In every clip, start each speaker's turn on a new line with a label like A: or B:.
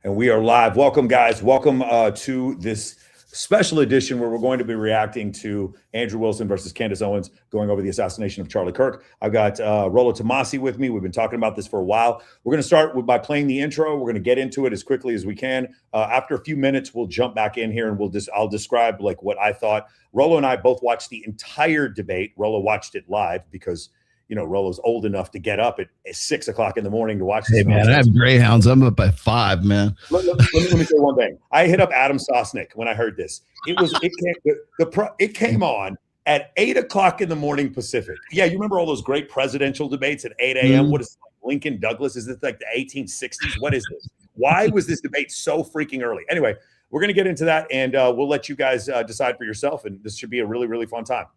A: And we are live. Welcome, guys. Welcome to this special edition where we're going to be reacting to Andrew Wilson versus Candace Owens, going over the assassination of Charlie Kirk. I've got Rolo Tomassi with me. We've been talking about this for a while. We're going to start by playing the intro. We're going to get into it as quickly as we can. After a few minutes, we'll jump back in here and I'll describe like what I thought. Rolo and I both watched the entire debate. Rolo watched it live because Rolo's old enough to get up at 6 o'clock in the morning to watch this.
B: Hey, man, I have greyhounds. I'm up at 5, man.
A: Let me say one thing. I hit up Adam Sosnick when I heard this. It came on at 8 o'clock in the morning Pacific. Yeah, you remember all those great presidential debates at 8 a.m.?
B: Mm-hmm.
A: What is Lincoln Douglas? Is this like the 1860s? What is this? Why was this debate so freaking early? Anyway, we're going to get into that, and we'll let you guys decide for yourself, and this should be a really, really fun time.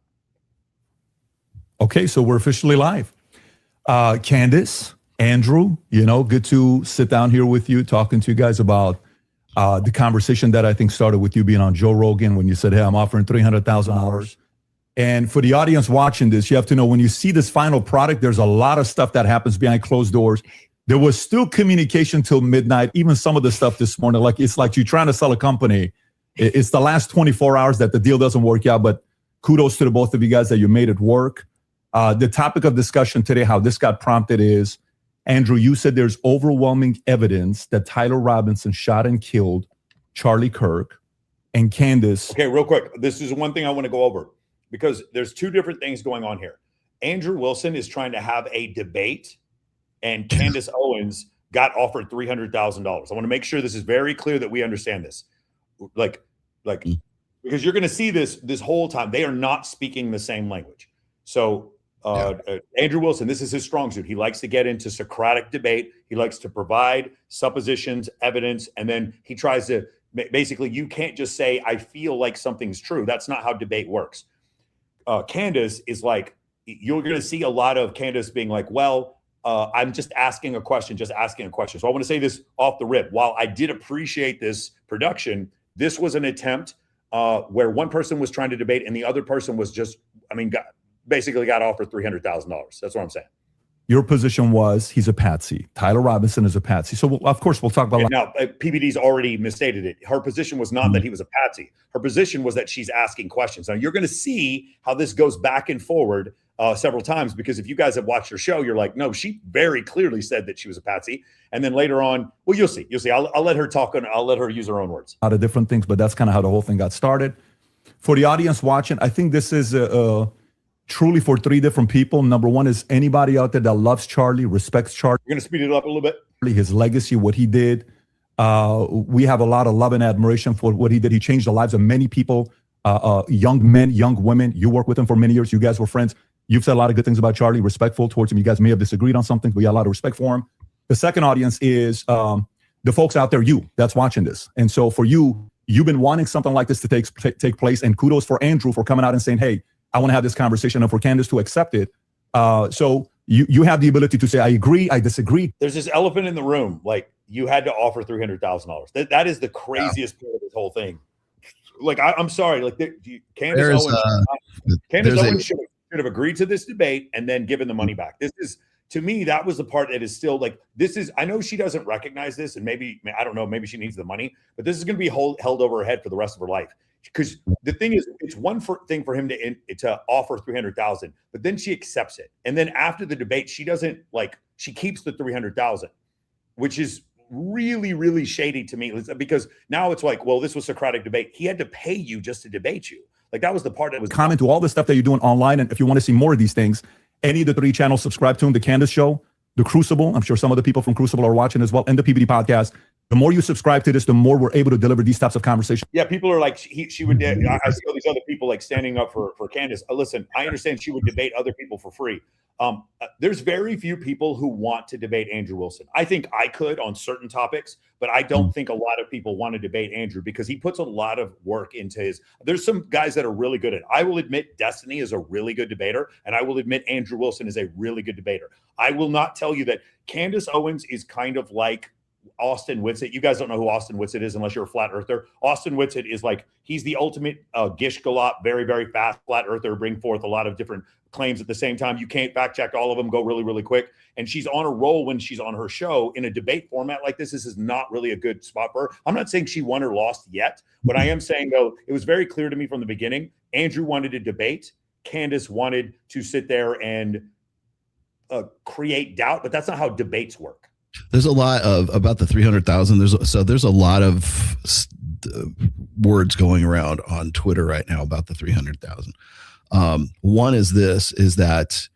C: Okay, so we're officially live. Candace, Andrew, good to sit down here with you, talking to you guys about the conversation that I think started with you being on Joe Rogan when you said, hey, I'm offering $300,000. And for the audience watching this, you have to know when you see this final product, there's a lot of stuff that happens behind closed doors. There was still communication till midnight, even some of the stuff this morning. It's like you're trying to sell a company. It's the last 24 hours that the deal doesn't work out, but kudos to the both of you guys that you made it work. The topic of discussion today, how this got prompted is, Andrew, you said there's overwhelming evidence that Tyler Robinson shot and killed Charlie Kirk. And Candace.
A: Okay, real quick. This is one thing I want to go over because there's two different things going on here. Andrew Wilson is trying to have a debate and Candace Owens got offered $300,000. I want to make sure this is very clear that we understand this. Because you're going to see this whole time. They are not speaking the same language. So Andrew Wilson, this is his strong suit. He likes to get into Socratic debate. He likes to provide suppositions, evidence, and then he tries to basically, you can't just say, I feel like something's true. That's not how debate works. Candace is like, you're going to see a lot of Candace being like, well, I'm just asking a question, So I want to say this off the rip. While I did appreciate this production, this was an attempt where one person was trying to debate and the other person was just, basically got offered $300,000. That's what I'm saying.
C: Your position was he's a patsy. Tyler Robinson is a patsy. So, of course, we'll talk about
A: now, PBD's already misstated it. Her position was not that he was a patsy. Her position was that she's asking questions. Now, you're going to see how this goes back and forward several times, because if you guys have watched her show, you're like, no, she very clearly said that she was a patsy. And then later on, well, you'll see. I'll let her talk and I'll let her use her own words.
C: A lot of different things, but that's kind of how the whole thing got started. For the audience watching, I think this is truly for three different people. Number one is anybody out there that loves Charlie, respects Charlie.
A: We're going to speed it up a little bit.
C: His legacy, what he did. We have a lot of love and admiration for what he did. He changed the lives of many people, young men, young women. You worked with him for many years. You guys were friends. You've said a lot of good things about Charlie, respectful towards him. You guys may have disagreed on something, but we got a lot of respect for him. The second audience is the folks out there, you that's watching this. And so for you, you've been wanting something like this to take place. And kudos for Andrew for coming out and saying, hey, I want to have this conversation, and for Candace to accept it. So you have the ability to say, I agree, I disagree.
A: There's this elephant in the room. Like, you had to offer $300,000. That is the craziest part of this whole thing. Like, I'm sorry. Like, Candace Owens should have agreed to this debate and then given the money back. This is, to me, that was the part that is still like, this is, I know she doesn't recognize this, and maybe, I don't know, maybe she needs the money, but this is going to be held over her head for the rest of her life. Because the thing is, it's one thing for him to offer $300,000, but then she accepts it, and then after the debate, she doesn't she keeps the $300,000, which is really, really shady to me. Because now it's like, well, this was Socratic debate. He had to pay you just to debate you. Like, that was the part that was
C: comment to all the stuff that you're doing online, and if you want to see more of these things, any of the three channels, subscribe to him. The Candace Show, The Crucible. I'm sure some of the people from Crucible are watching as well, and the PBD podcast. The more you subscribe to this, the more we're able to deliver these types of conversations.
A: Yeah, people are like, she would. I see all these other people like standing up for Candace. Listen, I understand she would debate other people for free. There's very few people who want to debate Andrew Wilson. I think I could on certain topics, but I don't think a lot of people want to debate Andrew because he puts a lot of work into his. There's some guys that are really good at it. I will admit Destiny is a really good debater, and I will admit Andrew Wilson is a really good debater. I will not tell you that Candace Owens is kind of like Austin Whitsitt. You guys don't know who Austin Whitsitt is unless you're a flat earther. Austin Whitsitt is like, he's the ultimate gish galop, very, very fast flat earther, bring forth a lot of different claims at the same time. You can't fact check all of them, go really, really quick. And she's on a roll when she's on her show in a debate format like this. This is not really a good spot for her. I'm not saying she won or lost yet. What I am saying, though, it was very clear to me from the beginning, Andrew wanted to debate. Candace wanted to sit there and create doubt, but that's not how debates work.
B: There's a lot of about the 300,000. There's a lot of words going around on Twitter right now about the 300,000. One is that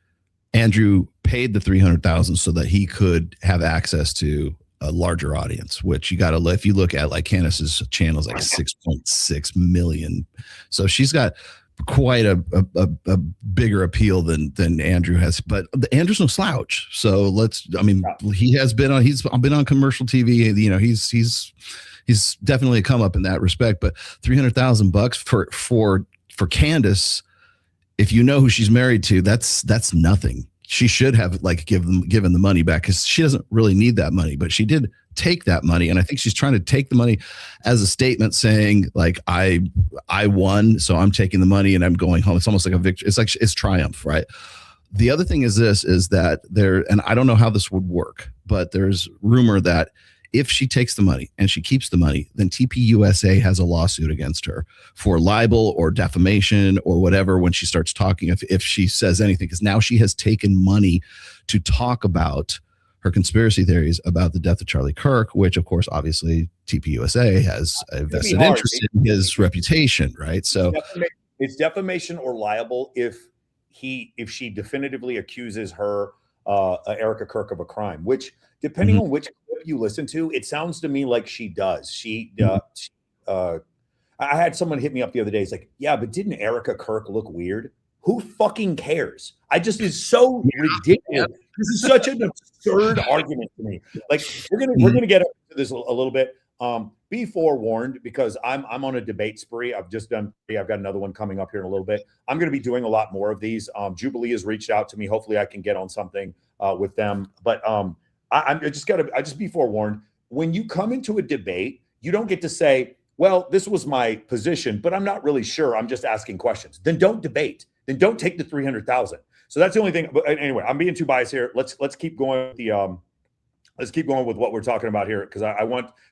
B: Andrew paid the 300,000 so that he could have access to a larger audience, which if you look at like Candace's channel is like 6.6 million. So she's got quite a bigger appeal than Andrew has, but Andrew's no slouch. So he's been on commercial TV. You know, he's definitely a come up in that respect, but $300,000 for Candace, if you know who she's married to, that's nothing. She should have given the money back because she doesn't really need that money, but she did take that money. And I think she's trying to take the money as a statement saying like, I won, so I'm taking the money and I'm going home. It's almost like a victory. It's triumph, right? The other thing is that and I don't know how this would work, but there's rumor that if she takes the money and she keeps the money, then TPUSA has a lawsuit against her for libel or defamation or whatever when she starts talking, if she says anything, because now she has taken money to talk about her conspiracy theories about the death of Charlie Kirk, which of course, obviously TPUSA has a vested interest in his reputation, right? So
A: it's defamation or libel if she definitively accuses her, Erica Kirk, of a crime, which depending on which clip you listen to, it sounds to me like she does. I had someone hit me up the other day. It's like, yeah, but didn't Erica Kirk look weird? Who fucking cares? Is so ridiculous. Yeah. This is such an absurd argument to me. Like we're gonna get into this a little bit. Be forewarned, because I'm on a debate spree. I've got another one coming up here in a little bit. I'm going to be doing a lot more of these. Jubilee has reached out to me. Hopefully I can get on something with them. But I just be forewarned. When you come into a debate, you don't get to say, well, this was my position, but I'm not really sure. I'm just asking questions. Then don't debate. Then don't take the 300,000. So that's the only thing. But anyway, I'm being too biased here. Let's keep going with let's keep going with what we're talking about here, because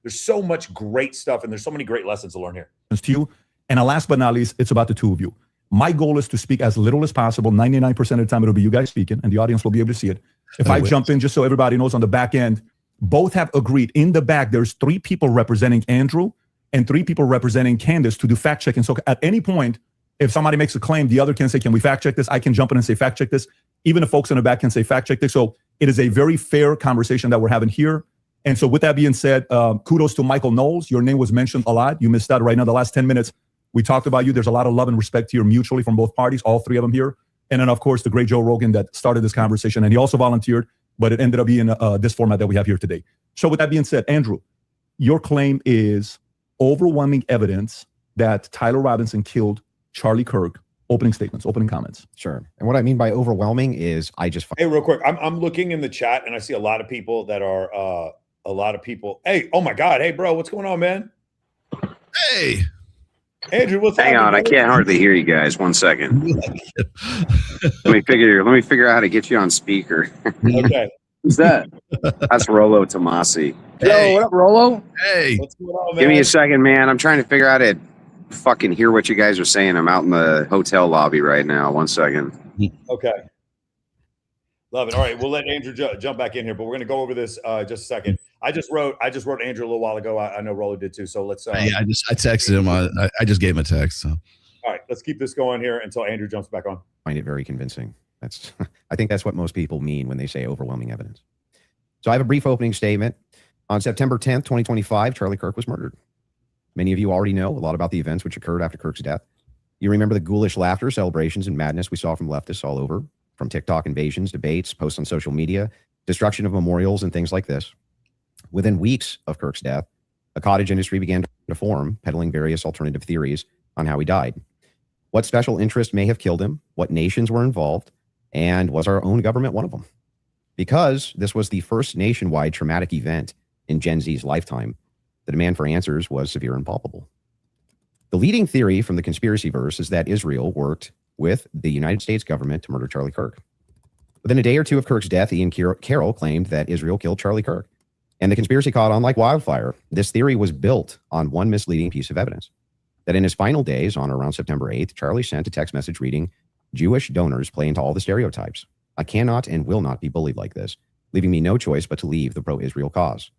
A: there's so much great stuff and there's so many great lessons to learn here.
C: To you. And last but not least, it's about the two of you. My goal is to speak as little as possible. 99% of the time, it'll be you guys speaking, and the audience will be able to see it. If I jump in, just so everybody knows, on the back end, both have agreed. In the back, there's 3 people representing Andrew and 3 people representing Candace to do fact checking. So at any point, if somebody makes a claim, the other can say, can we fact check this? I can jump in and say, fact check this. Even the folks in the back can say, fact check this. So it is a very fair conversation that we're having here. And so with that being said, kudos to Michael Knowles. Your name was mentioned a lot. You missed out right now. The last 10 minutes, we talked about you. There's a lot of love and respect here mutually from both parties, all 3 of them here. And then, of course, the great Joe Rogan that started this conversation. And he also volunteered, but it ended up being this format that we have here today. So with that being said, Andrew, your claim is overwhelming evidence that Tyler Robinson killed Charlie Kirk. Opening statements, opening comments.
D: Sure. And what I mean by overwhelming is
A: hey, real quick, I'm looking in the chat and I see a lot of people that are Hey, oh my God. Hey, bro, what's going on, man?
B: Hey,
A: Andrew, what's
E: Hang on, I can't hardly hear you guys. 1 second. Let me figure out how to get you on speaker.
A: Okay.
E: Who's that? That's Rolo Tomassi.
B: Hey.
E: Yo, what up, Rolo?
B: Hey,
A: What's going on, man?
E: Give me a second, man. I'm trying to figure out how to fucking hear what you guys are saying. I'm out in the hotel lobby right now. 1 second.
A: Okay. Love it. All right, we'll let Andrew jump back in here, but we're going to go over this just a second. I just wrote Andrew a little while ago. I know Rolo did too. So let's.
B: I texted him. I just gave him a text. So.
A: All right, let's keep this going here until Andrew jumps back on.
D: find it very convincing. I think that's what most people mean when they say overwhelming evidence. So I have a brief opening statement. On September 10th, 2025, Charlie Kirk was murdered. Many of you already know a lot about the events which occurred after Kirk's death. You remember the ghoulish laughter, celebrations, and madness we saw from leftists all over, from TikTok invasions, debates, posts on social media, destruction of memorials, and things like this. Within weeks of Kirk's death, a cottage industry began to form, peddling various alternative theories on how he died. What special interest may have killed him, what nations were involved, and was our own government one of them? Because this was the first nationwide traumatic event in Gen Z's lifetime, the demand for answers was severe and palpable. The leading theory from the conspiracy verse is that Israel worked with the United States government to murder Charlie Kirk. Within a day or two of Kirk's death, Ian Carroll claimed that Israel killed Charlie Kirk, and the conspiracy caught on like wildfire. This theory was built on one misleading piece of evidence, that in his final days, on or around September 8th, Charlie sent a text message reading, "Jewish donors play into all the stereotypes. I cannot and will not be bullied like this, leaving me no choice but to leave the pro-Israel cause."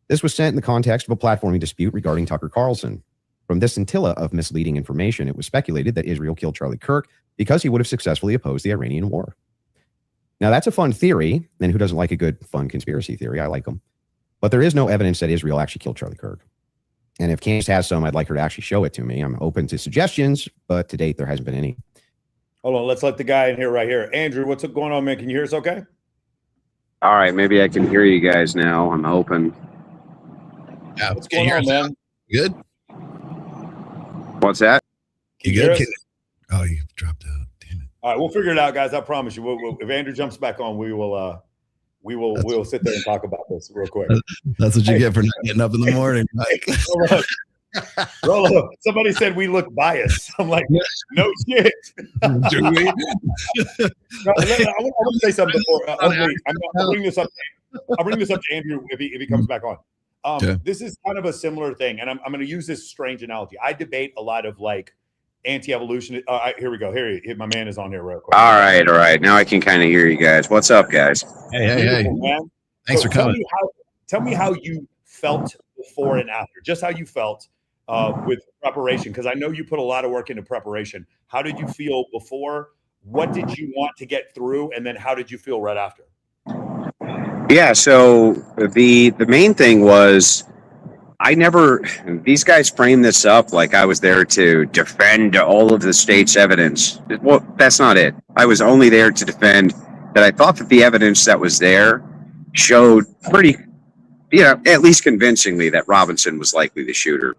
D: This was sent in the context of a platforming dispute regarding Tucker Carlson. From this scintilla of misleading information, it was speculated that Israel killed Charlie Kirk because he would have successfully opposed the Iranian war. Now, that's a fun theory, and who doesn't like a good, fun conspiracy theory? I like them. But there is no evidence that Israel actually killed Charlie Kirk. And if Candace has some, I'd like her to actually show it to me. I'm open to suggestions, but to date, there hasn't been any.
A: Hold on, let's let the guy in here right here. Andrew, what's going on, man? Can you hear us okay?
E: All right, maybe I can hear you guys now. I'm hoping.
B: Yeah,
A: What's going on, man?
B: Good.
E: What's that?
B: You
A: hear
B: good?
A: us?
B: Oh, you dropped out. Damn it.
A: All right, we'll figure it out, guys. I promise you. If Andrew jumps back on, we'll sit there and talk about this real quick.
B: That's what you get for not getting up in the morning, Mike.
A: Rolo, somebody said we look biased. I'm like, no shit.
B: Do we?
A: No, I want to say something before. I'll bring this up. I'll bring this up to Andrew if he comes back on.
B: Okay.
A: This is kind of a similar thing, and I'm going to use this strange analogy. I debate a lot of like anti-evolution. Here we go. Here, my man is on here real quick.
E: All right. Now I can kind of hear you guys. What's up, guys?
B: Hey.
A: Man.
B: Thanks for coming.
A: Tell me how you felt before and after. Just how you felt with preparation, because I know you put a lot of work into preparation. How did you feel before? What did you want to get through, and then how did you feel right after?
E: Yeah, so the main thing was these guys framed this up like I was there to defend all of the state's evidence. Well, that's not it. I was only there to defend that I thought that the evidence that was there showed pretty, at least convincingly, that Robinson was likely the shooter.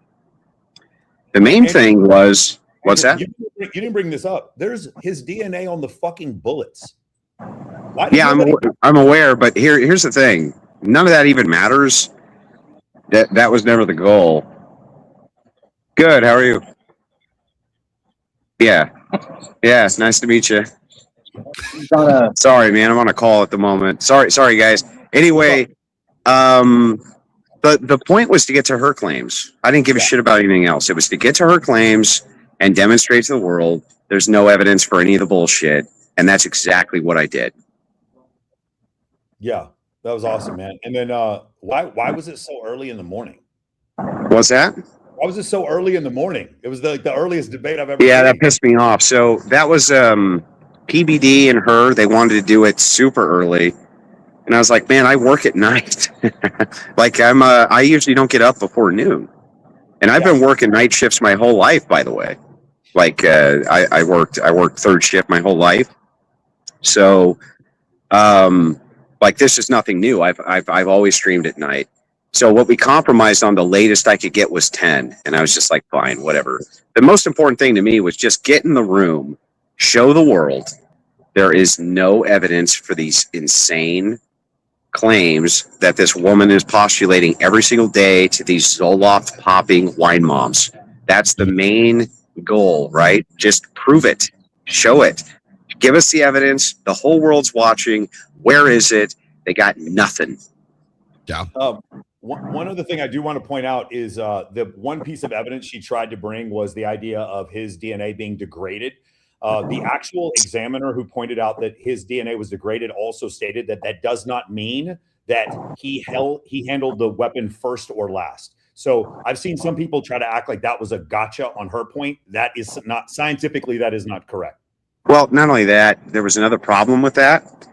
E: The main thing was, what's that?
A: You didn't bring this up. There's his DNA on the fucking bullets.
E: Yeah, I'm aware, but here's the thing. None of that even matters. That was never the goal. Good, how are you? Yeah, it's nice to meet you. Sorry, man, I'm on a call at the moment. Sorry, guys. Anyway, the point was to get to her claims. I didn't give a shit about anything else. It was to get to her claims and demonstrate to the world there's no evidence for any of the bullshit, and that's exactly what I did.
A: Yeah, that was awesome, man. And then why was it so early in the morning?
E: What's that?
A: Why was it so early in the morning? It was the earliest debate I've ever seen.
E: That pissed me off. So that was PBD and her. They wanted to do it super early. And I was like, man, I work at night. Like I usually don't get up before noon. And I've been working night shifts my whole life, by the way. Like I worked third shift my whole life. So like this is nothing new. I've always streamed at night. So what we compromised on, the latest I could get was 10. And I was just like, fine, whatever. The most important thing to me was just get in the room, show the world there is no evidence for these insane claims that this woman is postulating every single day to these Zoloft popping wine moms. That's the main goal, right? Just prove it, show it, give us the evidence. The whole world's watching. Where is it? They got nothing.
B: Yeah.
A: One other thing I do want to point out is the one piece of evidence she tried to bring was the idea of his DNA being degraded. The actual examiner who pointed out that his DNA was degraded also stated that that does not mean that he handled the weapon first or last. So I've seen some people try to act like that was a gotcha on her point. That is not scientifically, that is not correct.
E: Well, not only that, there was another problem with that.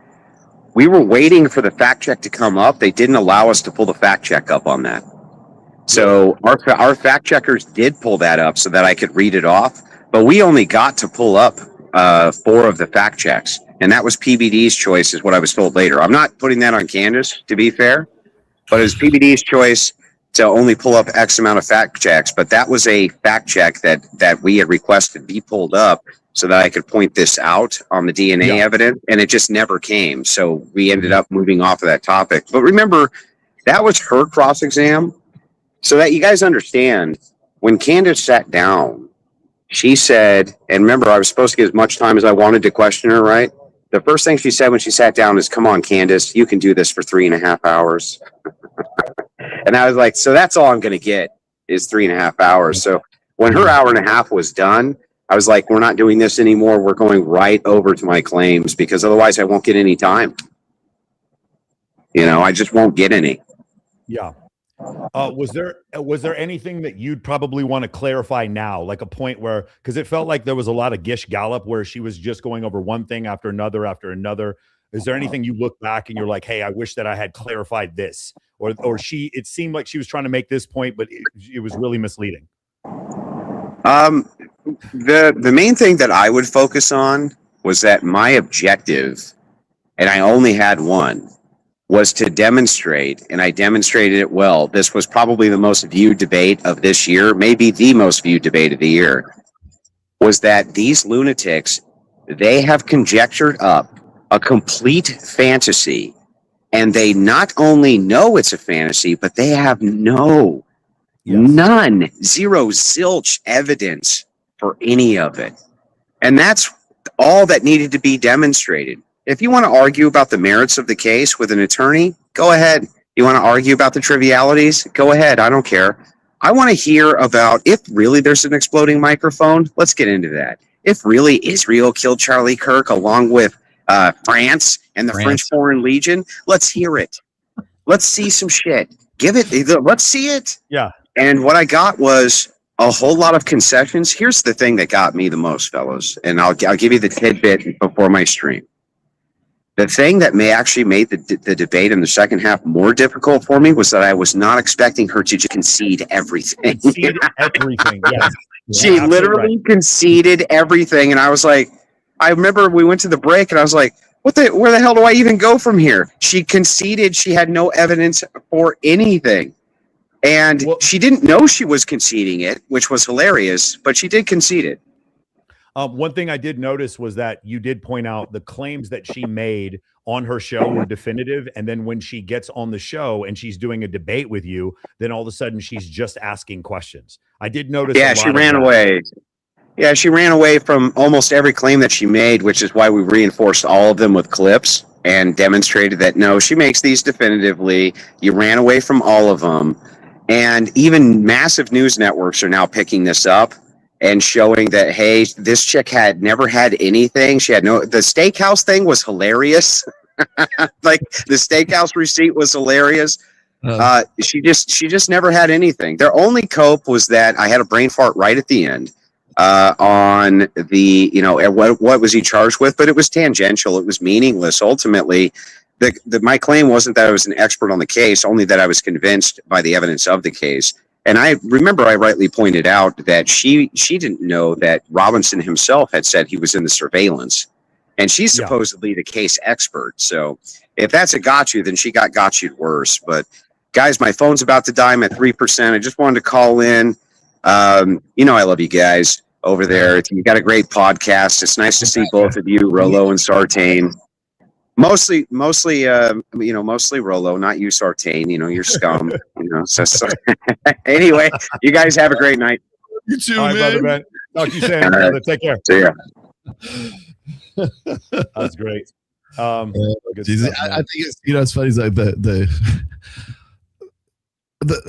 E: We were waiting for the fact check to come up. They didn't allow us to pull the fact check up on that. So our fact checkers did pull that up so that I could read it off. But we only got to pull up 4 of the fact checks. And that was PBD's choice, is what I was told later. I'm not putting that on Candace, to be fair. But it was PBD's choice to only pull up X amount of fact checks. But that was a fact check that we had requested be pulled up so that I could point this out on the DNA evidence. And it just never came. So we ended up moving off of that topic. But remember, That was her cross exam. So that you guys understand, when Candace sat down, she said, and remember, I was supposed to get as much time as I wanted to question her, right? The first thing she said when she sat down is, "Come on, Candace, you can do this for 3.5 hours." And I was like, so that's all I'm going to get is 3.5 hours. So when her hour and a half was done, I was like, we're not doing this anymore. We're going right over to my claims, because otherwise I won't get any time. I just won't get any.
A: Yeah. Was there anything that you'd probably want to clarify now, like a point where, because it felt like there was a lot of gish gallop where she was just going over one thing after another after another. Is there anything you look back and you're like, hey, I wish that I had clarified this, or it seemed like she was trying to make this point, but it was really misleading?
E: The main thing that I would focus on was that my objective, and I only had one, was to demonstrate, and I demonstrated it well. This was probably the most viewed debate of this year, maybe the most viewed debate of the year, was that these lunatics, they have conjectured up a complete fantasy, and they not only know it's a fantasy, but they have none, zero, zilch evidence for any of it. And that's all that needed to be demonstrated. If you want to argue about the merits of the case with an attorney, go ahead. You want to argue about the trivialities? Go ahead. I don't care. I want to hear about if really there's an exploding microphone. Let's get into that. If really Israel killed Charlie Kirk along with France and the French Foreign Legion, let's hear it. Let's see some shit. Let's see it.
A: Yeah.
E: And what I got was a whole lot of concessions. Here's the thing that got me the most, fellas, and I'll give you the tidbit before my stream. The thing that actually made the debate in the second half more difficult for me was that I was not expecting her to just concede everything.
A: Concede everything, yes.
E: She literally conceded everything, and I was like, I remember we went to the break, and I was like, where the hell do I even go from here? She conceded she had no evidence for anything. And she didn't know she was conceding it, which was hilarious, but she did concede it.
A: One thing I did notice was that you did point out the claims that she made on her show were definitive. And then when she gets on the show and she's doing a debate with you, then all of a sudden she's just asking questions. I did notice.
E: Yeah, she ran away. Yeah, she ran away from almost every claim that she made, which is why we reinforced all of them with clips and demonstrated that, no, she makes these definitively. You ran away from all of them. And even massive news networks are now picking this up and showing that, hey, this chick had never had anything. She had the steakhouse thing was hilarious. Like the steakhouse receipt was hilarious. She just never had anything. Their only cope was that I had a brain fart right at the end on the, what was he charged with? But it was tangential. It was meaningless. Ultimately, my claim wasn't that I was an expert on the case, only that I was convinced by the evidence of the case. And I remember I rightly pointed out that she didn't know that Robinson himself had said he was in the surveillance. And she's supposedly the case expert. So if that's a got you, then she got you worse. But guys, my phone's about to die. I'm at 3%. I just wanted to call in. I love you guys over there. You got a great podcast. It's nice to see both of you, Rolo and Sartain. Mostly Rolo, not you, Sartain. You're scum. So anyway, you guys have a great night.
B: You too,
A: man. Brother, man. Talk to you soon, brother. Take care.
E: See ya.
A: That's great.
B: I think it's funny. It's like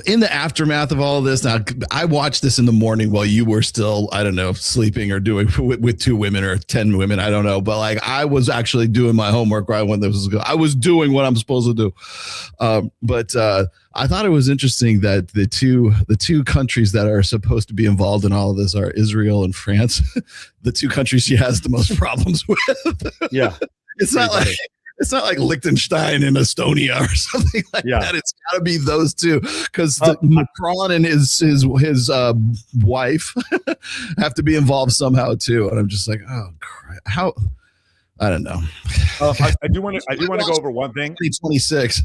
B: in the aftermath of all of this. Now, I watched this in the morning while you were still, I don't know, sleeping or doing with 2 women or 10 women. I don't know. But I was actually doing my homework right when this was going. I was doing what I'm supposed to do. But I thought it was interesting that the two countries that are supposed to be involved in all of this are Israel and France. The 2 countries she has the most problems with. Yeah. It's not like Liechtenstein and Estonia or something like that. It's got to be those 2, because Macron and his wife have to be involved somehow too. And I'm just like, oh, how? I don't know.
A: I do want to go over one thing.
B: 26.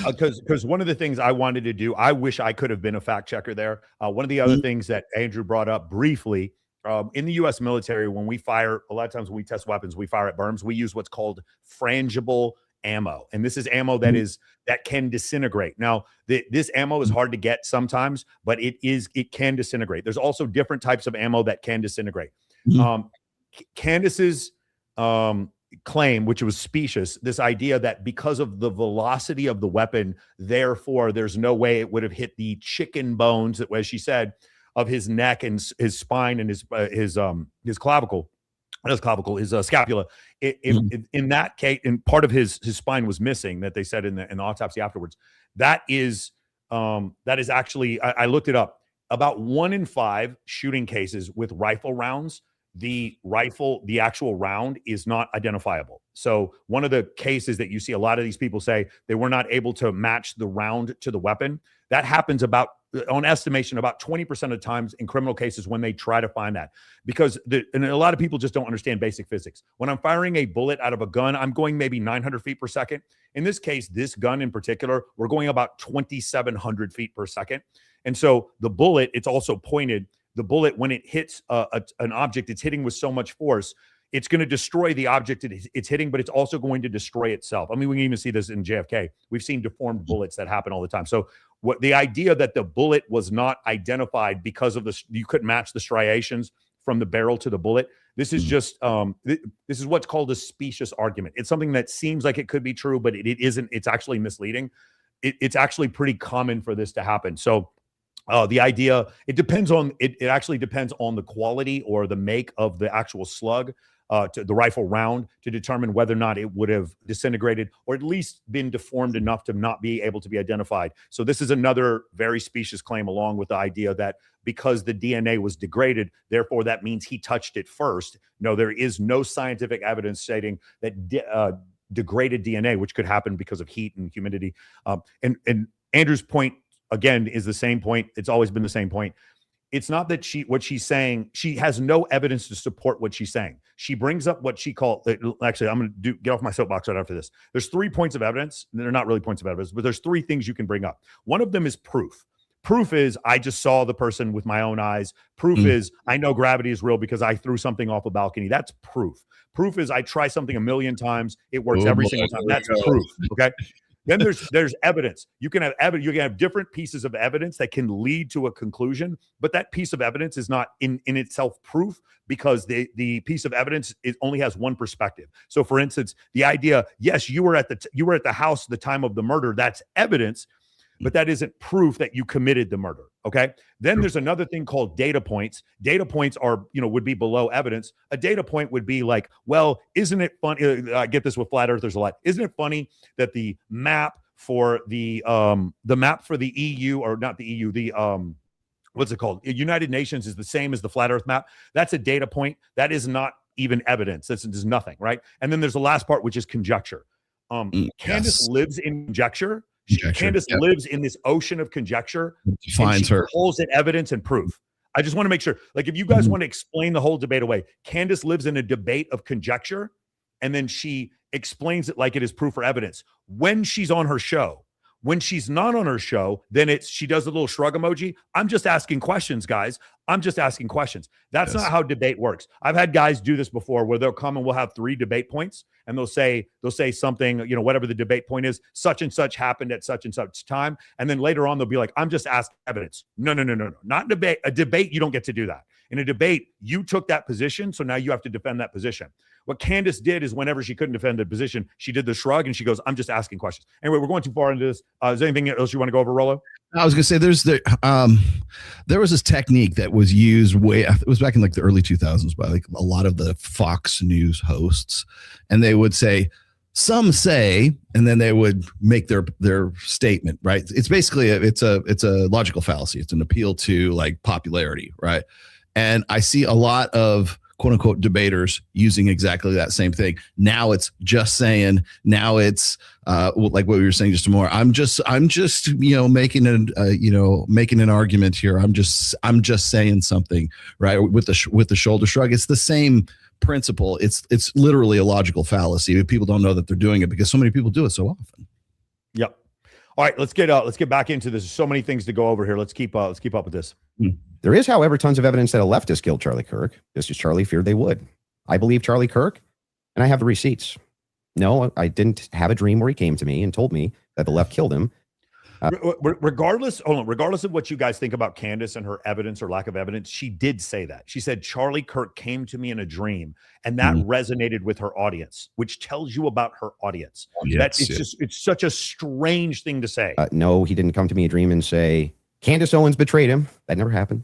A: Because one of the things I wanted to do, I wish I could have been a fact checker there. One of the other things that Andrew brought up briefly. In the U.S. military, when we fire, a lot of times when we test weapons, we fire at berms. We use what's called frangible ammo, and this is ammo that can disintegrate. Now, this ammo is hard to get sometimes, but it can disintegrate. There's also different types of ammo that can disintegrate. Candace's claim, which was specious, this idea that because of the velocity of the weapon, therefore there's no way it would have hit the chicken bones, as she said, of his neck and his spine and his clavicle. His scapula. In that case, and part of his spine was missing, that they said in the autopsy afterwards. That is actually, I looked it up. About 1 in 5 shooting cases with rifle rounds, the actual round is not identifiable. So one of the cases that you see a lot of these people say they were not able to match the round to the weapon. That happens about, on estimation, about 20% of times in criminal cases when they try to find that, because and a lot of people just don't understand basic physics. When I'm firing a bullet out of a gun, I'm going maybe 900 feet per second. In this case, this gun in particular, we're going about 2,700 feet per second. And so the bullet, it's also pointed. The bullet, when it hits an object, it's hitting with so much force, it's going to destroy the object it's hitting, but it's also going to destroy itself. I mean, we can even see this in JFK. We've seen deformed bullets that happen all the time. So the idea that the bullet was not identified because of you couldn't match the striations from the barrel to the bullet. This is just this is what's called a specious argument. It's something that seems like it could be true, but it isn't. It's actually misleading. It's actually pretty common for this to happen. So the idea, it actually depends on the quality or the make of the actual slug, to the rifle round, to determine whether or not it would have disintegrated or at least been deformed enough to not be able to be identified. So this is another very specious claim, along with the idea that because the DNA was degraded, therefore that means he touched it first. No, there is no scientific evidence stating that degraded DNA, which could happen because of heat and humidity. And Andrew's point, again, is the same point. It's always been the same point. It's not that what she's saying, she has no evidence to support what she's saying. She brings up what she called, actually, I'm going to get off my soapbox right after this. There's 3 points of evidence. They're not really points of evidence, but there's 3 things you can bring up. One of them is proof. Proof is I just saw the person with my own eyes. Proof is I know gravity is real because I threw something off a balcony. That's proof. Proof is I try something a million times. It works every single time. That's proof. Okay. Then there's evidence. You can have different pieces of evidence that can lead to a conclusion, but that piece of evidence is not in itself proof, because the piece of evidence only has one perspective. So, for instance, the idea, yes, you were at the house at the time of the murder. That's evidence, but that isn't proof that you committed the murder. Okay. Then there's another thing called data points. Data points are, would be below evidence. A data point would be like, well, isn't it funny? I get this with flat earthers a lot. Isn't it funny that the map for the EU, or not the EU, what's it called? United Nations is the same as the flat earth map. That's a data point. That is not even evidence. There's nothing. Right. And then there's the last part, which is conjecture. Candace lives in conjecture. Candace lives in this ocean of conjecture. Defines her. Calls it evidence and proof. I just want to make sure, like, if you guys want to explain the whole debate away, Candace lives in a debate of conjecture, and then she explains it like it is proof or evidence when she's on her show. When she's not on her show, then she does a little shrug emoji. I'm just asking questions, guys. I'm just asking questions. That's not how debate works. I've had guys do this before, where they'll come and we'll have 3 debate points, and they'll say something, whatever the debate point is, such and such happened at such and such time. And then later on, they'll be like, I'm just asking evidence. No. Not debate. A debate, you don't get to do that. In a debate, you took that position, so now you have to defend that position. What Candace did is, whenever she couldn't defend the position, she did the shrug and she goes, I'm just asking questions. Anyway, we're going too far into this. Is there anything else you want to go over, Rolo?
B: I was going to say there was this technique that was used it was back in like the early 2000s by like a lot of the Fox News hosts, and they would say, some say, and then they would make their statement, right? It's basically it's a logical fallacy. It's an appeal to like popularity, right? And I see a lot of quote unquote debaters using exactly that same thing. Now it's just saying, now it's like what we were saying just more. I'm just making an argument here. I'm just saying something, right? With the shoulder shrug. It's the same principle. It's literally a logical fallacy. People don't know that they're doing it because so many people do it so often.
A: Yep. All right, let's get back into this. There's so many things to go over here. Let's keep up with this.
D: There is, however, tons of evidence that a leftist killed Charlie Kirk, just as Charlie feared they would. I believe Charlie Kirk, and I have the receipts. No, I didn't have a dream where he came to me and told me that the left killed him.
A: Regardless of what you guys think about Candace and her evidence or lack of evidence, she did say that. She said, Charlie Kirk came to me in a dream, and that resonated with her audience, which tells you about her audience. It's such a strange thing to say.
D: No, he didn't come to me in a dream and say, Candace Owens betrayed him. That never happened.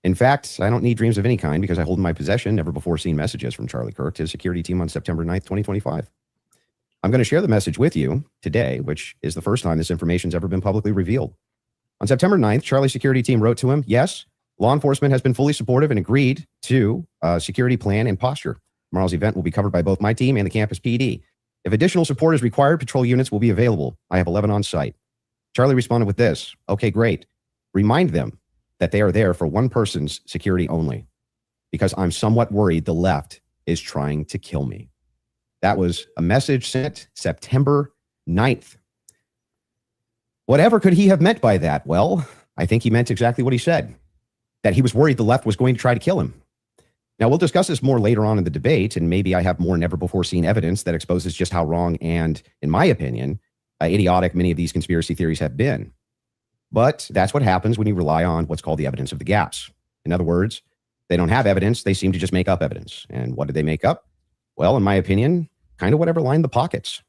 D: In fact, I don't need dreams of any kind because I hold in my possession never before seen messages from Charlie Kirk to his security team on September 9th, 2025. I'm going to share the message with you today, which is the first time this information's ever been publicly revealed. On September 9th, Charlie's security team wrote to him, yes, law enforcement has been fully supportive and agreed to a security plan and posture. Tomorrow's event will be covered by both my team and the campus PD. If additional support is required, patrol units will be available. I have 11 on site. Charlie responded with this, okay, great. Remind them that they are there for one person's security only, because I'm somewhat worried the left is trying to kill me. That was a message sent September 9th. Whatever could he have meant by that? Well, I think he meant exactly what he said, that he was worried the left was going to try to kill him. Now, we'll discuss this more later on in the debate, and maybe I have more never before seen evidence that exposes just how wrong and, in my opinion, idiotic many of these conspiracy theories have been. But that's what happens when you rely on what's called the evidence of the gaps. In other words, they don't have evidence, they seem to just make up evidence. And what did they make up? Well, in my opinion, kind of whatever lined the pockets.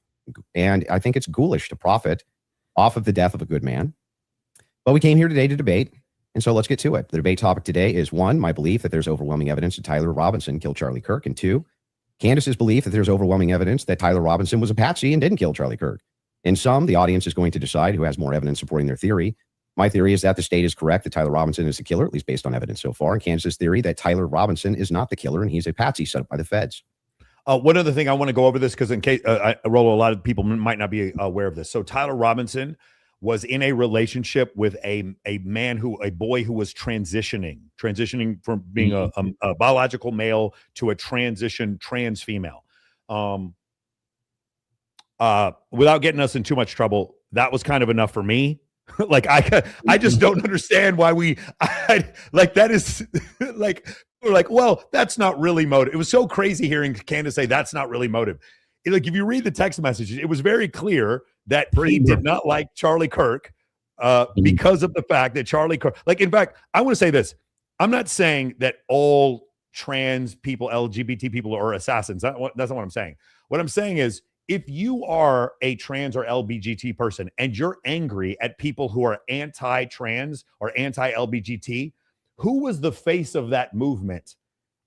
D: And I think it's ghoulish to profit off of the death of a good man. But we came here today to debate, and so let's get to it. The debate topic today is 1, my belief that there's overwhelming evidence that Tyler Robinson killed Charlie Kirk, and 2, Candace's belief that there's overwhelming evidence that Tyler Robinson was a patsy and didn't kill Charlie Kirk. In sum, the audience is going to decide who has more evidence supporting their theory. My theory is that the state is correct that Tyler Robinson is the killer, at least based on evidence so far, and Candace's theory that Tyler Robinson is not the killer and he's a patsy set up by the feds.
A: One other thing I want to go over this because in case Rolo, a lot of people might not be aware of this. So Tyler Robinson was in a relationship with a boy who was transitioning from being a biological male to a trans female. Without getting us in too much trouble, that was kind of enough for me. Like I just don't understand why that is like. We're like, well, that's not really motive. It was so crazy hearing Candace say that's not really motive. Like, if you read the text messages, it was very clear that he did not like Charlie Kirk because of the fact that Charlie Kirk, like, in fact, I want to say this. I'm not saying that all trans people, LGBT people are assassins. That's not what I'm saying. What I'm saying is, if you are a trans or LGBT person and you're angry at people who are anti-trans or anti-LGBT, who was the face of that movement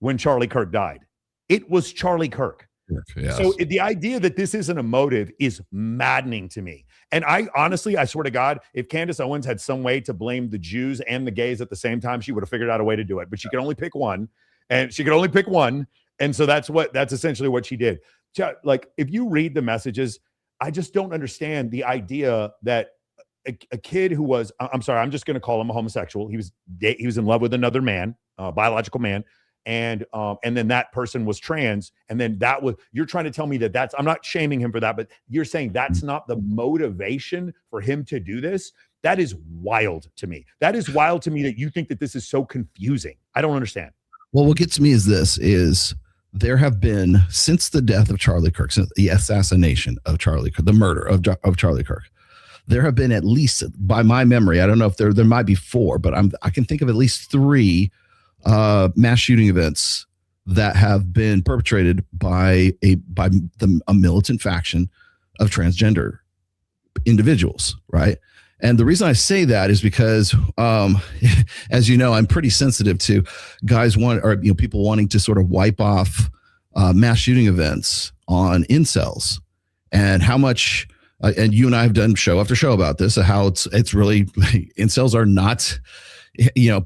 A: when Charlie Kirk died? It was Charlie Kirk. Yes. So the idea that this isn't a motive is maddening to me. And I honestly, I swear to God, if Candace Owens had some way to blame the Jews and the gays at the same time, she would have figured out a way to do it. But she could only pick one, and so that's essentially what she did. Like, if you read the messages, I just don't understand the idea that a kid who was, I'm sorry, I'm just going to call him a homosexual. He was in love with another man, biological man. And then that person was trans. And then you're trying to tell me that's, I'm not shaming him for that, but you're saying that's not the motivation for him to do this. That is wild to me. That is wild to me that you think that this is so confusing. I don't understand.
B: Well, what gets me is there have been, since the death of Charlie Kirk, since the assassination of Charlie Kirk, the murder of Charlie Kirk, there have been at least, by my memory, I don't know if there might be 4, but I can think of at least 3 mass shooting events that have been perpetrated by a militant faction of transgender individuals, right? And the reason I say that is because, as you know, I'm pretty sensitive to people wanting to sort of wipe off mass shooting events on incels, and how much. And you and I have done show after show about this, how it's really, incels are not,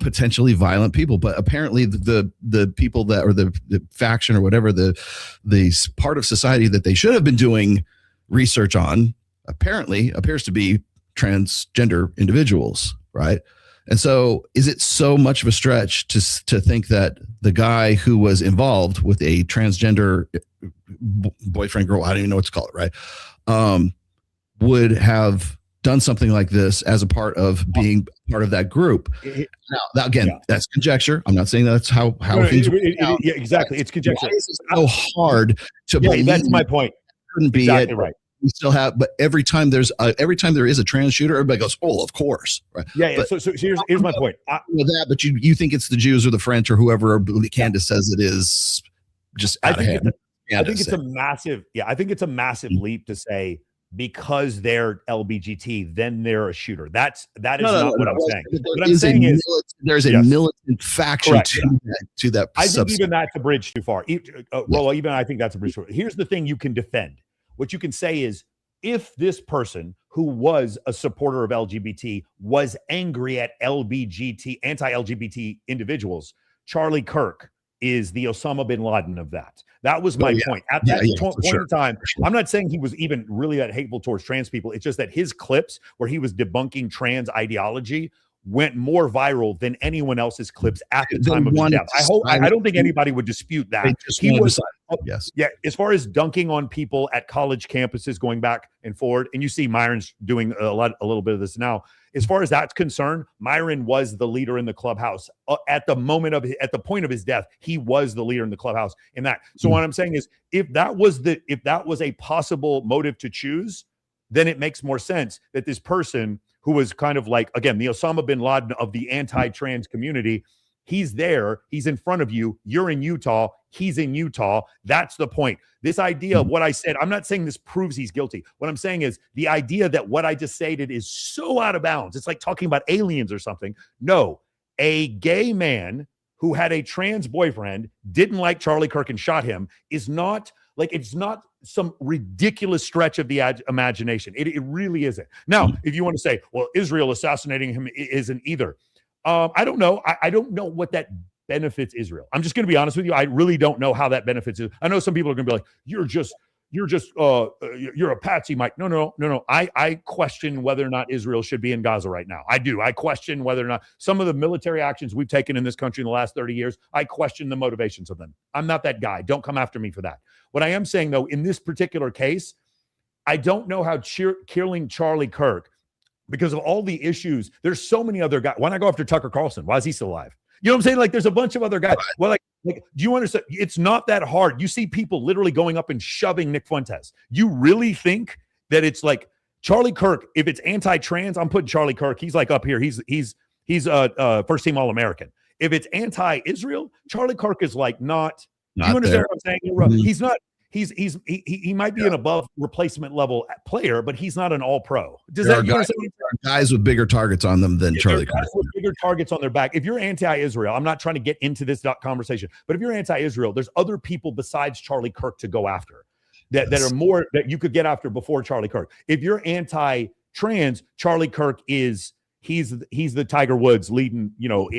B: potentially violent people, but apparently the people that, or the faction or whatever, the part of society that they should have been doing research on, apparently appears to be transgender individuals, right? And so is it so much of a stretch to think that the guy who was involved with a transgender boyfriend, girl, I don't even know what to call it, right? Would have done something like this as a part of being part of that group. Now again, that's conjecture. I'm not saying that's how things.
A: Yeah, exactly. It's conjecture.
B: Why is it so hard to believe?
A: That's my point.
B: couldn't be
A: exactly
B: it.
A: Right.
B: We still have, but every time there is a trans shooter, everybody goes, "Oh, of course." Right?
A: Yeah.
B: But,
A: so here's my point.
B: But you think it's the Jews or the French or whoever Candace says it is, just out of hand.
A: I think it's a massive. Yeah, I think it's a massive leap to say because they're LBGT, then they're a shooter. That is not what I'm saying. What I'm saying is
B: there's a militant faction to that.
A: I think even that's a bridge too far. Rolo, even I think that's a bridge too far. Here's the thing you can defend. What you can say is if this person who was a supporter of LGBT was angry at anti-LGBT individuals, Charlie Kirk is the Osama bin Laden of that. That was my point. At that point in time, I'm not saying he was even really that hateful towards trans people. It's just that his clips where he was debunking trans ideology went more viral than anyone else's clips at the time of his death. I don't think anybody would dispute that. He was, as far as dunking on people at college campuses going back and forward, and you see Myron's doing a little bit of this now. As far as that's concerned, Myron was the leader in the clubhouse at the point of his death. He was the leader in the clubhouse in that. So what I'm saying is, if that was a possible motive to choose, then it makes more sense that this person who was kind of like, again, the Osama bin Laden of the anti-trans community, he's there, he's in front of you, you're in Utah, he's in Utah. That's the point. This idea of what I said, I'm not saying this proves he's guilty. What I'm saying is the idea that what I just stated is so out of bounds. It's like talking about aliens or something. No, a gay man who had a trans boyfriend, didn't like Charlie Kirk and shot him is not like, it's not some ridiculous stretch of the imagination. It really isn't. Now, if you want to say, well, Israel assassinating him isn't either. I don't know. I don't know what that benefits Israel. I'm just going to be honest with you. I really don't know how that benefits it. I know some people are going to be like, you're a patsy, Mike. No. I question whether or not Israel should be in Gaza right now. I do. I question whether or not some of the military actions we've taken in this country in the last 30 years, I question the motivations of them. I'm not that guy. Don't come after me for that. What I am saying, though, in this particular case, I don't know how killing Charlie Kirk, because of all the issues, there's so many other guys. Why not go after Tucker Carlson? Why is he still alive? You know what I'm saying? Like, there's a bunch of other guys. Well, like, do you understand? It's not that hard. You see people literally going up and shoving Nick Fuentes. You really think that it's like Charlie Kirk? If it's anti-trans, I'm putting Charlie Kirk. He's like up here. He's first team All-American. If it's anti-Israel, Charlie Kirk is like not. Do you understand what I'm saying? He's not. He might be an above replacement level player, but he's not an all pro. Does that
B: guys with bigger targets on them than Charlie Kirk?
A: With bigger targets on their back. If you're anti-Israel, I'm not trying to get into this conversation, but if you're anti-Israel, there's other people besides Charlie Kirk to go after that are more that you could get after before Charlie Kirk. If you're anti-trans, Charlie Kirk is. He's the Tiger Woods leading,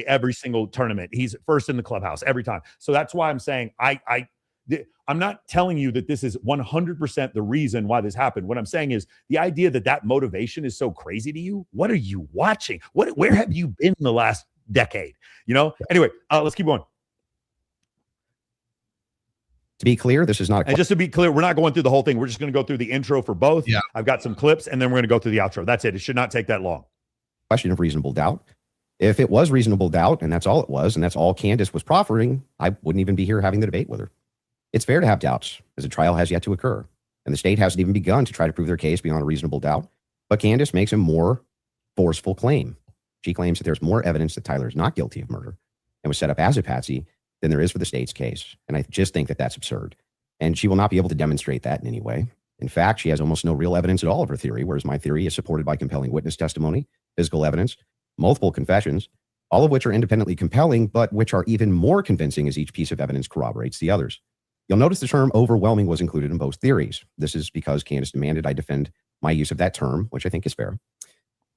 A: every single tournament. He's first in the clubhouse every time. So that's why I'm saying I'm not telling you that this is 100% the reason why this happened. What I'm saying is the idea that motivation is so crazy to you. What are you watching? Where have you been in the last decade? Anyway, let's keep going.
D: To be clear, this is not.
A: And just to be clear, we're not going through the whole thing. We're just going to go through the intro for both.
B: Yeah.
A: I've got some clips, and then we're going to go through the outro. That's it. It should not take that long.
D: Question of reasonable doubt. If it was reasonable doubt, and that's all it was, and that's all Candace was proffering, I wouldn't even be here having the debate with her. It's fair to have doubts, as a trial has yet to occur, and the state hasn't even begun to try to prove their case beyond a reasonable doubt. But Candace makes a more forceful claim. She claims that there's more evidence that Tyler is not guilty of murder and was set up as a patsy than there is for the state's case. And I just think that that's absurd. And she will not be able to demonstrate that in any way. In fact, she has almost no real evidence at all of her theory, whereas my theory is supported by compelling witness testimony, physical evidence, multiple confessions, all of which are independently compelling, but which are even more convincing as each piece of evidence corroborates the others. You'll notice the term overwhelming was included in both theories. This is because Candace demanded I defend my use of that term, which I think is fair,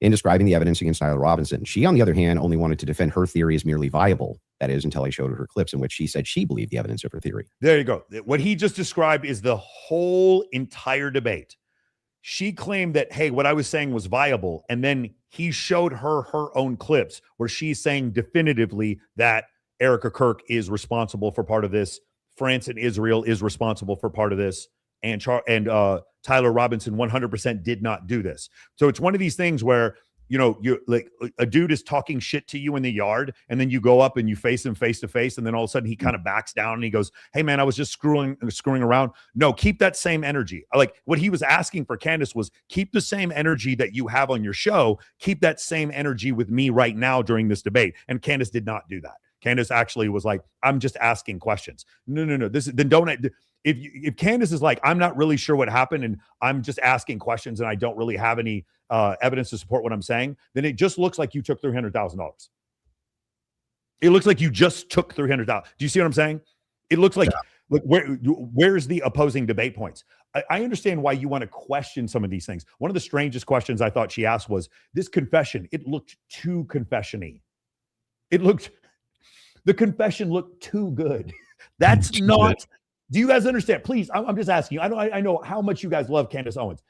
D: in describing the evidence against Tyler Robinson. She, on the other hand, only wanted to defend her theory as merely viable. That is, until I showed her clips in which she said she believed the evidence of her theory.
A: There you go. What he just described is the whole entire debate. She claimed that, hey, what I was saying was viable. And then he showed her own clips where she's saying definitively that Erica Kirk is responsible for part of this. France and Israel is responsible for part of this. And Tyler Robinson 100% did not do this. So it's one of these things where you know, you like a dude is talking shit to you in the yard, and then you go up and you face him face to face, and then all of a sudden he kind of backs down and he goes, "Hey man, I was just screwing around." No, keep that same energy. Like what he was asking for Candace was keep the same energy that you have on your show, keep that same energy with me right now during this debate. And Candace did not do that. Candace actually was like, "I'm just asking questions." No. Then don't. If Candace is like, "I'm not really sure what happened and I'm just asking questions and I don't really have any evidence to support what I'm saying," then it just looks like you took $300,000. It looks like you just took $300,000. Do you see what I'm saying? It looks like, look, where's the opposing debate points? I understand why you want to question some of these things. One of the strangest questions I thought she asked was this confession. It looked too confession-y. The confession looked too good. That's not. Do you guys understand? Please, I'm just asking you. I know how much you guys love Candace Owens.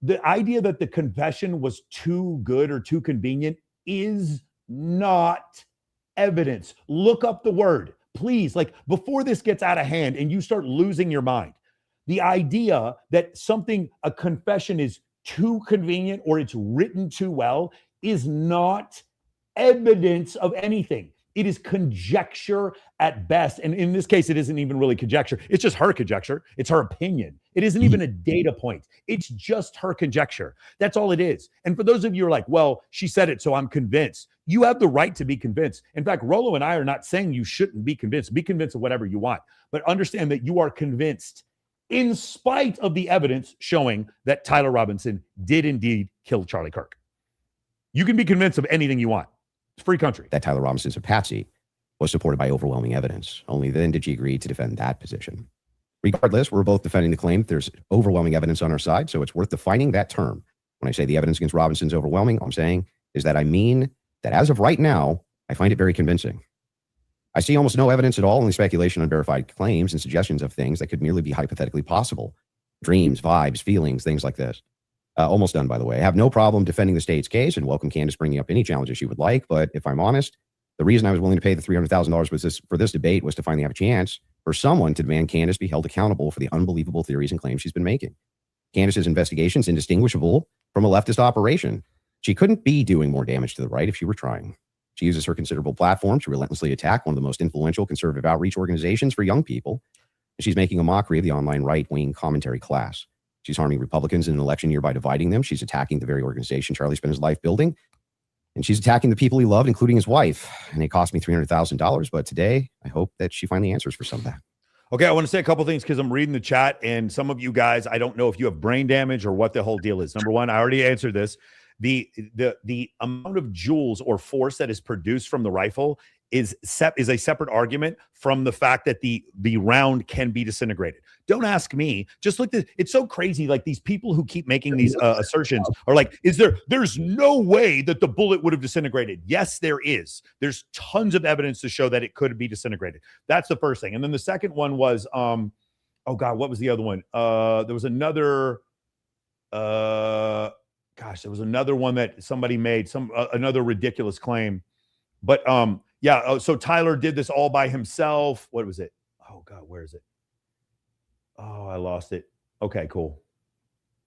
A: The idea that the confession was too good or too convenient is not evidence. Look up the word, please. Like before this gets out of hand and you start losing your mind, the idea that a confession is too convenient or it's written too well is not evidence of anything. It is conjecture at best. And in this case, it isn't even really conjecture. It's just her conjecture. It's her opinion. It isn't even a data point. It's just her conjecture. That's all it is. And for those of you who are like, well, she said it, so I'm convinced. You have the right to be convinced. In fact, Rolo and I are not saying you shouldn't be convinced. Be convinced of whatever you want. But understand that you are convinced in spite of the evidence showing that Tyler Robinson did indeed kill Charlie Kirk. You can be convinced of anything you want. It's a free country.
D: That Tyler Robinson's a patsy was supported by overwhelming evidence. Only then did she agree to defend that position. Regardless, we're both defending the claim that there's overwhelming evidence on our side, so it's worth defining that term. When I say the evidence against Robinson's overwhelming, all I'm saying is that I mean that as of right now, I find it very convincing. I see almost no evidence at all, only speculation on verified claims and suggestions of things that could merely be hypothetically possible. Dreams, vibes, feelings, things like this. Almost done, by the way. I have no problem defending the state's case and welcome Candace bringing up any challenges she would like. But if I'm honest, the reason I was willing to pay the $300,000 for this debate was to finally have a chance for someone to demand Candace be held accountable for the unbelievable theories and claims she's been making. Candace's investigation is indistinguishable from a leftist operation. She couldn't be doing more damage to the right if she were trying. She uses her considerable platform to relentlessly attack one of the most influential conservative outreach organizations for young people. And she's making a mockery of the online right-wing commentary class. She's harming Republicans in an election year by dividing them. She's attacking the very organization Charlie spent his life building. And she's attacking the people he loved, including his wife. And it cost me $300,000. But today, I hope that she finally answers for some of that.
A: Okay, I want to say a couple things because I'm reading the chat. And some of you guys, I don't know if you have brain damage or what the whole deal is. Number one, I already answered this. The amount of joules or force that is produced from the rifle is a separate argument from the fact that the round can be disintegrated. Don't ask me. Just look at it's so crazy. Like these people who keep making these assertions are like, there's no way that the bullet would have disintegrated. Yes, there is. There's tons of evidence to show that it could be disintegrated. That's the first thing. And then the second one was, oh God, what was the other one? There was another, there was another one that somebody made, another ridiculous claim. But yeah, so Tyler did this all by himself. What was it? Oh God, where is it? Oh, I lost it. Okay, cool.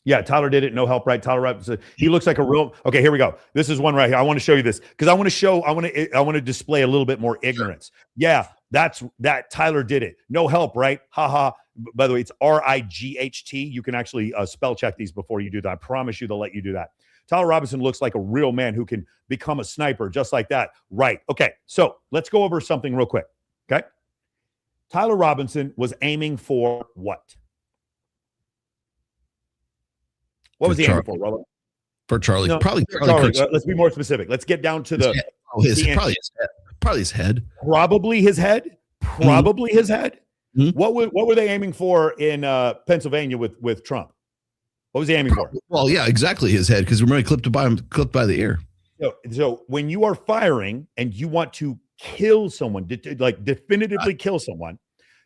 A: Yeah, Tyler did it. No help, right? Tyler, right? He looks like a real. Okay, here we go. This is one right here. I want to show you this because I want to display a little bit more ignorance. Yeah, that Tyler did it. No help, right? Haha. By the way, it's RIGHT. You can actually spell check these before you do that. I promise you they'll let you do that. Tyler Robinson looks like a real man who can become a sniper just like that. Right. Okay. So let's go over something real quick. Okay. Tyler Robinson was aiming for what? What was he aiming for, Rolo?
B: For Charlie.
A: No,
B: probably
A: Charlie. Let's be more specific. Let's get down to
B: probably his head. Probably his head.
A: Probably his head. Probably his head. Mm-hmm. What were they aiming for in Pennsylvania with Trump? What was he aiming for?
B: Well, yeah, exactly his head, because remember, clipped by the ear.
A: So when you are firing and you want to kill someone, like definitively kill someone,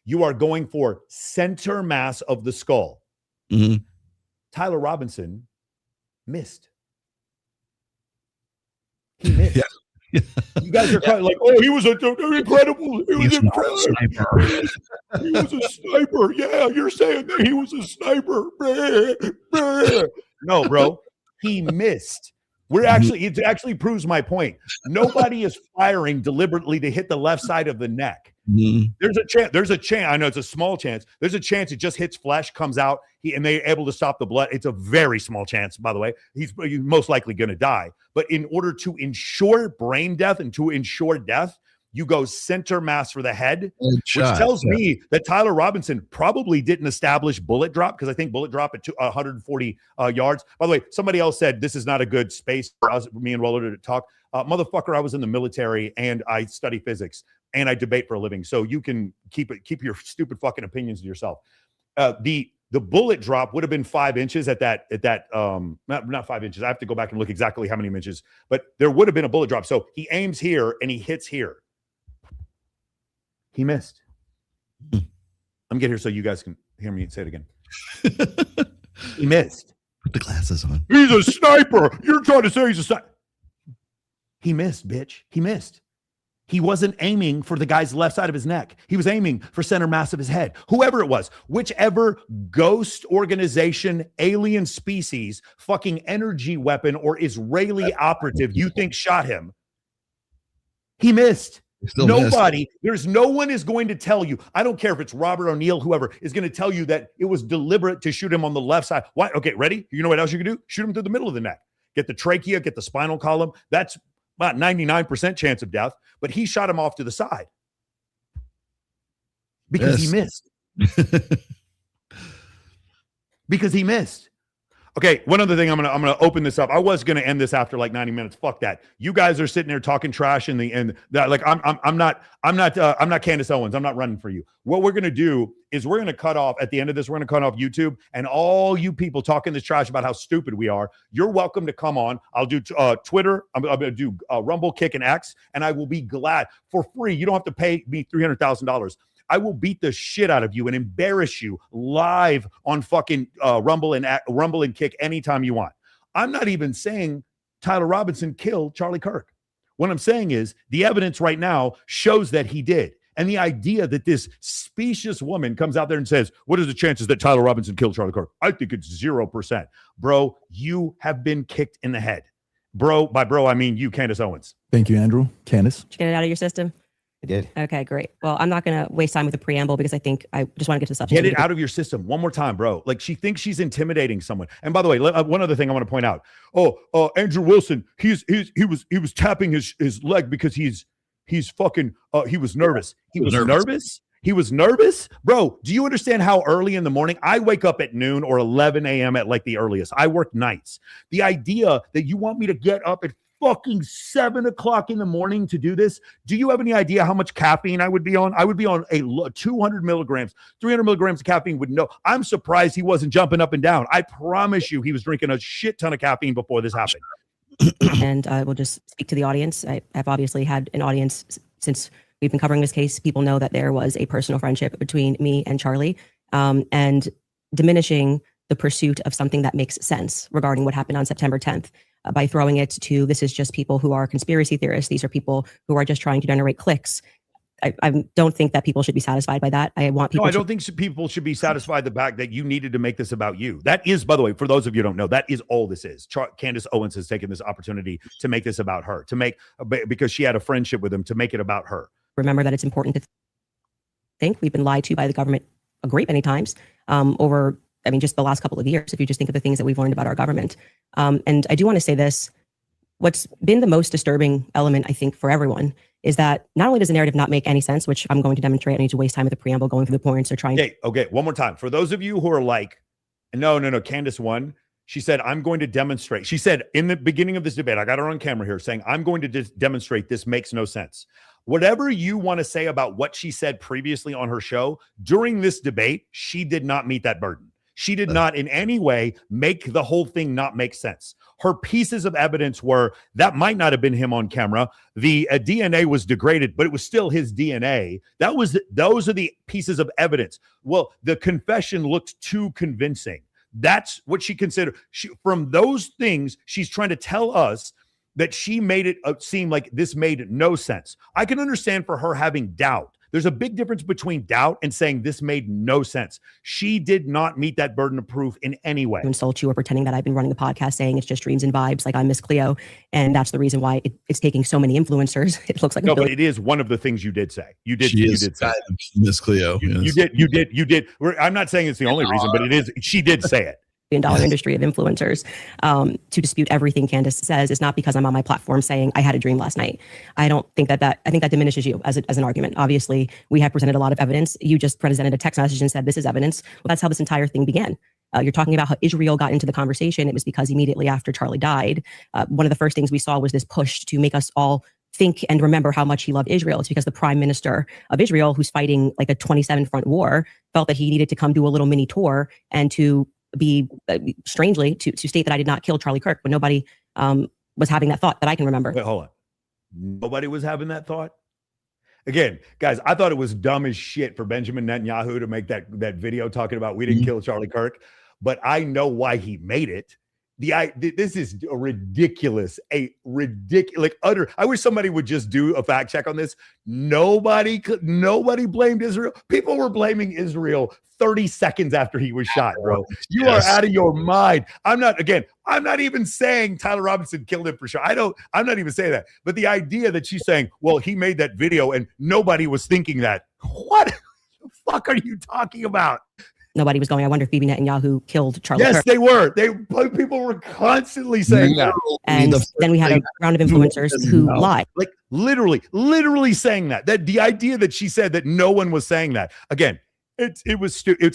A: you are going for center mass of the skull.
B: Mm-hmm.
A: Tyler Robinson missed. He missed. Yeah. You guys are kind of like, oh, he was incredible. He was incredible. He was a sniper. Yeah, you're saying that he was a sniper. No, bro, he missed. It actually proves my point. Nobody is firing deliberately to hit the left side of the neck. There's a chance. I know it's a small chance. There's a chance it just hits flesh, comes out, and they're able to stop the blood. It's a very small chance, by the way. He's most likely going to die. But in order to ensure brain death and to ensure death, you go center mass for the head, which tells me that Tyler Robinson probably didn't establish bullet drop, because I think bullet drop at 140 yards. By the way, somebody else said this is not a good space for us, me and Rolo, to talk. Motherfucker, I was in the military and I study physics and I debate for a living. So you can keep your stupid fucking opinions to yourself. The bullet drop would have been 5 inches at that not 5 inches. I have to go back and look exactly how many inches, but there would have been a bullet drop. So he aims here and he hits here. He missed. I'm getting here so you guys can hear me say it again. He missed.
B: Put the glasses on.
A: He's a sniper. You're trying to say he's a sniper. He missed, bitch. He missed. He wasn't aiming for the guy's left side of his neck. He was aiming for center mass of his head. Whoever it was, whichever ghost organization, alien species, fucking energy weapon, or Israeli operative you think shot him, he missed. There's no one is going to tell you. I don't care if it's Robert O'Neill, whoever is going to tell you that it was deliberate to shoot him on the left side. Why? Okay, ready? You know what else you can do? Shoot him through the middle of the neck. Get the trachea, get the spinal column. That's about 99% chance of death, but he shot him off to the side because he missed. Because he missed. Okay, one other thing, I'm gonna open this up. I was gonna end this after like 90 minutes. Fuck that. You guys are sitting there talking trash I'm not Candace Owens. I'm not running for you. What we're gonna do is we're gonna cut off at the end of this. We're gonna cut off YouTube, and all you people talking this trash about how stupid we are. You're welcome to come on. I'll do Twitter. I'm gonna do Rumble, Kick, and X, and I will be glad for free. You don't have to pay me $300,000. I will beat the shit out of you and embarrass you live on fucking Rumble and Kick anytime you want. I'm not even saying Tyler Robinson killed Charlie Kirk. What I'm saying is the evidence right now shows that he did. And the idea that this specious woman comes out there and says, what are the chances that Tyler Robinson killed Charlie Kirk? I think it's 0%. Bro, you have been kicked in the head. Bro, by bro, I mean you, Candace Owens.
C: Thank you, Andrew. Candace?
F: Did you get it out of your system?
D: I did.
F: Okay, great. Well, I'm not going to waste time with the preamble because I think I just want to get to the subject.
A: Get it out of your system one more time, bro. Like, she thinks she's intimidating someone. And by the way, one other thing I want to point out. Andrew Wilson, he was tapping his leg because he was nervous. He was nervous. He was nervous. Bro, do you understand how early in the morning? I wake up at noon or 11 a.m. at like the earliest. I work nights. The idea that you want me to get up at fucking 7 o'clock in the morning to do this. Do you have any idea how much caffeine I would be on? I would be on 200 milligrams, 300 milligrams of caffeine. I'm surprised he wasn't jumping up and down. I promise you he was drinking a shit ton of caffeine before this happened.
F: And I will just speak to the audience. I've obviously had an audience since we've been covering this case. People know that there was a personal friendship between me and Charlie, and diminishing the pursuit of something that makes sense regarding what happened on September 10th. By throwing it to, this is just people who are conspiracy theorists. These are people who are just trying to generate clicks. I don't think that people should be satisfied by that. I don't
A: think people should be satisfied the fact that you needed to make this about you. That is, by the way, for those of you who don't know, that is all this is. Candace Owens has taken this opportunity to make this about her, because she had a friendship with him, to make it about her. Remember
F: that it's important to think we've been lied to by the government a great many times over, just the last couple of years, if you just think of the things that we've learned about our government. And I do want to say this, what's been the most disturbing element, I think, for everyone is that not only does the narrative not make any sense, which I'm going to demonstrate, I need to waste time with the preamble going through the points or trying
A: Okay, one more time. For those of you who are like, no, Candace won. She said, I'm going to demonstrate. She said in the beginning of this debate, I got her on camera here saying, I'm going to demonstrate this makes no sense. Whatever you want to say about what she said previously on her show, during this debate, she did not meet that burden. She did not in any way make the whole thing not make sense. Her pieces of evidence were that might not have been him on camera. The DNA was degraded, but it was still his DNA. Those are the pieces of evidence. Well, the confession looked too convincing. That's what she considered. From those things, she's trying to tell us that she made it seem like this made no sense. I can understand for her having doubt, There's a big difference between doubt and saying this made no sense. She did not meet that burden of proof in any way.
F: Insult you or pretending that I've been running the podcast saying it's just dreams and vibes, like I'm Miss Cleo, and that's the reason why it's taking so many influencers. It looks like
A: no, but it is one of the things you did say. You did say
B: Miss Cleo.
A: You did. I'm not saying it's the only reason, but it is. She did say it.
F: $1 industry of influencers to dispute everything Candace says is not because I'm on my platform saying I had a dream last night. I don't think I think that diminishes you as an argument. Obviously, we have presented a lot of evidence. You just presented a text message and said this is evidence. Well, that's how this entire thing began. You're talking about how Israel got into the conversation. It was because immediately after Charlie died, one of the first things we saw was this push to make us all think and remember how much he loved Israel. It's because the prime minister of Israel, who's fighting like a 27 front war, felt that he needed to come do a little mini tour and to be strangely to state that I did not kill Charlie Kirk, when nobody was having that thought that I can remember.
A: Wait, hold on. Nobody was having that thought? Again, guys, I thought it was dumb as shit for Benjamin Netanyahu to make that video talking about we didn't kill Charlie Kirk, but I know why he made it. This is ridiculous, like utter. I wish somebody would just do a fact check on this. Nobody blamed Israel. People were blaming Israel 30 seconds after he was shot, bro. You are out of your mind. I'm not even saying Tyler Robinson killed him for sure. I'm not even saying that. But the idea that she's saying, well, he made that video and nobody was thinking that. What the fuck are you talking about?
F: Nobody was going, I wonder if Bibi Netanyahu killed Charlie Kirk.
A: Yes, they were. People were constantly saying that.
F: And then we had a round of influencers who lied.
A: Like literally saying that. That the idea that she said that no one was saying that. Again, it's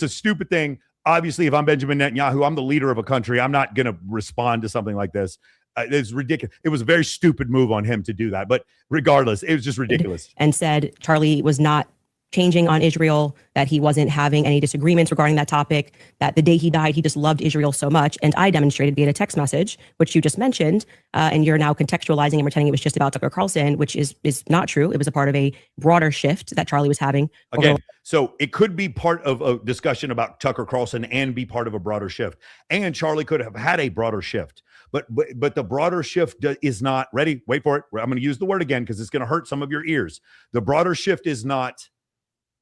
A: a stupid thing. Obviously, if I'm Benjamin Netanyahu, I'm the leader of a country. I'm not going to respond to something like this. It's ridiculous. It was a very stupid move on him to do that. But regardless, it was just ridiculous.
F: And said Charlie was not changing on Israel, that he wasn't having any disagreements regarding that topic, that the day he died, he just loved Israel so much. And I demonstrated via a text message, which you just mentioned, and you're now contextualizing and pretending it was just about Tucker Carlson, which is not true. It was a part of a broader shift that Charlie was having.
A: Again, so it could be part of a discussion about Tucker Carlson and be part of a broader shift. And Charlie could have had a broader shift. But the broader shift is not, ready, wait for it. I'm going to use the word again because it's going to hurt some of your ears. The broader shift is not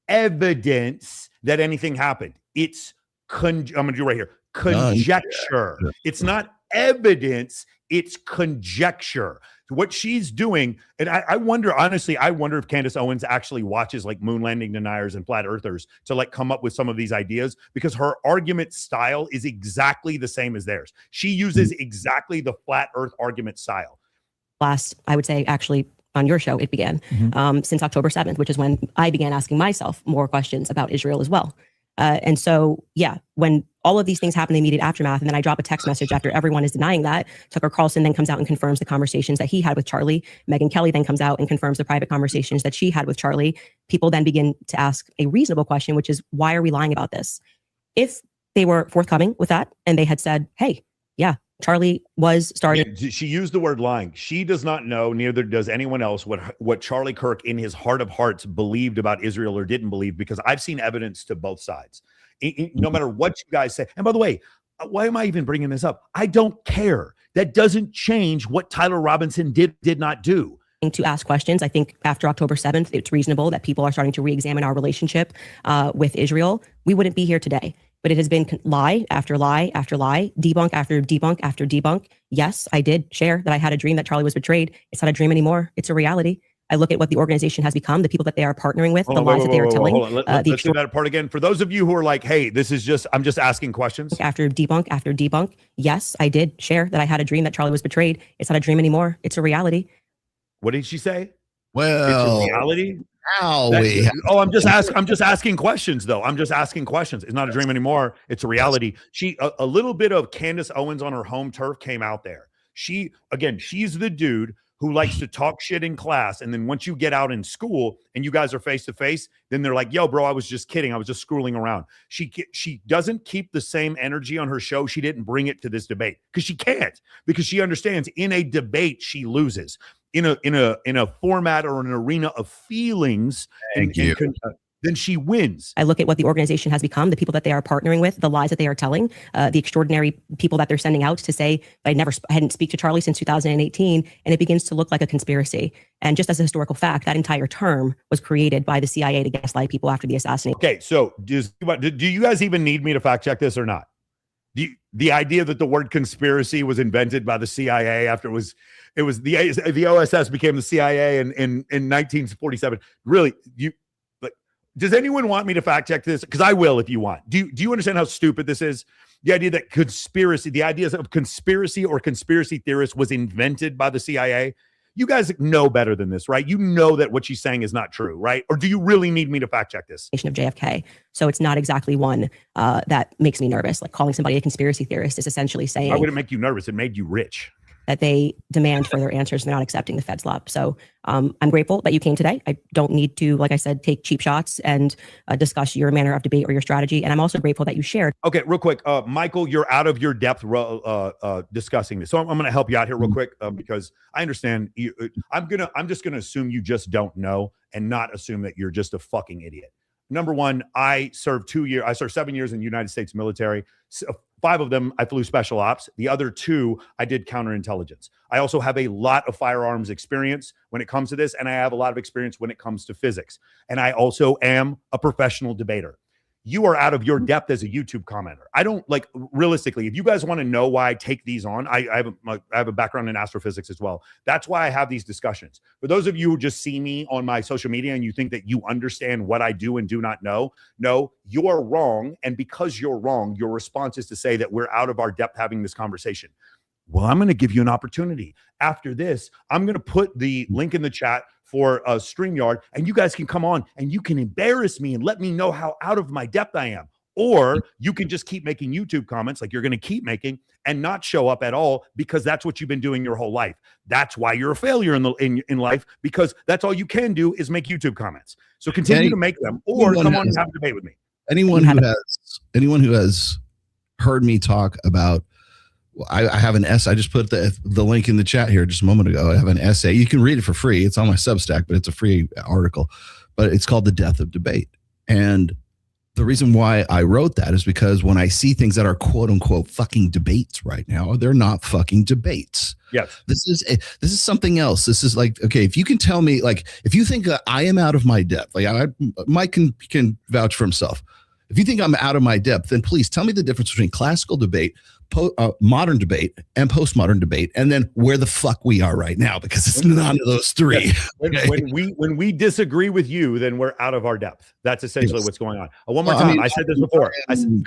A: evidence that anything happened. It's I'm gonna do right here, conjecture. It's not evidence, it's conjecture. What she's doing, and I wonder, honestly, if Candace Owens actually watches like moon landing deniers and flat earthers to like come up with some of these ideas, because her argument style is exactly the same as theirs. She uses exactly the flat earth argument style.
F: Last, I would say, actually, on your show, it began since October 7th, which is when I began asking myself more questions about Israel as well. And so, yeah, when all of these things happen, the immediate aftermath, and then I drop a text message after everyone is denying that, Tucker Carlson then comes out and confirms the conversations that he had with Charlie. Megyn Kelly then comes out and confirms the private conversations that she had with Charlie. People then begin to ask a reasonable question, which is, why are we lying about this? If they were forthcoming with that and they had said, hey, yeah, Charlie was starting.
A: She used the word lying. She does not know, neither does anyone else, what Charlie Kirk in his heart of hearts believed about Israel or didn't believe, because I've seen evidence to both sides. No matter what you guys say. And by the way, why am I even bringing this up? I don't care. That doesn't change what Tyler Robinson did not do.
F: To ask questions. I think after October 7th, it's reasonable that people are starting to re-examine our relationship with Israel. We wouldn't be here today. But it has been lie after lie after lie, debunk after debunk after debunk. Yes, I did share that I had a dream that Charlie was betrayed. It's not a dream anymore. It's a reality. I look at what the organization has become, the people that they are partnering with, the lies that they are telling.
A: Let's do that part again. For those of you who are like, hey, I'm just asking questions.
F: After debunk. Yes, I did share that I had a dream that Charlie was betrayed. It's not a dream anymore. It's a reality.
A: What did she say?
B: Well,
A: it's a reality.
B: I'm
A: just asking questions, though. I'm just asking questions. It's not a dream anymore. It's a reality. A little bit of Candace Owens on her home turf came out there. She's the dude who likes to talk shit in class. And then once you get out in school and you guys are face to face, then they're like, yo, bro, I was just kidding. I was just screwing around. She doesn't keep the same energy on her show. She didn't bring it to this debate because she can't, because she understands in a debate, she loses. In a format or an arena of feelings then she wins.
F: I look at what the organization has become, the people that they are partnering with, the lies that they are telling, the extraordinary people that they're sending out to say I hadn't speak to Charlie since 2018, and it begins to look like a conspiracy. And just as a historical fact, that entire term was created by the CIA to gaslight people after the assassination.
A: Okay, so do you guys even need me to fact check this or not? The idea that the word conspiracy was invented by the CIA after it was the OSS became the CIA in 1947. Really, does anyone want me to fact check this? Because I will if you want. Do you understand how stupid this is? The idea that the ideas of conspiracy or conspiracy theorists was invented by the CIA. You guys know better than this, right? You know that what she's saying is not true, right? Or do you really need me to fact check this?
F: Of JFK. So it's not exactly one that makes me nervous. Like calling somebody a conspiracy theorist is essentially saying.
A: Why would it make you nervous? It made you rich.
F: That they demand further answers and they're not accepting the Fed's law. So I'm grateful that you came today. I don't need to, like I said, take cheap shots and discuss your manner of debate or your strategy. And I'm also grateful that you shared.
A: Okay, real quick. Michael, you're out of your depth discussing this. So I'm going to help you out here real quick because I understand. I'm just going to assume you just don't know and not assume that you're just a fucking idiot. Number one, I served 7 years in the United States military. 5 of them, I flew special ops. The other 2, I did counterintelligence. I also have a lot of firearms experience when it comes to this, and I have a lot of experience when it comes to physics. And I also am a professional debater. You are out of your depth as a YouTube commenter. I don't realistically, if you guys want to know why I take these on, I have a background in astrophysics as well. That's why I have these discussions. For those of you who just see me on my social media and you think that you understand what I do and do not know, no, you are wrong. And because you're wrong, your response is to say that we're out of our depth having this conversation. Well, I'm going to give you an opportunity. After this, I'm going to put the link in the chat for StreamYard, and you guys can come on and you can embarrass me and let me know how out of my depth I am. Or you can just keep making YouTube comments like you're going to keep making and not show up at all because that's what you've been doing your whole life. That's why you're a failure in life, because that's all you can do is make YouTube comments. So continue to make them or come on and have a debate with me.
B: Anyone who has heard me talk about, I have an essay. I just put the link in the chat here just a moment ago. I have an essay. You can read it for free. It's on my Substack, but it's a free article. But it's called The Death of Debate. And the reason why I wrote that is because when I see things that are quote unquote fucking debates right now, they're not fucking debates.
A: Yes.
B: This is something else. This is like, okay, if you can tell me, like, if you think I am out of my depth, like Mike can vouch for himself. If you think I'm out of my depth, then please tell me the difference between classical debate, modern debate, and postmodern debate, and then where the fuck we are right now, because it's none of those 3.
A: Yes. When we disagree with you, then we're out of our depth. That's essentially what's going on. One more time, I said this before.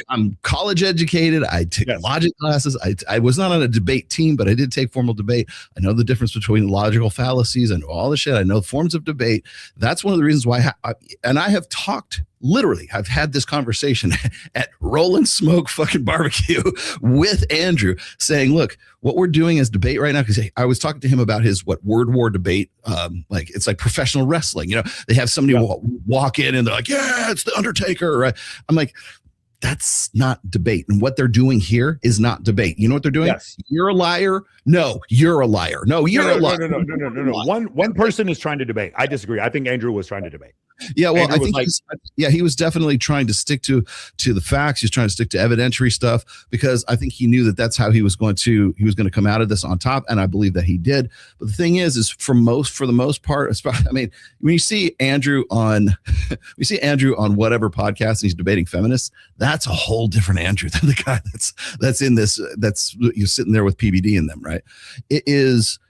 B: I'm college educated. I took logic classes. I was not on a debate team, but I did take formal debate. I know the difference between logical fallacies and all the shit. I know forms of debate. That's one of the reasons why I have talked. Literally, I've had this conversation at Roll and Smoke fucking barbecue with Andrew saying, look, what we're doing is debate right now. Because I was talking to him about his word war debate. Like it's like professional wrestling. You know, they have somebody walk in and they're like, yeah, it's the Undertaker. Right? I'm like, that's not debate. And what they're doing here is not debate. You know what they're doing? Yes. You're a liar. No, you're a liar. No, you're a liar.
A: No. One person is trying to debate. I disagree. I think Andrew was trying to debate.
B: Yeah, well, I think he was definitely trying to stick to the facts. He's trying to stick to evidentiary stuff because I think he knew that that's how he was going to come out of this on top, and I believe that he did. But the thing is for the most part, I mean, when you see Andrew on whatever podcast and he's debating feminists, that's a whole different Andrew than the guy that's in this. That's you're sitting there with PBD in them, right? It is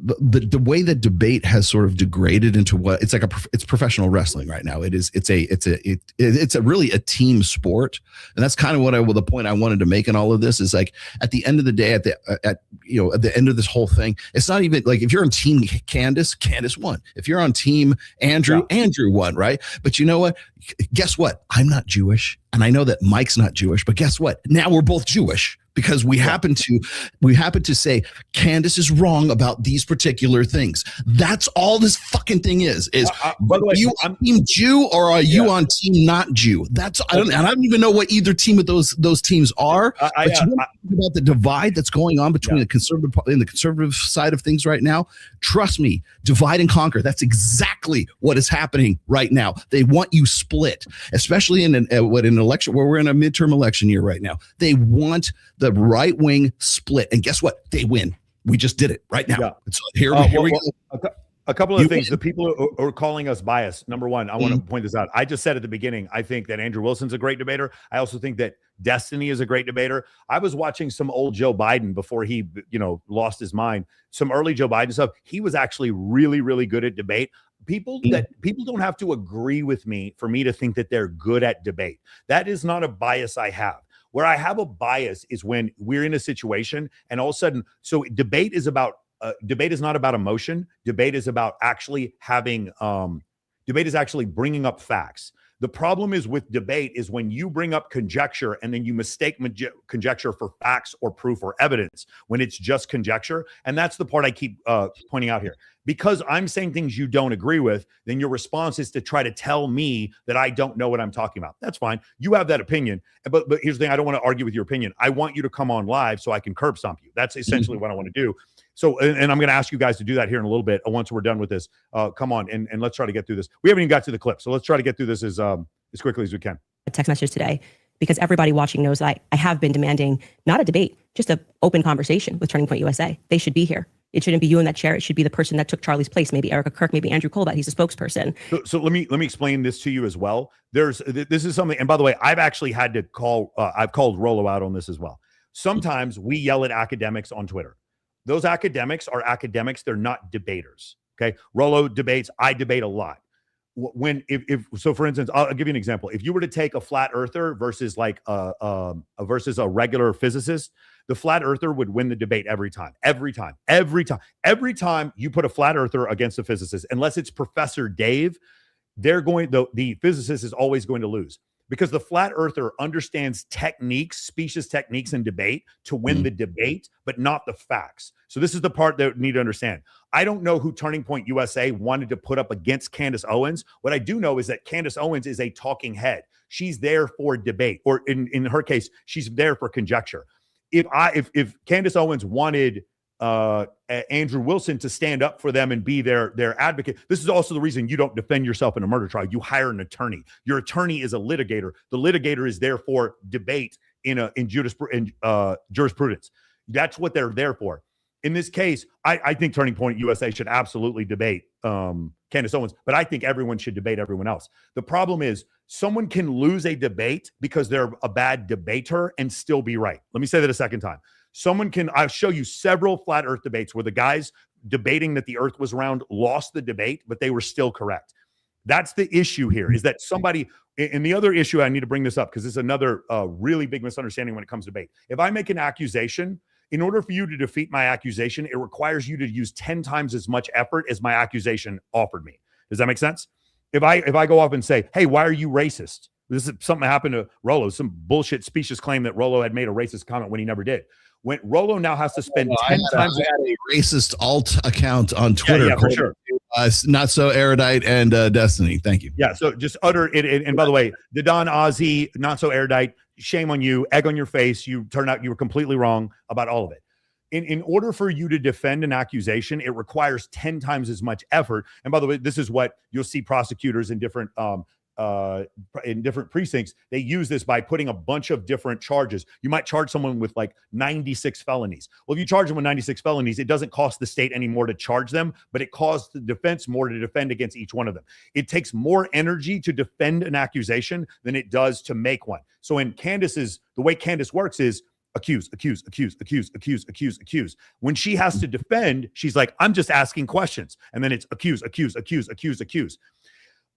B: the way that debate has sort of degraded into what it's like it's professional wrestling right now. It's really a team sport, and that's kind of the point I wanted to make in all of this is like at the end of the day, at the end of this whole thing, it's not even like if you're on team Candace won. If you're on team Andrew won, right? But you know what? Guess what? I'm not Jewish, and I know that Mike's not Jewish, but guess what? Now we're both Jewish. because we happen to say Candace is wrong about these particular things. That's all this fucking thing is
A: by the way,
B: you on team Jew or are you on team not Jew? I don't even know what either team of those teams are. But you think about the divide that's going on between the conservative side of things right now. Trust me, divide and conquer. That's exactly what is happening right now. They want you split, especially in an election where we're in a midterm election year right now. They want the right wing split, and guess what? They win. We just did it right now.
A: Yeah.
B: Here we go.
A: A couple of things. The people who are calling us biased. Number one, I want to point this out. I just said at the beginning, I think that Andrew Wilson's a great debater. I also think that Destiny is a great debater. I was watching some old Joe Biden before he, lost his mind. Some early Joe Biden stuff. He was actually really, really good at debate. People don't have to agree with me for me to think that they're good at debate. That is not a bias I have. Where I have a bias is when we're in a situation and all of a sudden, so debate is not about emotion. Debate is about actually having, debate is actually bringing up facts. The problem is with debate is when you bring up conjecture and then you mistake conjecture for facts or proof or evidence when it's just conjecture. And that's the part I keep pointing out here. Because I'm saying things you don't agree with, then your response is to try to tell me that I don't know what I'm talking about. That's fine. You have that opinion. But here's the thing. I don't want to argue with your opinion. I want you to come on live so I can curb stomp you. That's essentially what I want to do. So, and I'm going to ask you guys to do that here in a little bit. Once we're done with this, come on and let's try to get through this. We haven't even got to the clip. So let's try to get through this as quickly as we can.
F: A text message today, because everybody watching knows that I have been demanding not a debate, just an open conversation with Turning Point USA. They should be here. It shouldn't be you in that chair. It should be the person that took Charlie's place. Maybe Erica Kirk, maybe Andrew Colbert. He's a spokesperson.
A: So let me explain this to you as well. This is something, and by the way, I've actually had to I've called Rolo out on this as well. Sometimes we yell at academics on Twitter. Those academics are academics. They're not debaters. Okay. Rolo debates. I debate a lot. So for instance, I'll give you an example. If you were to take a flat earther versus like versus a regular physicist, the flat earther would win the debate every time you put a flat earther against a physicist, unless it's Professor Dave, the physicist is always going to lose. Because the flat earther understands specious techniques in debate to win the debate, but not the facts. So this is the part that we need to understand. I don't know who Turning Point USA wanted to put up against Candace Owens. What I do know is that Candace Owens is a talking head. She's there for debate, or in her case, she's there for conjecture. If Candace Owens wanted Andrew Wilson to stand up for them and be their advocate. This is also the reason you don't defend yourself in a murder trial. You hire an attorney. Your attorney is a litigator. The litigator is there for debate in jurisprudence. That's what they're there for. In this case, I think Turning Point USA should absolutely debate Candace Owens, but I think everyone should debate everyone else. The problem is someone can lose a debate because they're a bad debater and still be right. Let me say that a second time. I'll show you several flat earth debates where the guys debating that the earth was round lost the debate, but they were still correct. That's the issue here, is that somebody, and the other issue, I need to bring this up because this is another really big misunderstanding when it comes to debate. If I make an accusation, in order for you to defeat my accusation, it requires you to use 10 times as much effort as my accusation offered me. Does that make sense? If I go off and say, hey, why are you racist? This is something that happened to Rolo, some bullshit specious claim that Rolo had made a racist comment when he never did. When Rolo now has to spend 10 times.
B: I had a racist alt account on Twitter.
A: Yeah, for sure.
B: Not so erudite and Destiny. Thank you.
A: Yeah, so just utter it. And by the way, the Don Ozzy, not so erudite, shame on you, egg on your face. You turned out you were completely wrong about all of it. In order for you to defend an accusation, it requires 10 times as much effort. And by the way, this is what you'll see prosecutors in different precincts. They use this by putting a bunch of different charges. You might charge someone with like 96 felonies. Well, if you charge them with 96 felonies, it doesn't cost the state any more to charge them, but it costs the defense more to defend against each one of them. It takes more energy to defend an accusation than it does to make one. So in the way Candace works is accuse. When she has to defend, she's like, I'm just asking questions. And then it's accuse.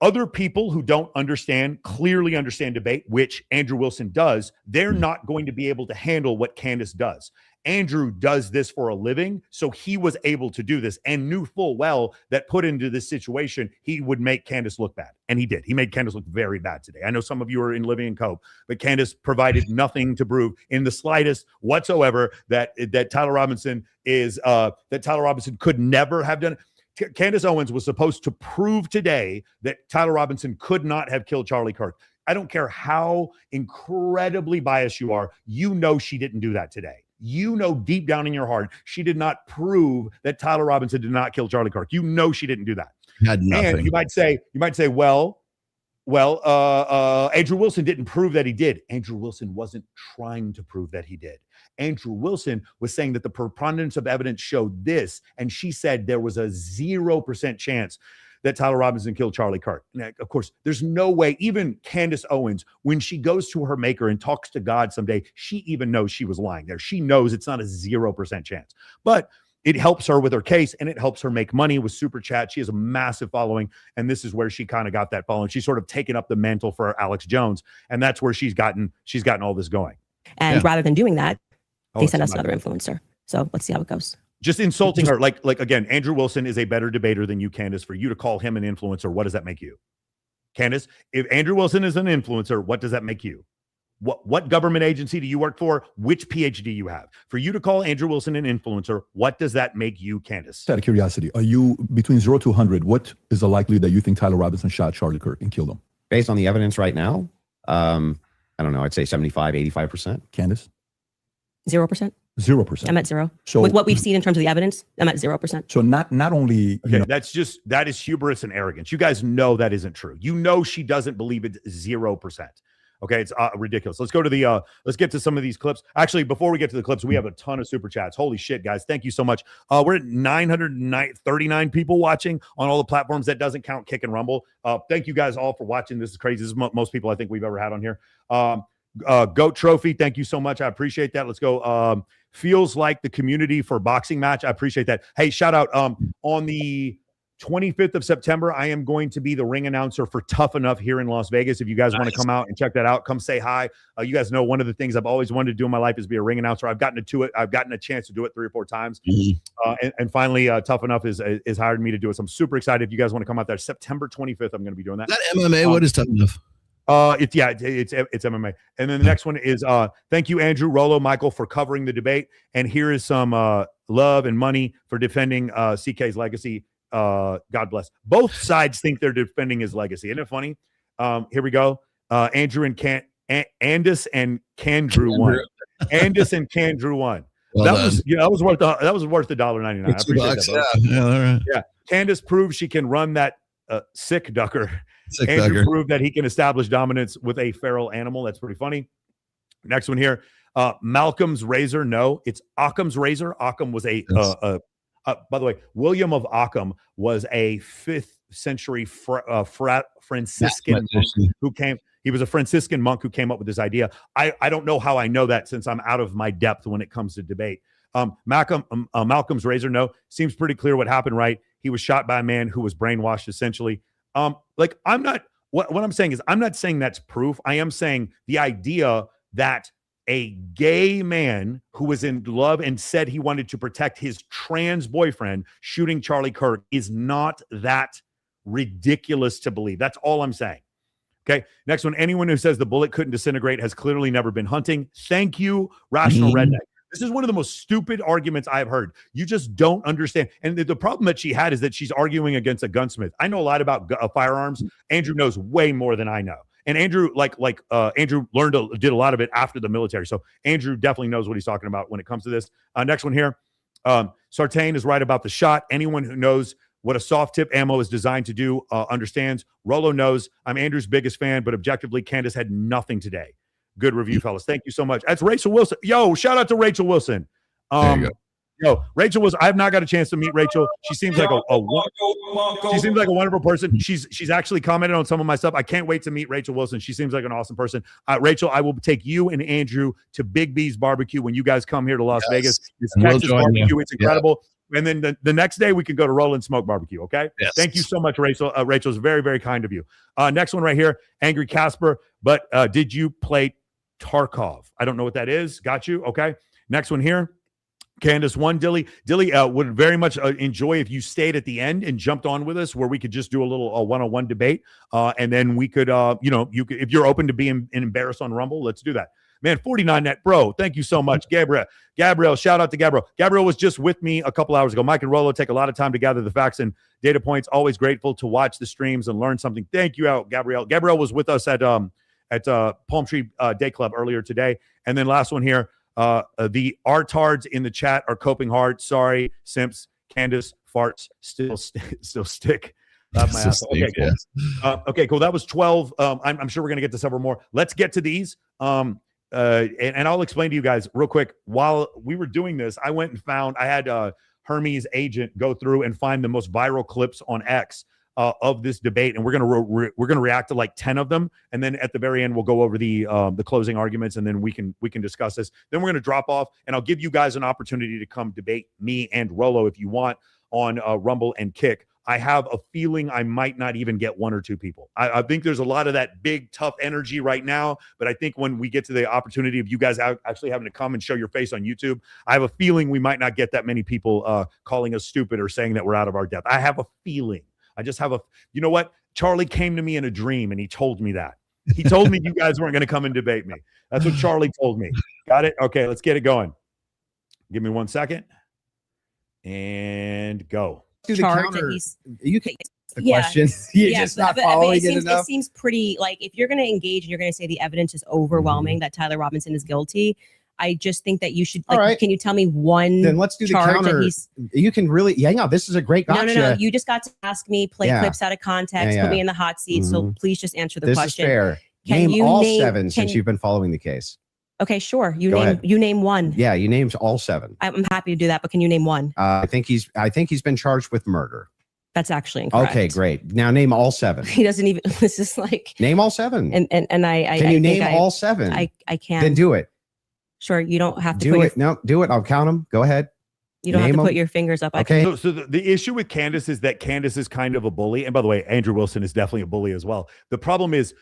A: Other people who don't clearly understand debate, which Andrew Wilson does, they're not going to be able to handle what Candace does. Andrew does this for a living, so he was able to do this and knew full well that put into this situation, he would make Candace look bad. And he did. He made Candace look very bad today. I know some of you are in Living and Cope, but Candace provided nothing to prove in the slightest whatsoever that Tyler Robinson could never have done it. Candace Owens was supposed to prove today that Tyler Robinson could not have killed Charlie Kirk. I don't care how incredibly biased you are. You know she didn't do that today. You know deep down in your heart she did not prove that Tyler Robinson did not kill Charlie Kirk. You know she didn't do that.
B: Had nothing.
A: And you might say, well, Andrew Wilson didn't prove that he did. Andrew Wilson wasn't trying to prove that he did. Andrew Wilson was saying that the preponderance of evidence showed this, and she said there was a 0% chance that Tyler Robinson killed Charlie Kirk. And of course, there's no way, even Candace Owens, when she goes to her maker and talks to God someday, she even knows she was lying there. She knows it's not a 0% chance. But it helps her with her case, and it helps her make money with Super Chat. She has a massive following, and this is where she kind of got that following. She's sort of taken up the mantle for Alex Jones, and that's where she's gotten all this going.
F: And rather than doing that, they sent us another influencer. So let's see how it goes.
A: Just insulting her. Like again, Andrew Wilson is a better debater than you, Candace. For you to call him an influencer, what does that make you? Candace, if Andrew Wilson is an influencer, what does that make you? What government agency do you work for? Which PhD you have? For you to call Andrew Wilson an influencer, what does that make you, Candace?
C: Out of curiosity, are you between 0 to 100? What is the likelihood that you think Tyler Robinson shot Charlie Kirk and killed him?
D: Based on the evidence right now, I don't know. I'd say 75, 85%.
C: Candace?
F: 0%.
C: 0%.
F: I'm at 0.
C: So
F: with what we've seen in terms of the evidence, I'm at 0%.
C: So not only
A: okay, that is hubris and arrogance. You guys know that isn't true. You know she doesn't believe it's 0%. Okay, it's ridiculous. Let's go to let's get to some of these clips. Actually, before we get to the clips, we have a ton of super chats. Holy shit, guys. Thank you so much. We're at 939 people watching on all the platforms. That doesn't count Kick and Rumble. Thank you guys all for watching. This is crazy. This is most people I think we've ever had on here. GOAT Trophy. Thank you so much. I appreciate that. Let's go. Feels like the community for boxing match. I appreciate that. Hey, shout out on the 25th of September, I am going to be the ring announcer for Tough Enough here in Las Vegas. If you guys want to come out and check that out, come say hi. You guys know one of the things I've always wanted to do in my life is be a ring announcer. I've gotten a chance to do it 3 or 4 times. And finally, Tough Enough is hired me to do it. So I'm super excited. If you guys want to come out there, September 25th, I'm going to be doing that.
B: Is that MMA? What is Tough Enough?
A: It's MMA. And then the next one is thank you, Andrew, Rolo, Michael, for covering the debate. And here is some love and money for defending CK's legacy. God bless. Both sides think they're defending his legacy. Isn't it funny? Here we go. Andrew and Andis and Candrew won. Andis and Candrew won. Well, that was worth $1.99. I appreciate that.
B: Yeah, all right.
A: Yeah. Candace proves she can run that sick ducker.
B: Andrew
A: proved that he can establish dominance with a feral animal. That's pretty funny. Next one here. Malcolm's razor. No, it's Occam's razor. Occam was by the way, William of Ockham was a 5th century Franciscan monk who came. He was a Franciscan monk who came up with this idea. I don't know how I know that since I'm out of my depth when it comes to debate. Malcolm's razor. No, seems pretty clear what happened, right? He was shot by a man who was brainwashed, essentially. I'm not. What I'm saying is, I'm not saying that's proof. I am saying the idea that a gay man who was in love and said he wanted to protect his trans boyfriend shooting Charlie Kirk is not that ridiculous to believe. That's all I'm saying. Okay. Next one. Anyone who says the bullet couldn't disintegrate has clearly never been hunting. Thank you, Rational Redneck. This is one of the most stupid arguments I've heard. You just don't understand. And the problem that she had is that she's arguing against a gunsmith. I know a lot about firearms. Andrew knows way more than I know. And Andrew, Andrew did a lot of it after the military. So Andrew definitely knows what he's talking about when it comes to this. Next one here. Sartain is right about the shot. Anyone who knows what a soft tip ammo is designed to do understands. Rolo knows. I'm Andrew's biggest fan, but objectively, Candace had nothing today. Good review, fellas. Thank you so much. That's Rachel Wilson. Yo, shout out to Rachel Wilson.
B: There you go.
A: Yo, Rachel I have not got a chance to meet Rachel. She seems like a wonderful person. She's actually commented on some of my stuff. I can't wait to meet Rachel Wilson. She seems like an awesome person. Rachel, I will take you and Andrew to Big B's Barbecue when you guys come here to Las Vegas. It's Texas barbecue. It's incredible. Yeah. And then the next day we can go to Roland Smoke Barbecue. Okay. Yes. Thank you so much, Rachel. Rachel's very, very kind of you. Next one right here. Angry Casper. But did you play Tarkov? I don't know what that is. Got you. Okay. Next one here. Candace, one. Dilly would very much enjoy if you stayed at the end and jumped on with us, where we could just do a little one-on-one debate, and then we could, you could, if you're open to being embarrassed on Rumble, let's do that. Man, 49 net, bro. Thank you so much, Gabrielle. Shout out to Gabrielle. Gabrielle was just with me a couple hours ago. Mike and Rolo take a lot of time to gather the facts and data points. Always grateful to watch the streams and learn something. Thank you, Gabrielle. Gabrielle was with us at Palm Tree Day Club earlier today. And then last one here. The artards in the chat are coping hard. Sorry, simps. Candace farts still stick. My ass. Okay, cool. Okay, cool. That was 12. I'm sure we're gonna get to several more. Let's get to these. And I'll explain to you guys real quick. While we were doing this, I went and found. I had Hermes' agent go through and find the most viral clips on X of this debate, and we're gonna react to like 10 of them, and then at the very end we'll go over the closing arguments, and then we can discuss this. Then we're gonna drop off, and I'll give you guys an opportunity to come debate me and Rolo if you want on Rumble and Kick. I have a feeling I might not even get one or two people. I think there's a lot of that big tough energy right now, but I think when we get to the opportunity of you guys actually having to come and show your face on YouTube, I have a feeling we might not get that many people calling us stupid or saying that we're out of our depth. I have a feeling. I just have you know what? Charlie came to me in a dream and he told me that. He told me you guys weren't going to come and debate me. That's what Charlie told me. Got it? Okay, let's get it going. Give me 1 second. And go.
D: Do the counter. You can the
F: Yeah.
D: question. You're just not following it enough.
F: It seems pretty like if you're going to engage and you're going to say the evidence is overwhelming that Tyler Robinson is guilty, I just think that you should. Like,
D: right.
F: Can you tell me one?
D: Then let's do the counter. You can really, this is a great gotcha.
F: No. You just got to ask me, play clips out of context, put me in the hot seat. So please just answer the question.
D: This is fair. Name all 7 since you've been following the case.
F: Okay, sure. You name one.
D: Yeah, you named all 7.
F: I'm happy to do that, but can you name one?
D: I think he's been charged with murder.
F: That's actually incorrect.
D: Okay, great. Now name all 7.
F: He doesn't even. This is like
D: name all 7.
F: And I
D: can you name all 7?
F: I can.
D: Then do it.
F: Sure, you don't have to
D: do it. No, do it. I'll count them. Go ahead.
F: You don't have to put your fingers up.
D: Okay.
A: So the issue with Candace is that Candace is kind of a bully. And by the way, Andrew Wilson is definitely a bully as well. The problem is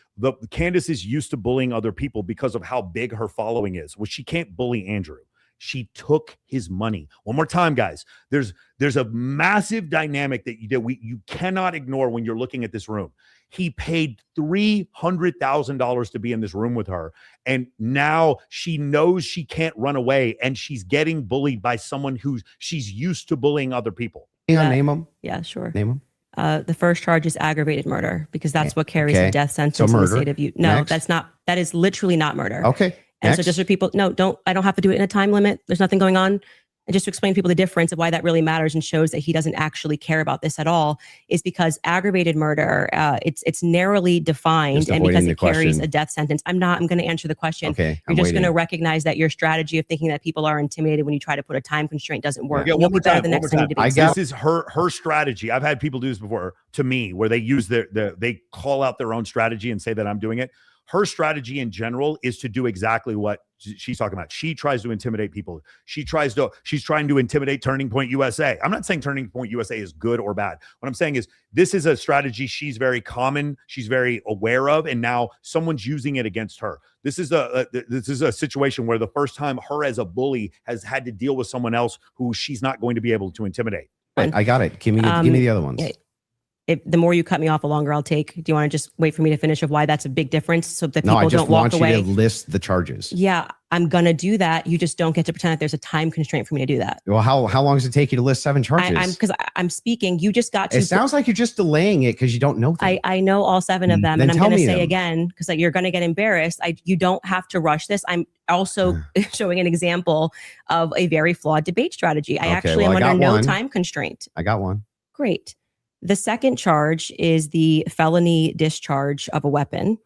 A: Candace is used to bullying other people because of how big her following is. Well, she can't bully Andrew. She took his money. One more time, guys. There's a massive dynamic that you cannot ignore when you're looking at this room. He paid $300,000 to be in this room with her. And now she knows she can't run away, and she's getting bullied by someone who she's used to bulling other people.
D: Name them.
F: Yeah, sure.
D: Name them.
F: The first charge is aggravated murder because that's what carries a death sentence in the state of Utah. No,
D: Next.
F: that's not. That is literally not murder.
D: Okay.
F: And so just for people, I don't have to do it in a time limit. There's nothing going on. And just to explain to people the difference of why that really matters and shows that he doesn't actually care about this at all is because aggravated murder, it's narrowly defined and because it carries a death sentence. I'm going to answer the question.
D: Okay.
F: You're just going to recognize that your strategy of thinking that people are intimidated when you try to put a time constraint doesn't work.
A: Yeah, one more time. This is her strategy. I've had people do this before to me where they use they call out their own strategy and say that I'm doing it. Her strategy in general is to do exactly what she's talking about. She tries to intimidate people. She's trying to intimidate Turning Point USA. I'm not saying Turning Point USA is good or bad. What I'm saying is this is a strategy she's very aware of, and now someone's using it against her. This is a situation where the first time her as a bully has had to deal with someone else who she's not going to be able to intimidate.
D: I got it. Give me the other ones.
F: The more you cut me off, the longer I'll take. Do you want to just wait for me to finish of why that's a big difference so that people don't walk away?
D: No, I just want you to list the charges.
F: Yeah, I'm going to do that. You just don't get to pretend that there's a time constraint for me to do that.
D: Well, how long does it take you to list 7 charges?
F: Because I'm speaking. You just got to.
D: It sounds like you're just delaying it because you don't know them.
F: I know all 7 of them. And I'm going to say again, because you're going to get embarrassed. You don't have to rush this. I'm also showing an example of a very flawed debate strategy. I am under no time constraint.
D: I got one.
F: Great. The second charge is the felony discharge of a weapon.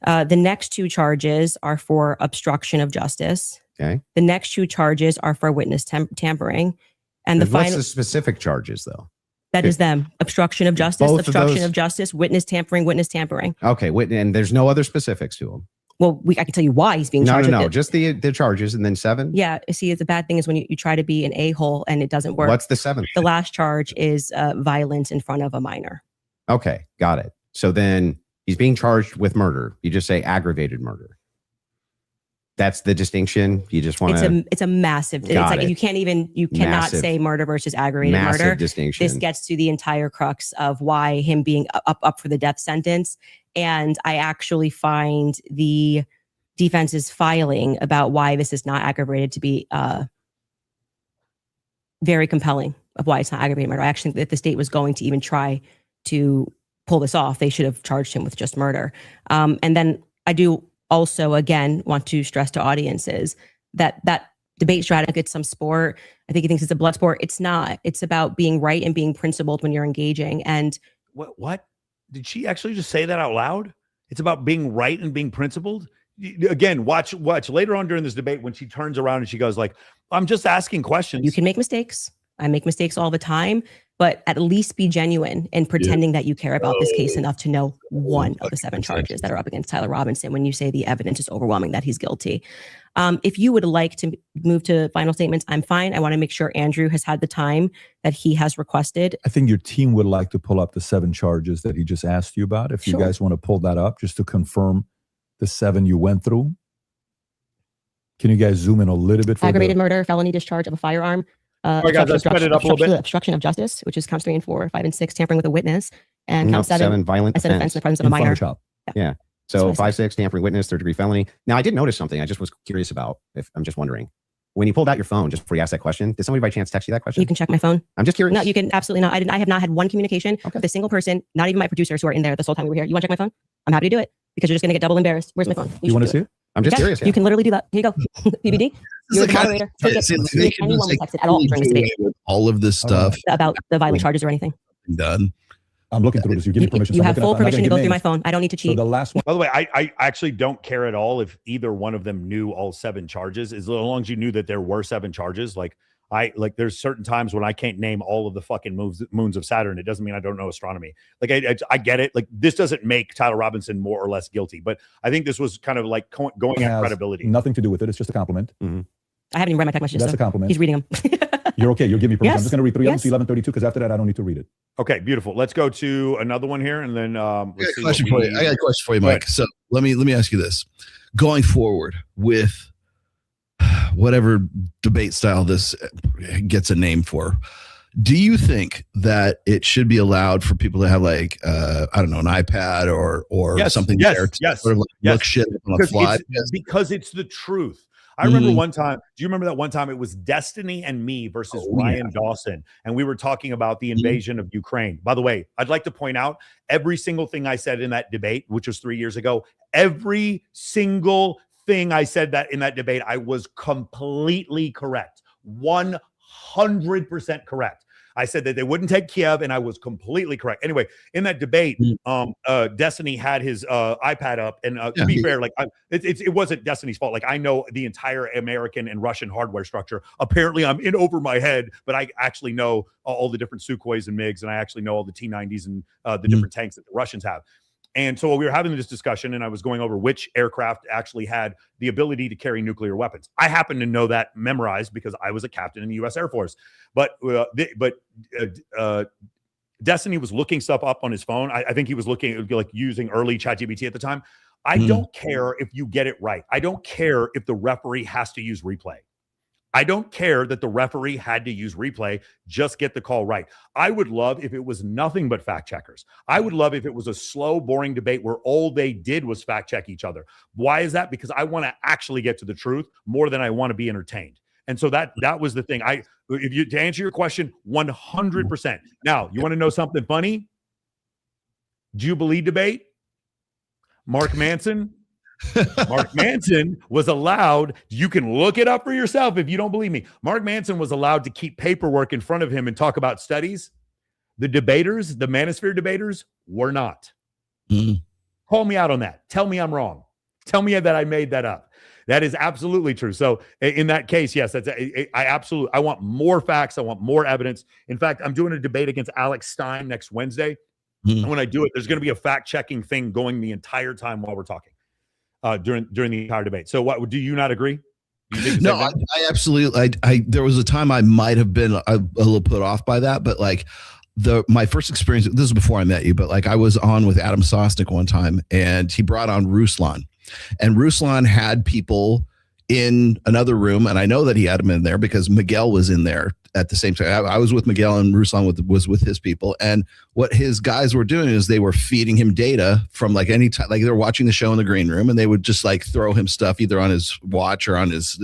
F: The next 2 charges are for obstruction of justice.
D: Okay.
F: The next 2 charges are for witness tampering. And
D: what's the specific charges, though?
F: That is them. Obstruction of justice, obstruction of justice, witness tampering. Okay.
D: And there's no other specifics to them.
F: Well, I can tell you why he's being charged.
D: No, just the charges and then 7.
F: Yeah. See, the bad thing is when you try to be an a-hole and it doesn't work.
D: What's the 7th?
F: The last charge is violence in front of a minor.
D: Okay. Got it. So then he's being charged with murder. You just say aggravated murder. That's the distinction. You just want to.
F: It's a massive. It's like you cannot
D: Massive.
F: say murder versus aggravated
D: Massive
F: murder.
D: distinction.
F: This gets to the entire crux of why him being up for the death sentence. And I actually find the defense's filing about why this is not aggravated to be very compelling of why it's not aggravated murder. I actually think if the state was going to even try to pull this off, they should have charged him with just murder. And then I do also, again, want to stress to audiences that debate strategy, it's some sport. I think he thinks it's a blood sport. It's not. It's about being right and being principled when you're engaging. And
A: what? Did she actually just say that out loud? It's about being right and being principled? Again, watch later on during this debate when she turns around and she goes like, I'm just asking questions.
F: You can make mistakes. I make mistakes all the time, but at least be genuine in pretending that you care about this case enough to know one of the 7 charges that are up against Tyler Robinson when you say the evidence is overwhelming that he's guilty. If you would like to move to final statements, I'm fine. I want to make sure Andrew has had the time that he has requested.
C: I think your team would like to pull up the 7 charges that he just asked you about. If you guys want to pull that up just to confirm the 7 you went through. Can you guys zoom in a little bit?
F: Aggravated murder, felony discharge of a firearm.
A: All right, guys, let's spread it up a little bit.
F: Obstruction of justice, which is counts 3 and 4, 5 and 6, tampering with a witness, and count 7
D: violent offense
F: in the presence of a minor.
D: Yeah. So 5, 6, tampering witness, 3rd-degree felony. Now, I did notice something. I just was curious about. I'm just wondering, when you pulled out your phone just before you asked that question, did somebody by chance text you that question?
F: You can check my phone.
D: I'm just curious.
F: No, you can absolutely not. I have not had one communication with a single person, not even my producers who are in there this whole time we were here. You want to check my phone? I'm happy to do it because you're just going to get double embarrassed. Where's my phone?
C: You want to see it?
D: I'm just curious. Yeah.
F: You can literally do that. Here you go. PBD. You're the moderator. Anyone was texted at all during this debate.
B: All of this stuff
F: about the violent charges or anything.
B: Done.
C: I'm looking through this. You give me permission.
F: You have full permission to go through my phone. I don't need to cheat.
C: So the last one.
A: By the way, I actually don't care at all if either one of them knew all 7 charges, as long as you knew that there were 7 charges. There's certain times when I can't name all of the fucking moons of Saturn. It doesn't mean I don't know astronomy. I get it. Like, this doesn't make Tyler Robinson more or less guilty, but I think this was kind of like going at credibility.
C: Nothing to do with it. It's just a compliment.
D: Mm-hmm.
F: I haven't even read my text messages.
C: That's a compliment.
F: He's reading them.
C: You're okay. You'll give me permission.
F: Yes.
C: I'm just going to read 3 to 1132 because after that, I don't need to read it.
A: Okay, beautiful. Let's go to another one here, and then
B: I got a question for you, Mike. So let me ask you this: going forward with whatever debate style this gets a name for, do you think that it should be allowed for people to have an iPad or something there to sort of look shit on the fly?
A: Because it's the truth. I remember one time, do you remember that one time it was Destiny and me versus Ryan Dawson, and we were talking about the invasion of Ukraine. By the way, I'd like to point out every single thing I said in that debate, which was 3 years ago, every single thing I said that in that debate, I was completely correct. 100% correct. I said that they wouldn't take Kiev, and I was completely correct. Anyway, in that debate, Destiny had his iPad up, and to be fair, it wasn't Destiny's fault. Like, I know the entire American and Russian hardware structure. Apparently, I'm in over my head, but I actually know all the different Sukhois and MiGs, and I actually know all the T-90s and the different tanks that the Russians have. And so we were having this discussion, and I was going over which aircraft actually had the ability to carry nuclear weapons. I happen to know that memorized because I was a captain in the U.S. Air Force. But Destiny was looking stuff up on his phone. I think he was looking using early ChatGPT at the time. I don't care if you get it right. I don't care if the referee has to use replay. I don't care that the referee had to use replay. Just get the call right. I would love if it was nothing but fact checkers. I would love if it was a slow, boring debate where all they did was fact check each other. Why is that? Because I want to actually get to the truth more than I want to be entertained. And so that was the thing. To answer your question, 100%. Now, you want to know something funny? Jubilee debate. Mark Manson was allowed, you can look it up for yourself if you don't believe me. Mark Manson was allowed to keep paperwork in front of him and talk about studies. The debaters, the Manosphere debaters, were not. Call me out on that. Tell me I'm wrong. Tell me that I made that up. That is absolutely true. So in that case, yes, I want more facts. I want more evidence. In fact, I'm doing a debate against Alex Stein next Wednesday. And when I do it, there's going to be a fact-checking thing going the entire time while we're talking. During the entire debate. So what, do you not agree?
B: No, I absolutely. There was a time I might have been a little put off by that, but my first experience, this is before I met you, but I was on with Adam Sosnick one time, and he brought on Ruslan, and Ruslan had people, in another room, and I know that he had him in there because Miguel was in there at the same time. I was with Miguel, and Ruslan was with his people. And what his guys were doing is they were feeding him data from like any time, like they were watching the show in the green room, and they would just like throw him stuff either on his watch or on his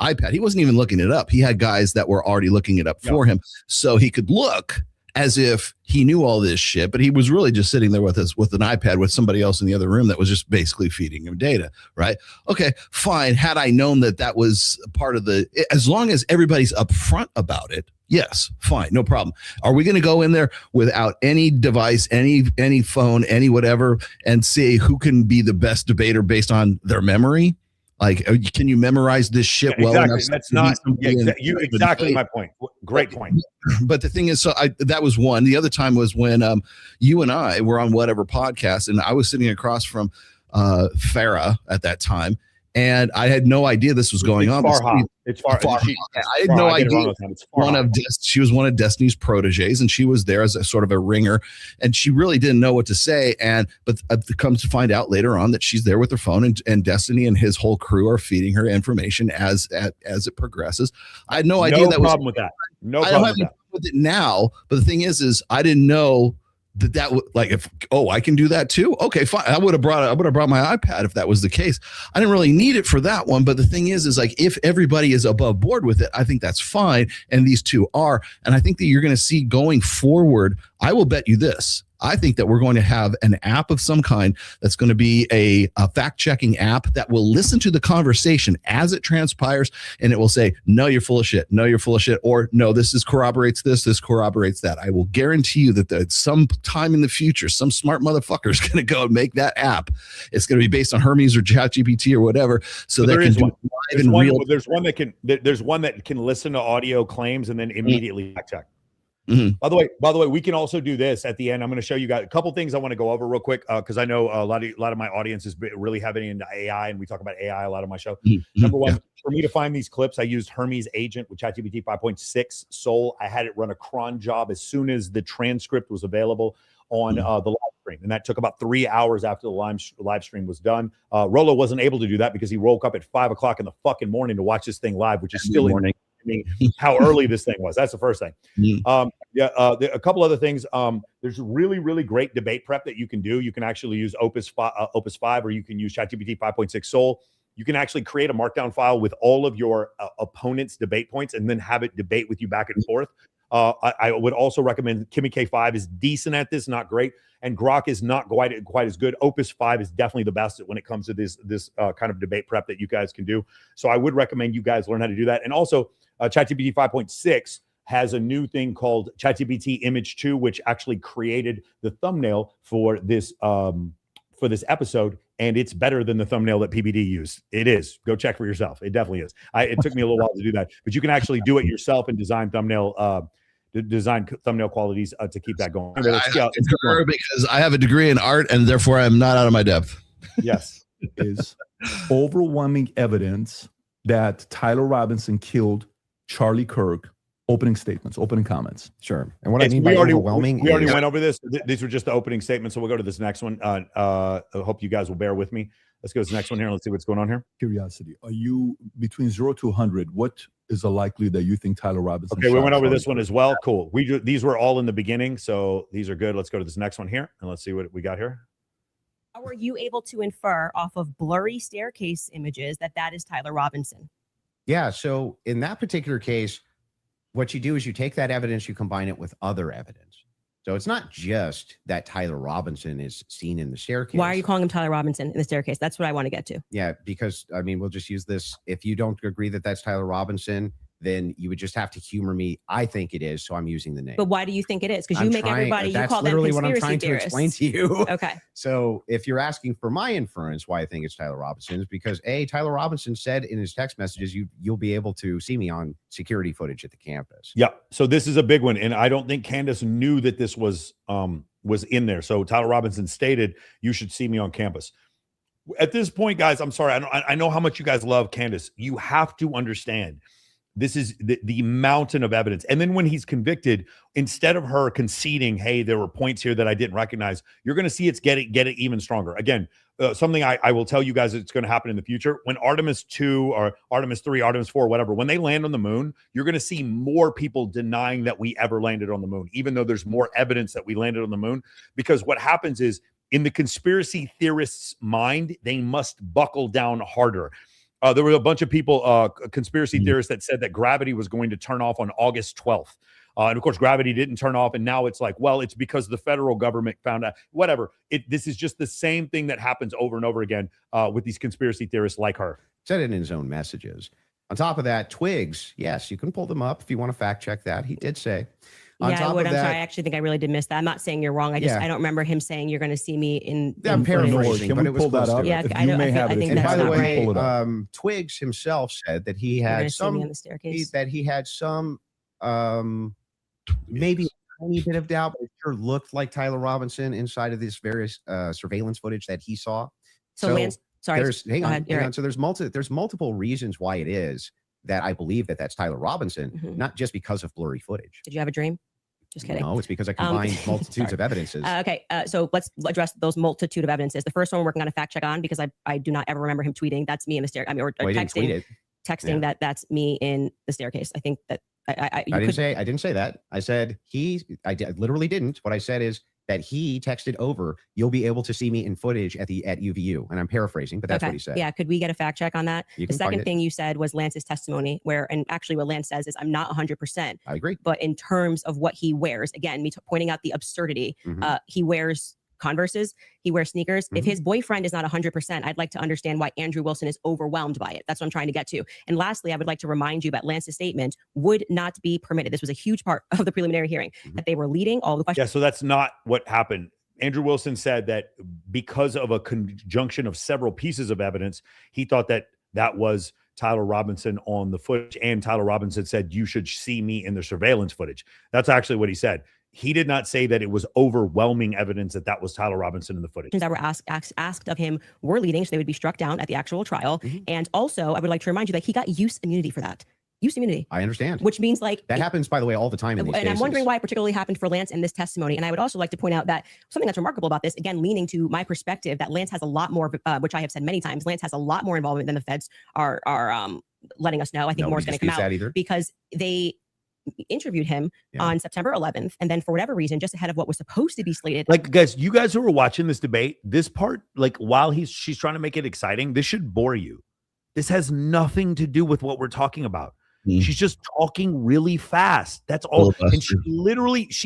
B: iPad. He wasn't even looking it up. He had guys that were already looking it up for him, so he could look as if he knew all this shit, but he was really just sitting there with an iPad with somebody else in the other room that was just basically feeding him data, right? Okay, fine. Had I known that was part of as long as everybody's upfront about it, yes, fine, no problem. Are we going to go in there without any device, any phone, any whatever, and see who can be the best debater based on their memory? Like, can you memorize this shit well enough?
A: That's not exactly my point. Great point.
B: But the thing is, that was one. The other time was when you and I were on whatever podcast, and I was sitting across from Farah at that time, and I had no idea this was going on.
A: It's far.
B: I had no idea. She was one of Destiny's proteges, and she was there as a sort of a ringer, and she really didn't know what to say. But comes to find out later on that she's there with her phone, and Destiny and his whole crew are feeding her information as it progresses. I had no idea.
A: No problem with that. No problem
B: with it now. But the thing is I didn't know that would like I can do that too. Okay, fine. I would have brought my iPad if that was the case. I didn't really need it for that one, but the thing is like if everybody is above board with it, I think that's fine. And these two are, and I think that you're going to see going forward. I will bet you this. I think that we're going to have an app of some kind that's going to be a fact-checking app that will listen to the conversation as it transpires, and it will say, no, you're full of shit. No, you're full of shit. Or no, this corroborates this. This corroborates that. I will guarantee you that some time in the future, some smart motherfucker is going to go and make that app. It's going to be based on Hermes or ChatGPT or whatever. So that can do live and real.
A: There's one that can listen to audio claims and then immediately fact check.
B: Mm-hmm.
A: By the way, we can also do this at the end. I'm going to show you guys a couple things I want to go over real quick because I know a lot of my audience is really heavy into AI, and we talk about AI a lot on my show.
B: Mm-hmm.
A: Number one, for me to find these clips, I used Hermes Agent with ChatGPT 5.6 Soul. I had it run a cron job as soon as the transcript was available on the live stream, and that took about 3 hours after the live stream was done. Rolo wasn't able to do that because he woke up at 5 o'clock in the fucking morning to watch this thing live, which is still morning. How early this thing was. That's the first thing. A couple other things. There's really, really great debate prep that you can do. You can actually use Opus 5, or you can use ChatGPT 5.6 Soul. You can actually create a markdown file with all of your opponent's debate points and then have it debate with you back and forth. I would also recommend Kimmy K5 is decent at this, not great. And Grok is not quite as good. Opus 5 is definitely the best when it comes to this kind of debate prep that you guys can do. So I would recommend you guys learn how to do that. And also ChatGPT 5.6 has a new thing called ChatGPT Image 2, which actually created the thumbnail for this episode. And it's better than the thumbnail that PBD used. It is. Go check for yourself. It definitely is. It took me a little while to do that, but you can actually do it yourself and design thumbnail qualities to keep that going.
B: Because I have a degree in art and therefore I'm not out of my depth.
A: Yes.
C: Is overwhelming evidence that Tyler Robinson killed Charlie Kirk. Opening statements, opening comments.
D: Sure. And what I mean by overwhelming,
A: we already went over this. These were just the opening statements. So we'll go to this next one. I hope you guys will bear with me. Let's go to the next one here. Let's see what's going on here.
C: Curiosity. Are you between 0 to 100? What is the likelihood that you think Tyler Robinson?
A: Okay, we went over this one as well. Cool. These were all in the beginning, so these are good. Let's go to this next one here, and let's see what we got here.
F: How were you able to infer off of blurry staircase images that is Tyler Robinson?
D: Yeah. So in that particular case, what you do is you take that evidence, you combine it with other evidence. So it's not just that Tyler Robinson is seen in the staircase.
F: Why are you calling him Tyler Robinson in the staircase? That's what I want to get to.
D: Yeah, because I mean, we'll just use this. If you don't agree that that's Tyler Robinson, then you would just have to humor me. I think it is, so I'm using the name.
F: But why do you think it is? Because you make everybody, you call them
D: literally
F: conspiracy
D: what I'm trying
F: theorists.
D: to explain to you.
F: Okay.
D: So if you're asking for my inference, why I think it's Tyler Robinson is because Tyler Robinson said in his text messages, you'll be able to see me on security footage at the campus.
A: Yeah. So this is a big one, and I don't think Candace knew that this was in there. So Tyler Robinson stated, "You should see me on campus." At this point, guys, I'm sorry. I know how much you guys love Candace. You have to understand. This is the mountain of evidence. And then when he's convicted, instead of her conceding, hey, there were points here that I didn't recognize, you're going to see it's get it even stronger. Again, something I will tell you guys it's going to happen in the future. When Artemis 2 or Artemis 3, Artemis 4, whatever, when they land on the moon, you're going to see more people denying that we ever landed on the moon, even though there's more evidence that we landed on the moon. Because what happens is, in the conspiracy theorists' mind, they must buckle down harder. There were a bunch of people, conspiracy theorists, that said that gravity was going to turn off on August 12th. And of course, gravity didn't turn off. And now it's like, well, it's because the federal government found out, whatever. This is just the same thing that happens over and over again with these conspiracy theorists like her.
D: Said it in his own messages. On top of that, Twigs, yes, you can pull them up if you want to fact check that. He did say.
F: Yeah, I would. I'm sorry. I actually think I really did miss that. I'm not saying you're wrong. I don't remember him saying you're going to see me in.
D: I'm paraphrasing,
C: can
D: but
C: we
D: it was
C: pull that up?
F: Yeah,
C: if you may have it.
F: think
D: and by the way,
C: pull it up.
D: Twigs himself said that he had some maybe a tiny bit of doubt, but it sure looked like Tyler Robinson inside of this various surveillance footage that he saw.
F: So Lance, sorry,
D: hang on. So there's multiple reasons why it is that I believe that that's Tyler Robinson, not just because of blurry footage.
F: Did you have a dream? Just kidding.
D: No, it's because I combined multitudes of evidences.
F: Okay, so let's address those multitude of evidences. The first one we're working on a fact check on, because I do not ever remember him tweeting, that's me in the staircase. I mean, or texting that's me in the staircase. I think that I
D: didn't say that. I said I literally didn't. What I said is that he texted over, you'll be able to see me in footage at UVU. And I'm paraphrasing, but that's what he said.
F: Yeah. Could we get a fact check on that? The second thing you said was Lance's testimony, and actually what Lance says is, I'm not 100%.
D: I agree.
F: But in terms of what he wears, again, pointing out the absurdity, he wears Converses, he wears sneakers. If his boyfriend is not 100%, I'd like to understand why Andrew Wilson is overwhelmed by it. That's what I'm trying to get to. And lastly, I would like to remind you that Lance's statement would not be permitted. This was a huge part of the preliminary hearing, that they were leading all the questions.
A: Yeah, so that's not what happened. Andrew Wilson said that because of a conjunction of several pieces of evidence, he thought that was Tyler Robinson on the footage, and Tyler Robinson said, you should see me in the surveillance footage. That's actually what he said. He did not say that it was overwhelming evidence that was Tyler Robinson in the footage.
F: That were asked of him were leading, so they would be struck down at the actual trial. And also, I would like to remind you that he got use immunity for that. Use immunity.
D: I understand.
F: Which means that
D: happens, by the way, all the time in these cases.
F: I'm wondering why it particularly happened for Lance in this testimony. And I would also like to point out that something that's remarkable about this, again, leaning to my perspective, that Lance has a lot more, which I have said many times, Lance has a lot more involvement than the feds are letting us know. I think more is going to come out because they interviewed him on September 11th, and then for whatever reason, just ahead of what was supposed to be slated.
A: Like, guys, you guys who are watching this debate, this part, like, while she's trying to make it exciting, this should bore you. This has nothing to do with what we're talking about. She's just talking really fast. That's all. And she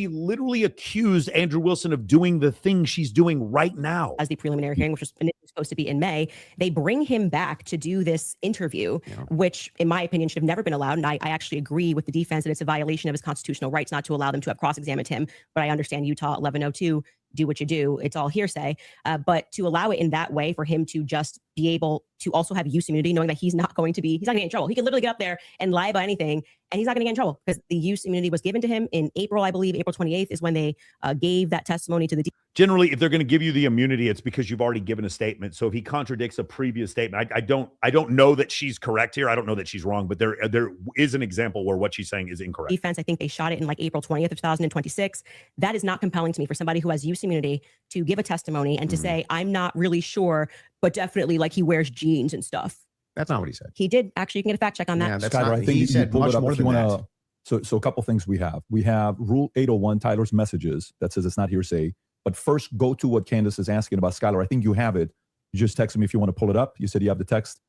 A: literally accused Andrew Wilson of doing the thing she's doing right now.
F: As the preliminary hearing, which was supposed to be in May, they bring him back to do this interview, which in my opinion should have never been allowed. And I actually agree with the defense that it's a violation of his constitutional rights not to allow them to have cross-examined him. But I understand Utah 1102, do what you do. It's all hearsay. But to allow it in that way, for him to just be able to also have use immunity, knowing that he's not going to get in trouble. He could literally get up there and lie about anything, and he's not going to get in trouble because the use immunity was given to him in April, I believe. April 28th is when they gave that testimony to the
A: Generally, if they're going to give you the immunity, it's because you've already given a statement. So if he contradicts a previous statement, I don't know that she's correct here. I don't know that she's wrong, but there is an example where what she's saying is incorrect.
F: Defense, I think they shot it in like April 20th of 2026. That is not compelling to me for somebody who has use immunity to give a testimony and to say, I'm not really sure, but definitely like he wears jeans and stuff.
D: That's not what he said.
F: He did. Actually, you can get a fact check on that.
D: Yeah, that's
C: Skyler,
D: not,
C: I think
D: he
C: you
D: said
C: pull
D: much
C: it up
D: more
C: if you
D: than
C: want
D: that.
C: to. So a couple things we have. We have Rule 801, Tyler's messages that says it's not hearsay. But first, go to what Candace is asking about. Skyler, I think you have it. You just text me if you want to pull it up. You said you have the text.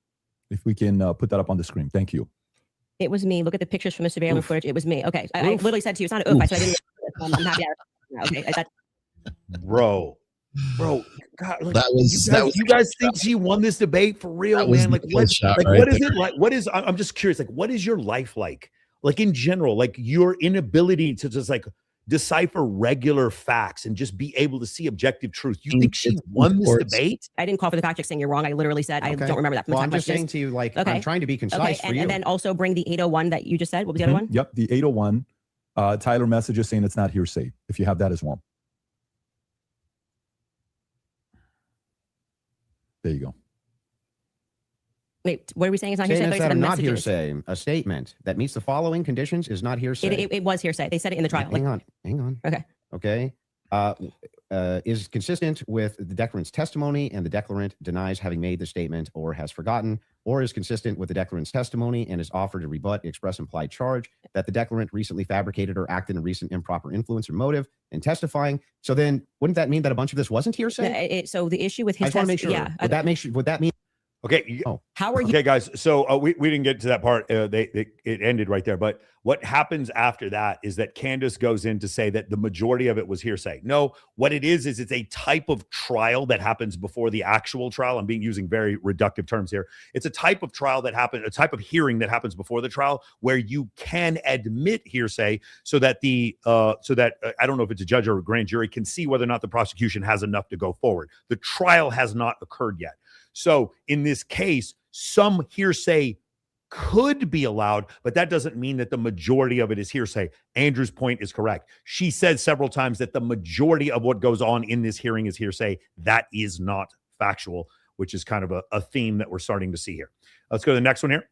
C: If we can put that up on the screen. Thank you.
F: It was me. Look at the pictures from the surveillance footage. It was me. Okay. I literally said to you, it's not an oof. I said I didn't. I'm happy. Okay.
A: Bro, God, like,
B: that was
A: you guys think she won this debate for real, man? Like, what is it like? What is? I'm just curious. Like, what is your life like? Like in general, like your inability to just like decipher regular facts and just be able to see objective truth. You think she won this debate?
F: I didn't call for the fact check saying you're wrong. I literally said I don't remember that.
D: Well, I'm just saying to you, like, I'm trying to be concise for you.
F: And then also bring the 801 that you just said. What was the other one?
C: Yep, the 801. Tyler messages saying it's not hearsay. If you have that as well. There you go.
F: Wait, what are we saying? It's not hearsay.
D: Statements that are not hearsay. A statement that meets the following conditions is not hearsay.
F: It was hearsay. They said it in the trial.
D: Hang on.
F: Okay.
D: Is consistent with the declarant's testimony and the declarant denies having made the statement or has forgotten, or is consistent with the declarant's testimony and is offered to rebut the express implied charge that the declarant recently fabricated or acted in recent improper influence or motive in testifying. So then wouldn't that mean that a bunch of this wasn't hearsay?
F: So the issue with his
D: I just want to make sure.
F: Yeah.
D: Would that mean?
A: Okay.
F: How are you?
A: Okay, guys. So we didn't get to that part. It ended right there. But what happens after that is that Candace goes in to say that the majority of it was hearsay. No, what it is it's a type of trial that happens before the actual trial. I'm using very reductive terms here. It's a type of trial that happens, a type of hearing that happens before the trial where you can admit hearsay so that I don't know if it's a judge or a grand jury can see whether or not the prosecution has enough to go forward. The trial has not occurred yet. So in this case, some hearsay could be allowed, but that doesn't mean that the majority of it is hearsay. Andrew's point is correct. She said several times that the majority of what goes on in this hearing is hearsay. That is not factual, which is kind of a theme that we're starting to see here. Let's go to the next one here.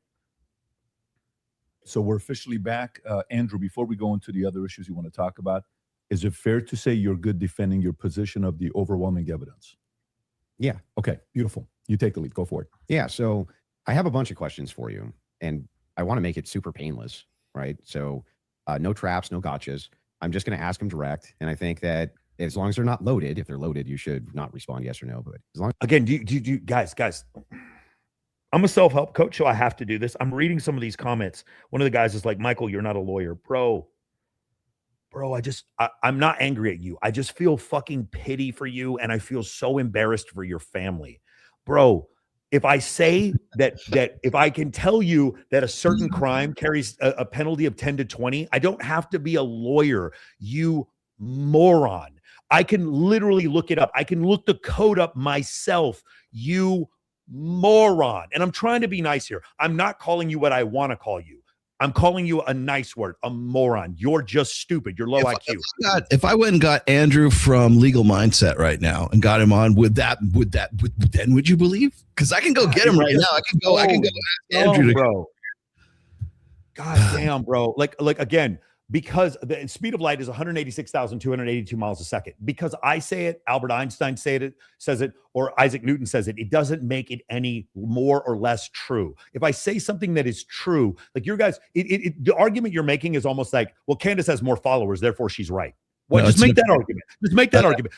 C: So we're officially back. Andrew, before we go into the other issues you want to talk about, is it fair to say you're good defending your position of the overwhelming evidence?
D: Yeah.
C: Okay, beautiful. You take the lead. Go for it.
D: Yeah. So I have a bunch of questions for you, and I want to make it super painless, right? So no traps, no gotchas. I'm just going to ask them direct. And I think that as long as they're not loaded, if they're loaded, you should not respond yes or no. But as long
A: again, do you guys, I'm a self-help coach, so I have to do this. I'm reading some of these comments. One of the guys is like, Michael, you're not a lawyer. Bro, I'm not angry at you. I just feel fucking pity for you, and I feel so embarrassed for your family. Bro, if I say that if I can tell you that a certain crime carries a penalty of 10 to 20, I don't have to be a lawyer, you moron. I can literally look it up. I can look the code up myself, you moron. And I'm trying to be nice here. I'm not calling you what I want to call you. I'm calling you a nice word, a moron. You're just stupid. You're low IQ.
B: If I went and got Andrew from Legal Mindset right now and got him on, then would you believe? Because I can go get him right now. I can go ask Andrew,
A: bro. God damn, bro. Like again, because the speed of light is 186,282 miles a second. Because I say it, Albert Einstein says it, or Isaac Newton says it, it doesn't make it any more or less true. If I say something that is true, like your guys, the argument you're making is almost like, well, Candace has more followers, therefore she's right. Well, no, just make that argument. Just make that argument.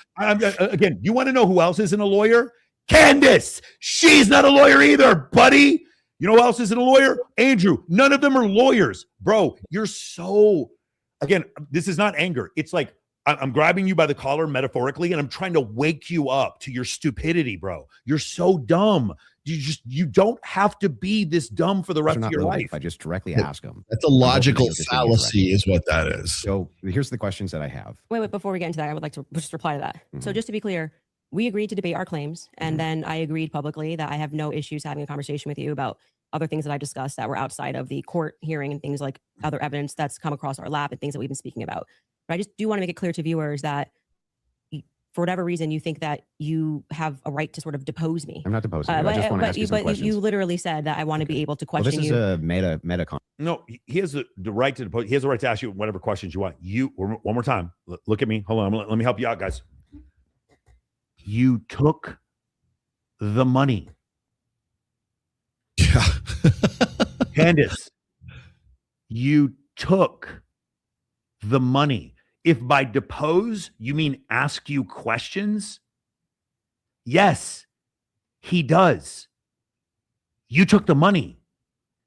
A: Again, you want to know who else isn't a lawyer? Candace. She's not a lawyer either, buddy. You know who else isn't a lawyer? Andrew. None of them are lawyers. Bro, you're so... Again, this is not anger. It's like I'm grabbing you by the collar metaphorically, and I'm trying to wake you up to your stupidity, bro. You're so dumb. You don't have to be this dumb for the rest of your life.
D: I just directly ask them.
B: That's a logical fallacy is what that is.
D: So here's the questions that I have.
F: Wait, before we get into that, I would like to just reply to that. Mm-hmm. So just to be clear, we agreed to debate our claims, and then I agreed publicly that I have no issues having a conversation with you about other things that I discussed that were outside of the court hearing and things like other evidence that's come across our lap and things that we've been speaking about. But I just do want to make it clear to viewers that for whatever reason, you think that you have a right to sort of depose me.
D: I'm not deposing you. I just want to ask you some questions.
F: You literally said that I want to be able to question you.
D: This is a meta.
A: No, he has the right to depose. He has the right to ask you whatever questions you want. One more time. Look at me. Hold on. Let me help you out, guys. You took the money.
B: Yeah.
A: Candace, you took the money. If by depose you mean ask you questions, yes, he does. You took the money.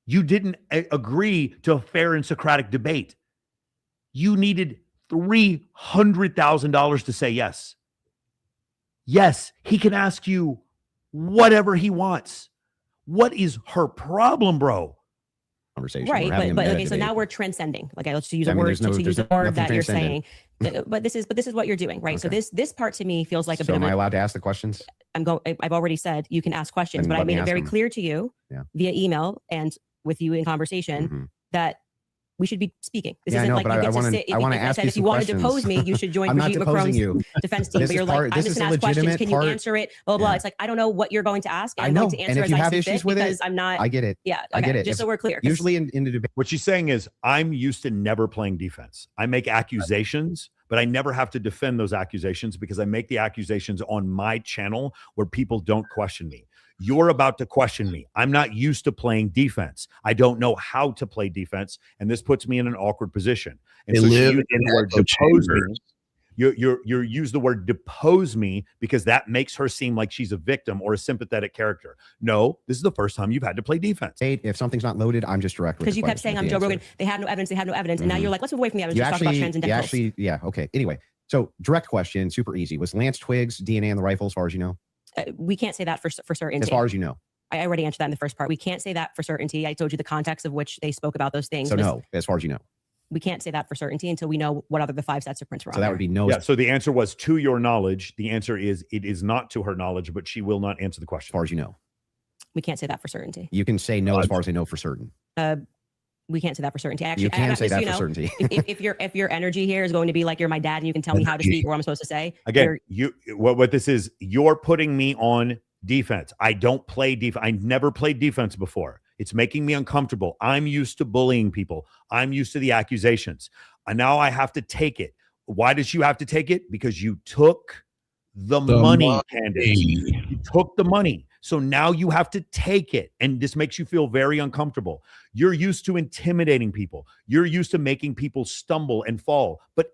A: You didn't agree to a fair and Socratic debate. You needed $300,000 to say yes. Yes, he can ask you whatever he wants. What is her problem, bro?
D: Conversation.
F: Right, but okay, so now we're transcending. Like, let's use a word that you're saying. But this is what you're doing, right? Okay. So this part to me feels like a bit.
D: So am I allowed to ask the questions?
F: I've already said you can ask questions, but I made it very clear to you via email and with you in conversation that we should be speaking. This
D: Yeah,
F: isn't
D: no,
F: like
D: but
F: you
D: I
F: get to
D: wanna-
F: sit.
D: I wanna
F: If
D: ask
F: said
D: you
F: if you
D: some
F: wanted to
D: questions.
F: depose me, you should join
D: I'm not
F: Brigitte
D: deposing
F: Macron's
D: you.
F: defense team.
D: This
F: But you're
D: is
F: like,
D: part-
F: I'm
D: this
F: just
D: is a
F: gonna ask questions.
D: legitimate
F: Can you
D: part-
F: answer it? Blah, blah, blah.
D: Yeah.
F: It's like, I don't know what you're going to ask. And
D: I
F: I'm
D: know.
F: going to
D: And
F: answer
D: if
F: as
D: you
F: I
D: have
F: see
D: issues
F: fit
D: with it,
F: because I'm not.
D: I get it.
F: Yeah.
D: I get it.
F: Just so we're clear. 'Cause
D: Usually in the debate.
A: What she's saying is, I'm used to never playing defense. I make accusations, but I never have to defend those accusations because I make the accusations on my channel where people don't question me. You're about to question me. I'm not used to playing defense. I don't know how to play defense, and this puts me in an awkward position. And
B: They
A: so she
B: live
A: used
B: in
A: the word
B: echo
A: depose me.
B: chambers.
A: You use the word depose me because that makes her seem like she's a victim or a sympathetic character. No, this is the first time you've had to play defense.
D: If something's not loaded, I'm just direct.
F: because you kept saying I'm Joe Rogan. They had no evidence. They had no evidence. And now you're like, let's move away from the evidence.
D: You
F: Let's talk about transcendentals.
D: yeah, okay. Anyway, so direct question, super easy. Was Lance Twiggs DNA on the rifle, as far as you know?
F: We can't say that for certainty.
D: As far as you know.
F: I already answered that in the first part. We can't say that for certainty. I told you the context of which they spoke about those things.
D: So no, as far as you know.
F: We can't say that for certainty until we know what other the 5 sets of prints were on.
D: So that
F: there.
D: would be no.
A: Yeah. So the answer was to your knowledge. The answer is it is not to her knowledge, but she will not answer the
D: As
A: question.
D: far as you know.
F: We can't say that for certainty.
D: You can say no as far as I know for certain.
F: We can't say that for certainty. Actually,
D: You can say
F: just,
D: that for certainty.
F: if your energy here is going to be like you're my dad and you can tell me how to speak or what I'm supposed to say.
A: Again, what this is, you're putting me on defense. I don't play defense. I never played defense before. It's making me uncomfortable. I'm used to bullying people. I'm used to the accusations. And now I have to take it. Why did you have to take it? Because you took the money, Candace. You took the money. So now you have to take it. And this makes you feel very uncomfortable. You're used to intimidating people. You're used to making people stumble and fall. But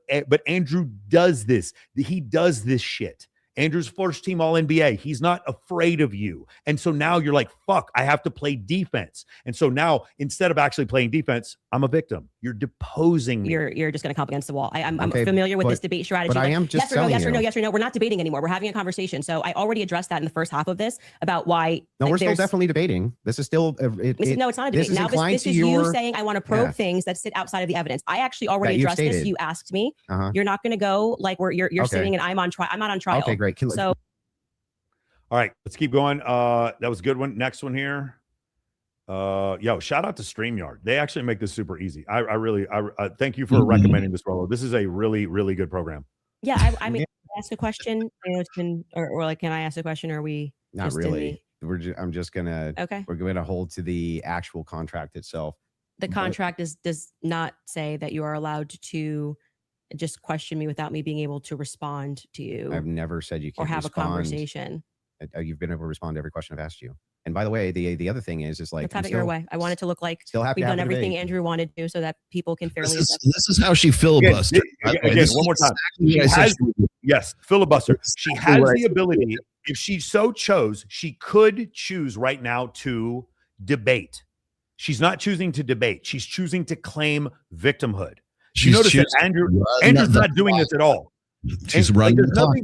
A: Andrew does this. He does this shit. Andrew's first team All-NBA. He's not afraid of you. And so now you're like, fuck, I have to play defense. And so now instead of actually playing defense, I'm a victim. You're deposing me.
F: You're just going to come up against the wall. I'm
D: Okay,
F: familiar with this debate strategy.
D: but I am just telling
F: yes or no,
D: you.
F: yes or no. We're not debating anymore. We're having a conversation. So I already addressed that in the first half of this about why.
D: No, we're still definitely debating. This is still.
F: No, it's not a
D: this
F: debate.
D: is
F: Now
D: inclined
F: this
D: to
F: is you
D: your-
F: saying I want to probe
D: Yeah.
F: things that sit outside of the evidence. I actually already
D: That you've
F: addressed this.
D: stated.
F: You asked me.
D: Uh-huh.
F: You're not going to go like where you're
D: Okay.
F: sitting and I'm on trial. I'm not on trial.
D: Okay, great.
F: So
A: All right, let's keep going. That was a good one. Next one here. Shout out to StreamYard. They actually make this super easy. I really thank you for recommending this, Rolo. This is a really, really good program.
F: yeah, I mean, ask a question. I know it's been, or like, can I ask a question? Or are we
D: Not
F: just in
D: really. I'm just gonna.
F: Okay.
D: We're going to hold to the actual contract itself.
F: The contract does not say that you are allowed to just question me without me being able to respond to you
D: I've never said you
F: or
D: can't
F: have
D: respond.
F: a conversation.
D: You've been able to respond to every question I've asked you. And by the way, the other thing is like
F: Let's have
D: I'm
F: it your
D: still-
F: way. I want it to look like
D: Still happy
F: we've
D: to have
F: done
D: the
F: everything
D: debate.
F: Andrew wanted to so that people can fairly assess.
B: This is how she filibustered.
A: Again, one more time. She has, yes, filibuster. She has the ability, if she so chose, she could choose right now to debate. She's not choosing to debate. She's choosing to claim victimhood. You notice that Andrew's not doing this at all.
B: She's
A: And,
B: running
A: like,
B: the clock.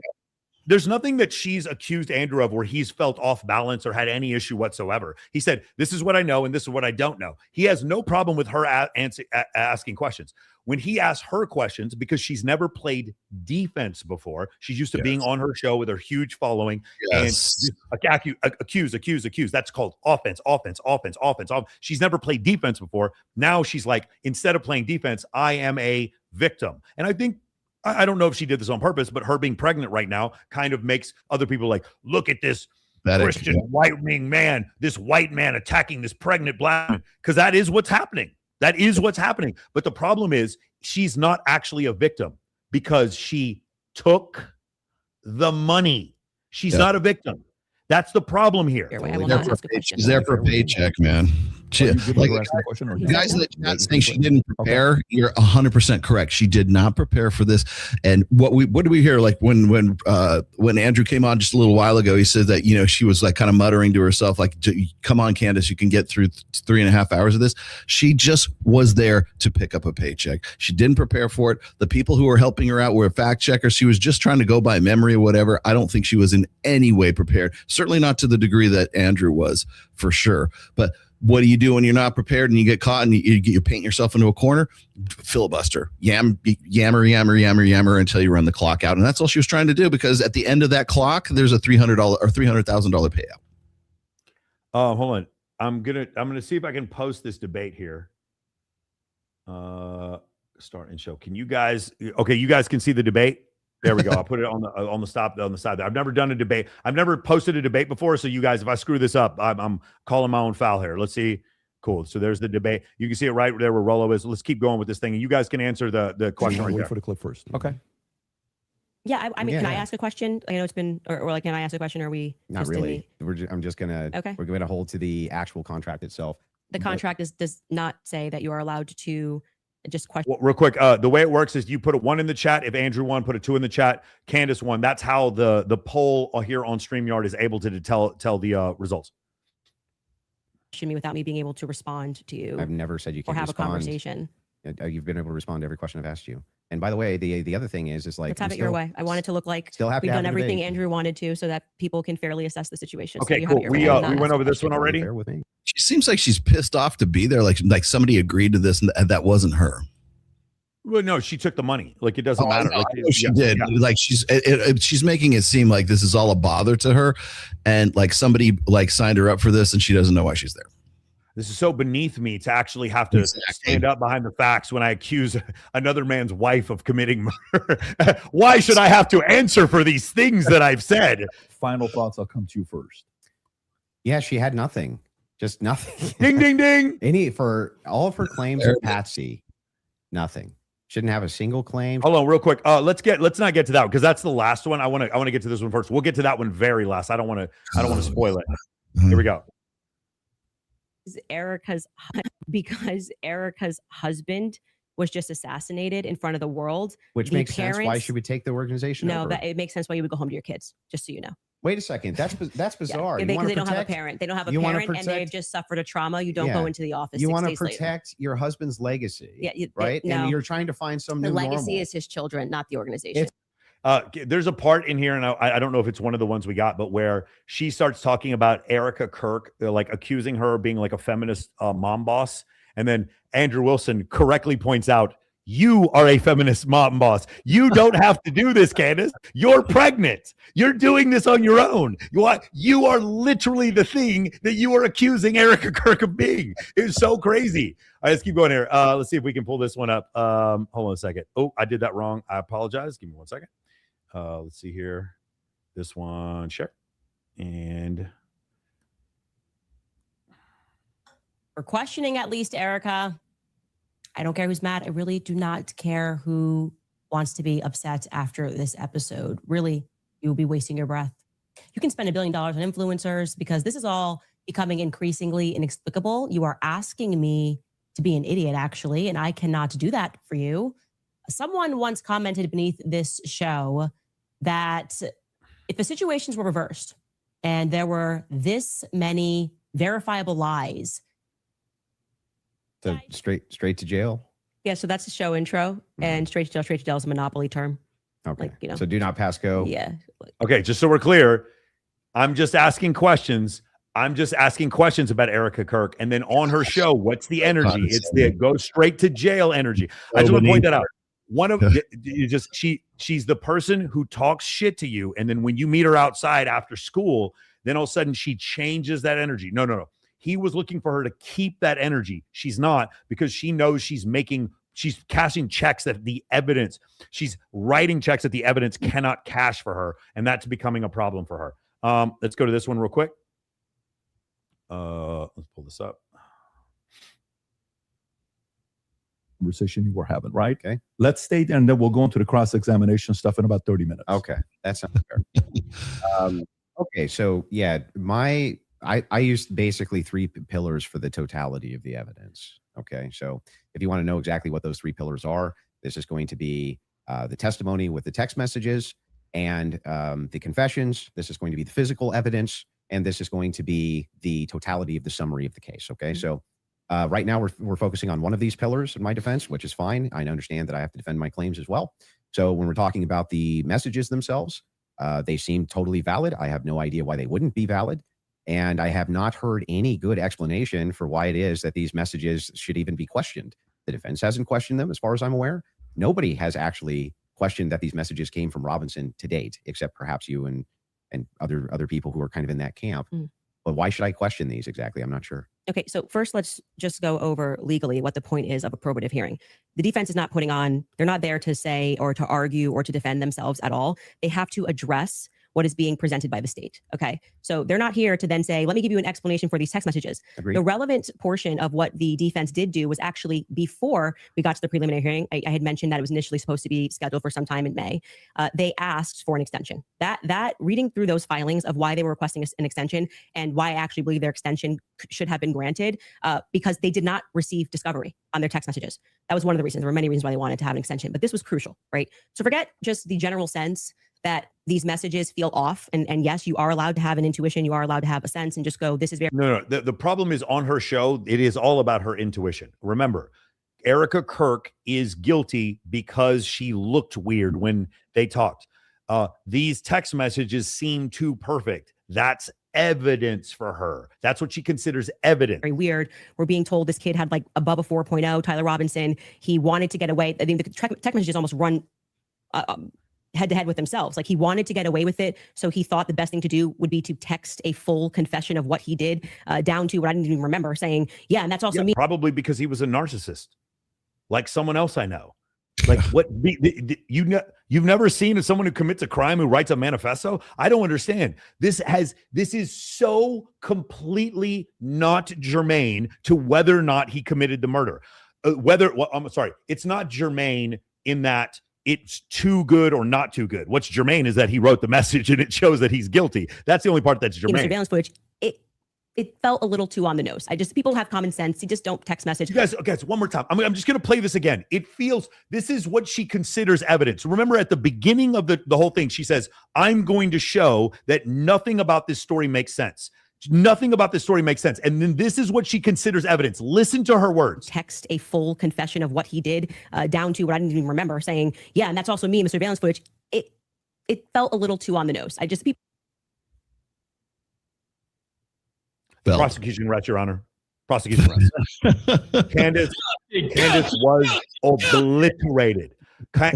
A: there's nothing that she's accused Andrew of where he's felt off balance or had any issue whatsoever. He said, this is what I know and this is what I don't know. He has no problem with her asking questions. When he asks her questions, because she's never played defense before, she's used to being on her show with her huge following and accuse. That's called offense. She's never played defense before. Now she's like, instead of playing defense, I am a victim. And I think, I don't know if she did this on purpose, but her being pregnant right now kind of makes other people like, look at this Christian white man, this white man attacking this pregnant black man, because that is what's happening. That is what's happening. But the problem is she's not actually a victim because she took the money. She's not a victim. That's the problem here.
F: I will not ask a question.
B: She's there for a paycheck, man. Like, guys in the chat saying she didn't prepare. You're 100% correct. She did not prepare for this. And what do we hear? Like when Andrew came on just a little while ago, he said that, you know, she was like kind of muttering to herself, like, come on, Candace, you can get through 3.5 hours of this. She just was there to pick up a paycheck. She didn't prepare for it. The people who were helping her out were fact checkers. She was just trying to go by memory or whatever. I don't think she was in any way prepared. Certainly not to the degree that Andrew was, for sure. But what do you do when you're not prepared and you get caught and you paint yourself into a corner? Filibuster, yammer until you run the clock out. And that's all she was trying to do, because at the end of that clock, there's a $300 or $300,000 payout.
A: Hold on. I'm gonna see if I can post this debate here. Start and show. Can you guys? Okay, you guys can see the debate. There we go. I'll put it on the side. I've never done a debate. I've never posted a debate before. So you guys, if I screw this up, I'm calling my own foul here. Let's see. Cool. So there's the debate. You can see it right there where Rolo is. Let's keep going with this thing, and you guys can answer the question.
C: Wait for the clip first. Okay.
F: Yeah, I mean, can I ask a question? I know it's been, or like, can I ask a question? Or are we
D: not really? I'm just gonna. Okay. We're gonna hold to the actual contract itself.
F: The contract does not say that you are allowed to just question.
A: Well, real quick, the way it works is you put a 1 in the chat. If Andrew won, put a 2 in the chat. Candace won. That's how the poll here on StreamYard is able to tell the results.
F: Me without me being able to respond to you.
D: I've never said you can't
F: or have
D: respond.
F: A conversation.
D: You've been able to respond to every question I've asked you. And by the way, the other thing is like,
F: let's have it your way. I want it to look like we've done everything Andrew wanted to, so that people can fairly assess the situation.
A: Okay, cool. We went over this one already.
D: With me.
B: She seems like she's pissed off to be there. Like somebody agreed to this, and that wasn't her.
A: Well, no, she took the money. Like it doesn't matter. Like,
B: she did. Yeah. Like she's making it seem like this is all a bother to her, and like somebody like signed her up for this, and she doesn't know why she's there.
A: This is so beneath me to actually have to stand up behind the facts when I accuse another man's wife of committing murder. Why should I have to answer for these things that I've said?
C: Final thoughts. I'll come to you first.
D: Yeah, she had nothing. Just nothing.
A: Ding, ding, ding.
D: For all of her claims of Patsy, nothing. Shouldn't have a single claim.
A: Hold on, real quick. Let's not get to that because that's the last one. I want to get to this one first. We'll get to that one very last. I don't want to spoil it. Here we go.
F: Because Erica's husband was just assassinated in front of the world.
D: Which makes sense. Why should we take the organization over?
F: No, that it makes sense why you would go home to your kids, just so you know.
D: Wait a second. That's bizarre.
F: Yeah, because they don't have a parent. They don't have a parent and they've just suffered a trauma. You don't go into the office.
D: You want to protect your husband's legacy.
F: Yeah,
D: right? And you're trying to find some new
F: legacy
D: normal.
F: is his children, not the organization.
A: There's a part in here, and I don't know if it's one of the ones we got, but where she starts talking about Erica Kirk, like accusing her of being like a feminist mom boss. And then Andrew Wilson correctly points out, you are a feminist mom boss. You don't have to do this, Candace. You're pregnant. You're doing this on your own. You are literally the thing that you are accusing Erica Kirk of being. It's so crazy. All right, let's keep going here. Let's see if we can pull this one up. Hold on a second. Oh, I did that wrong. I apologize. Give me 1 second. Let's see here. This one, share. And
F: we're questioning at least Erica. I don't care who's mad. I really do not care who wants to be upset after this episode. Really, you'll be wasting your breath. You can spend $1 billion on influencers because this is all becoming increasingly inexplicable. You are asking me to be an idiot, actually, and I cannot do that for you. Someone once commented beneath this show that if the situations were reversed and there were this many verifiable lies,
D: so straight to jail.
F: Yeah, so that's the show intro, and straight to jail is a monopoly term.
D: Okay, so do not pass go.
F: Yeah.
A: Okay, just so we're clear, I'm just asking questions. I'm just asking questions about Erica Kirk, and then on her show, what's the energy? It's the go straight to jail energy. I just want to point that out. She's the person who talks shit to you, and then when you meet her outside after school, then all of a sudden she changes that energy. No. He was looking for her to keep that energy. She's not, because she knows she's cashing checks that the evidence, she's writing checks that the evidence cannot cash for her, and that's becoming a problem for her. Let's go to this one real quick. Let's pull this up.
C: Conversation you were having, right?
D: Okay.
C: Let's stay there, and then we'll go into the cross-examination stuff in about 30 minutes.
D: Okay. That sounds fair. Okay. So yeah, I used basically 3 pillars for the totality of the evidence. Okay. So if you want to know exactly what those 3 pillars are, this is going to be the testimony with the text messages and the confessions. This is going to be the physical evidence, and this is going to be the totality of the summary of the case. Okay. So right now we're focusing on one of these pillars in my defense, which is fine. I understand that I have to defend my claims as well. So when we're talking about the messages themselves, they seem totally valid. I have no idea why they wouldn't be valid. And I have not heard any good explanation for why it is that these messages should even be questioned. The defense hasn't questioned them, as far as I'm aware. Nobody has actually questioned that these messages came from Robinson to date, except perhaps you and other people who are kind of in that camp. But why should I question these exactly? I'm not sure.
F: Okay, so first let's just go over legally what the point is of a probative hearing. The defense is not they're not there to say or to argue or to defend themselves at all. They have to address what is being presented by the state. Okay, so they're not here to then say, let me give you an explanation for these text messages.
D: Agreed.
F: The relevant portion of what the defense did do was actually before we got to the preliminary hearing. I had mentioned that it was initially supposed to be scheduled for some time in May. They asked for an extension. That reading through those filings of why they were requesting an extension and why I actually believe their extension should have been granted, because they did not receive discovery on their text messages. That was one of the reasons. There were many reasons why they wanted to have an extension, but this was crucial, right? So forget just the general sense that these messages feel off. And yes, you are allowed to have an intuition. You are allowed to have a sense and just go, this is very.
A: No. The problem is on her show, it is all about her intuition. Remember, Erica Kirk is guilty because she looked weird when they talked. These text messages seem too perfect. That's evidence for her. That's what she considers evidence.
F: Very weird. We're being told this kid had like above a 4.0, Tyler Robinson. He wanted to get away. I mean, the text messages almost run head to head with themselves. Like he wanted to get away with it. So he thought the best thing to do would be to text a full confession of what he did, down to what I didn't even remember, saying, yeah, and that's also me.
A: Probably because he was a narcissist, like someone else I know. Like what you've never seen someone who commits a crime who writes a manifesto? I don't understand. This is so completely not germane to whether or not he committed the murder. I'm sorry, it's not germane in that it's too good or not too good. What's germane is that he wrote the message and it shows that he's guilty. That's the only part that's germane.
F: Surveillance footage. It felt a little too on the nose. People have common sense. You just don't text message.
A: You guys, okay, so one more time. I'm just going to play this again. It feels, this is what she considers evidence. Remember at the beginning of the whole thing, she says, I'm going to show that nothing about this story makes sense. Nothing about this story makes sense. And then this is what she considers evidence. Listen to her words.
F: Text a full confession of what he did, down to what I didn't even remember, saying, yeah, and that's also me in the surveillance footage. It felt a little too on the nose.
A: Prosecution rests, Your Honor. Prosecution rests. Candace was obliterated.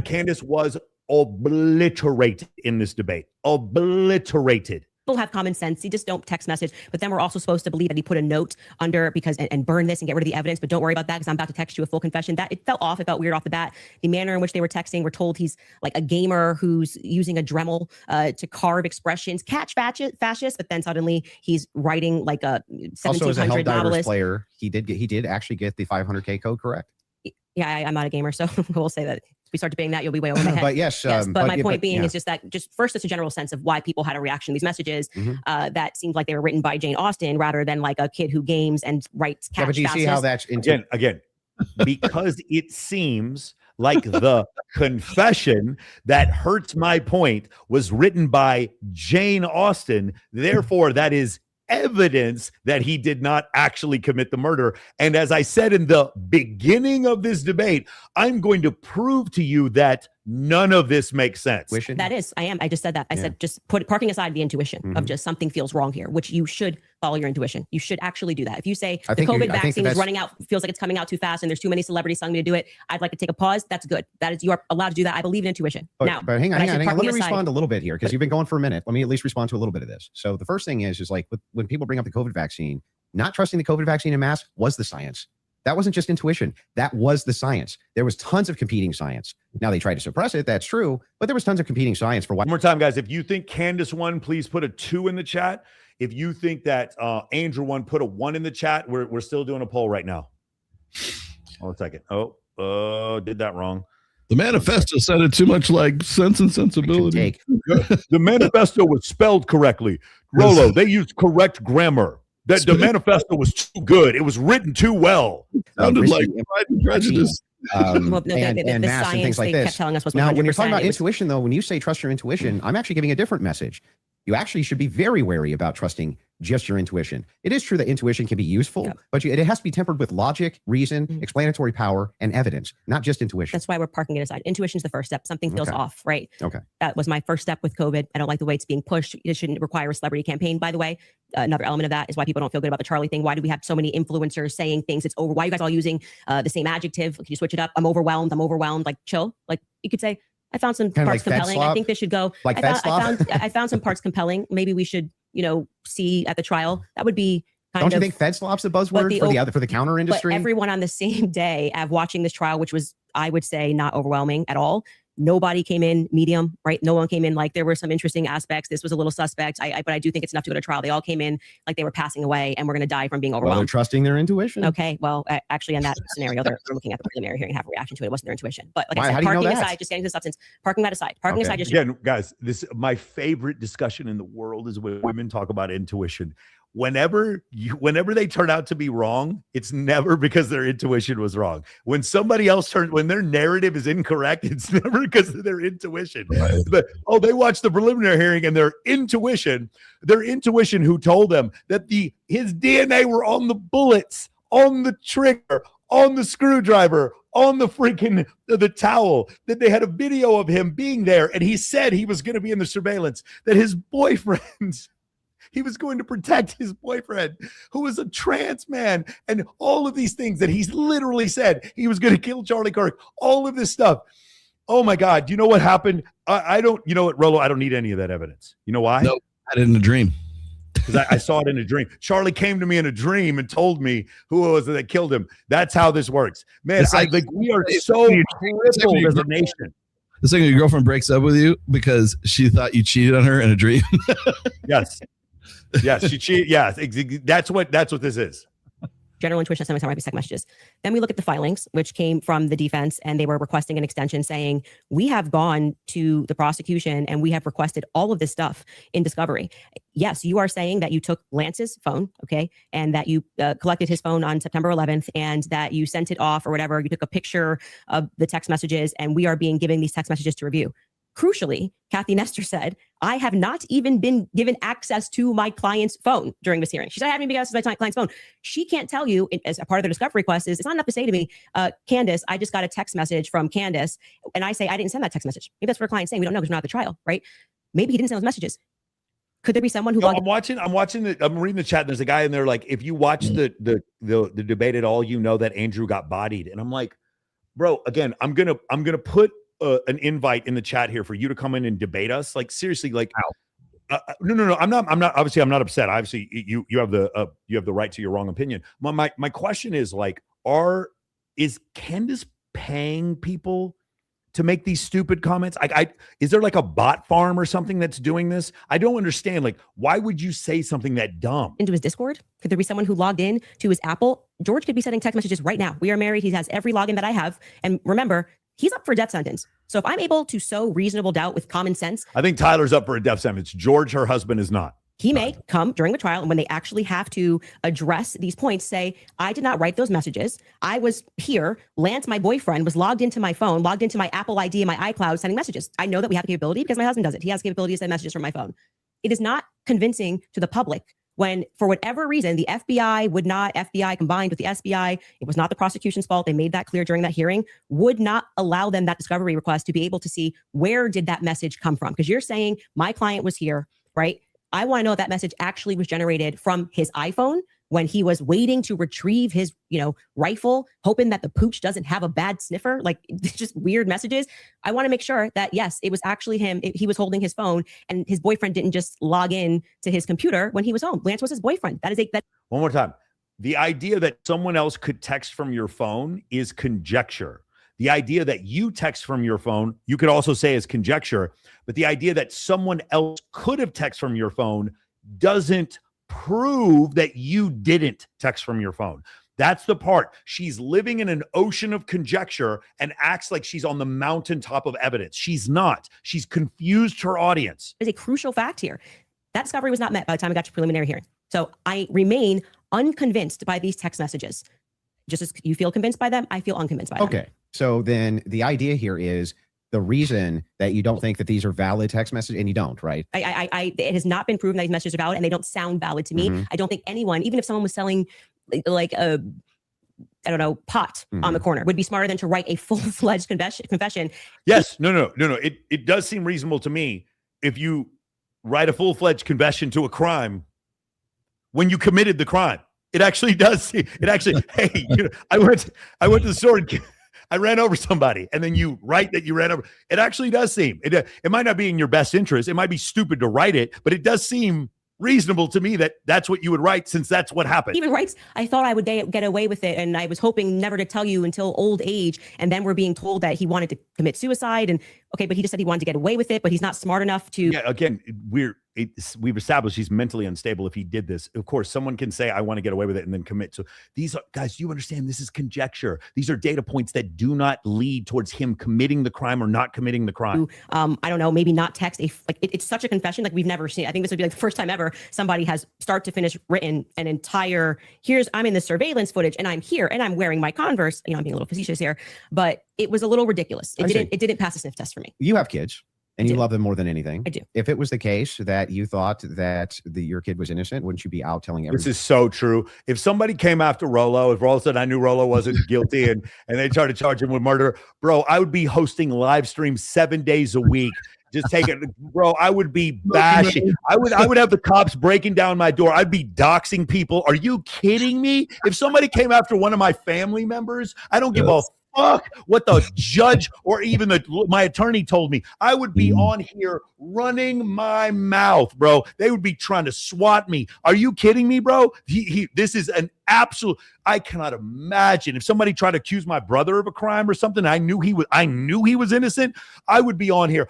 A: Candace was obliterated in this debate. Obliterated.
F: People have common sense. You just don't text message. But then we're also supposed to believe that he put a note under and burn this and get rid of the evidence. But don't worry about that because I'm about to text you a full confession. That it felt off. It felt weird off the bat. The manner in which they were texting, we're told he's like a gamer who's using a Dremel to carve expressions, catch fascists. But then suddenly he's writing like a 1700
D: also as a Helldivers
F: novelist.
D: Player, he did actually get the 500K code correct.
F: Yeah, I'm not a gamer, so we'll say that. If we start debating that, you'll be way over my head.
D: But yes,
F: but my point being is just that, just a general sense of why people had a reaction to these messages that seemed like they were written by Jane Austen rather than like a kid who games and writes catch
D: but you see how that's
A: again because it seems like the confession that hurts my point was written by Jane Austen. Therefore, that is evidence that he did not actually commit the murder. And as I said in the beginning of this debate, I'm going to prove to you that none of this makes sense.
F: That is, I just said that. I said, just parking aside the intuition of just something feels wrong here, which you should follow your intuition. You should actually do that. If you say the COVID vaccine is running out, feels like it's coming out too fast and there's too many celebrities telling me to do it, I'd like to take a pause. That's good. That is, you are allowed to do that. I believe in intuition.
D: But hang on. Let me respond a little bit here because you've been going for a minute. Let me at least respond to a little bit of this. So the first thing is like when people bring up the COVID vaccine, not trusting the COVID vaccine en masse was the science. That wasn't just intuition. That was the science. There was tons of competing science. Now they tried to suppress it. That's true. But there was tons of competing science for
A: one more time, guys. If you think Candace won, please put a 2 in the chat. If you think that Andrew won, put a 1 in the chat. We're still doing a poll right now. Hold a second. Did that wrong.
B: The manifesto sounded too much like Sense and Sensibility.
A: The manifesto was spelled correctly. Rolo, they used correct grammar. That the manifesto was too good. It was written too well.
B: Sounded like Pride and Prejudice.
D: And mass and things like this. Now, when you're talking about intuition, though, when you say trust your intuition, I'm actually giving a different message. You actually should be very wary about trusting just your intuition. It is true that intuition can be useful, but it has to be tempered with logic, reason, explanatory power, and evidence, not just intuition.
F: That's why we're parking it aside. Intuition is the first step. Something feels off, right?
D: Okay.
F: That was my first step with COVID. I don't like the way it's being pushed. It shouldn't require a celebrity campaign, by the way. Another element of that is why people don't feel good about the Charlie thing. Why do we have so many influencers saying things? It's over. Why are you guys all using the same adjective? Can you switch it up? I'm overwhelmed. Like, chill. Like, you could say, I found some parts compelling. I think this should go. I found some parts compelling. Maybe we should, see at the trial. That would be
D: Don't you think Fed slop's a buzzword for the counter industry?
F: But everyone on the same day of watching this trial, which was, I would say, not overwhelming at all. Nobody came in medium, right? No one came in like there were some interesting aspects. This was a little suspect. But I do think it's enough to go to trial. They all came in like they were passing away and we're going to die from being overwhelmed.
D: Well, they're trusting their intuition.
F: Okay. Well, actually, in that scenario, they're looking at the preliminary hearing and have a reaction to it. It wasn't their intuition. But like I said, parking aside, just getting to the substance, parking that aside, just
A: again, guys. This my favorite discussion in the world is when women talk about intuition. Whenever they turn out to be wrong, it's never because their intuition was wrong. When somebody else when their narrative is incorrect, it's never because of their intuition.
B: Right.
A: They watched the preliminary hearing and their intuition who told them that his DNA were on the bullets, on the trigger, on the screwdriver, on the freaking the towel, that they had a video of him being there, and he said he was going to be in the surveillance, that his boyfriend. He was going to protect his boyfriend, who was a trans man, and all of these things that he's literally said he was going to kill Charlie Kirk. All of this stuff. Oh my God! Do you know what happened? I don't. You know what, Rolo? I don't need any of that evidence. You know why?
B: Nope. I had it in a dream.
A: Because I saw it in a dream. Charlie came to me in a dream and told me who it was that killed him. That's how this works, man. We are so crippled as a nation.
B: The second your girlfriend breaks up with you because she thought you cheated on her in a dream.
A: Yes. Yes, she cheated. Yes, that's what this is.
F: General intuition sometimes might be text messages. Then we look at the filings, which came from the defense, and they were requesting an extension saying, we have gone to the prosecution and we have requested all of this stuff in discovery. Yes, you are saying that you took Lance's phone, okay, and that you collected his phone on September 11th and that you sent it off or whatever. You took a picture of the text messages, and we are being given these text messages to review. Crucially, Kathy Nestor said, I have not even been given access to my client's phone during this hearing. She said, I haven't even been access to my client's phone. She can't tell you, as a part of the discovery request, it's not enough to say to me, Candace, I just got a text message from Candace. And I say, I didn't send that text message. Maybe that's what her client's saying. We don't know because we're not at the trial, right? Maybe he didn't send those messages. Could there be someone who
A: I'm reading the chat. And there's a guy in there, like, if you watch the debate at all, you know that Andrew got bodied. And I'm like, bro, again, I'm gonna put an invite in the chat here for you to come in and debate us. Like, seriously, like, no. I'm not. Obviously, I'm not upset. Obviously, you have the right to your wrong opinion. My question is, like, is Candace paying people to make these stupid comments? Is there like a bot farm or something that's doing this? I don't understand. Like, why would you say something that dumb?
F: Into his Discord? Could there be someone who logged in to his Apple? George could be sending text messages right now. We are married. He has every login that I have. And remember, he's up for a death sentence. So if I'm able to sow reasonable doubt with common sense.
A: I think Tyler's up for a death sentence. George, her husband, is not.
F: He may come during the trial, and when they actually have to address these points, say, I did not write those messages. I was here. Lance, my boyfriend, was logged into my phone, logged into my Apple ID and my iCloud sending messages. I know that we have the capability because my husband does it. He has the capability to send messages from my phone. It is not convincing to the public when, for whatever reason, the FBI combined with the SBI, it was not the prosecution's fault. They made that clear during that hearing, would not allow them that discovery request to be able to see where did that message come from? Because you're saying my client was here, right? I want to know if that message actually was generated from his iPhone when he was waiting to retrieve his, rifle, hoping that the pooch doesn't have a bad sniffer, like just weird messages. I want to make sure that, yes, it was actually him. He was holding his phone and his boyfriend didn't just log in to his computer when he was home. Lance was his boyfriend.
A: One more time. The idea that someone else could text from your phone is conjecture. The idea that you text from your phone, you could also say is conjecture, but the idea that someone else could have texted from your phone doesn't prove that you didn't text from your phone. That's the part. She's living in an ocean of conjecture and acts like she's on the mountaintop of evidence. She's not. She's confused her audience.
F: There's a crucial fact here. That discovery was not met by the time I got to preliminary hearing. So I remain unconvinced by these text messages. Just as you feel convinced by them, I feel unconvinced by them.
D: Okay. So then the idea here is the reason that you don't think that these are valid text messages, and you don't, right?
F: It has not been proven that these messages are valid and they don't sound valid to me. I don't think anyone, even if someone was selling like a, pot on the corner, would be smarter than to write a full-fledged confession.
A: Yes. No. It does seem reasonable to me if you write a full-fledged confession to a crime when you committed the crime. It actually does. It actually, hey, I went to the store and I ran over somebody, and then you write that you ran over. It actually does seem, it might not be in your best interest. It might be stupid to write it, but it does seem reasonable to me that that's what you would write, since that's what happened.
F: Even writes, I thought I would get away with it, and I was hoping never to tell you until old age. And then we're being told that he wanted to commit suicide. And okay, but he just said he wanted to get away with it, but he's not smart enough to.
A: Yeah, again, we've established he's mentally unstable if he did this. Of course, someone can say, I want to get away with it, and then commit. So these are, guys, you understand, this is conjecture. These are data points that do not lead towards him committing the crime or not committing the crime.
F: I don't know, maybe not text it's such a confession like we've never seen. I think this would be like the first time ever somebody has start to finish written an entire, I'm in the surveillance footage and I'm here and I'm wearing my Converse. I'm being a little facetious here, but it was a little ridiculous. It didn't pass a sniff test for me.
D: You have kids. And you love them more than anything.
F: I do.
D: If it was the case that you thought that your kid was innocent, wouldn't you be out telling everyone?
A: This is so true. If somebody came after Rolo, if Rolo said I knew Rolo wasn't guilty and they tried to charge him with murder, bro, I would be hosting live streams 7 days a week. Just take it, bro. I would be bashing. I would have the cops breaking down my door. I'd be doxing people. Are you kidding me? If somebody came after one of my family members, I don't give a fuck what the judge or even my attorney told me. I would be on here running my mouth, bro. They would be trying to swat me. Are you kidding me, bro? This is an absolute. I cannot imagine if somebody tried to accuse my brother of a crime or something. I knew he was innocent. I would be on here.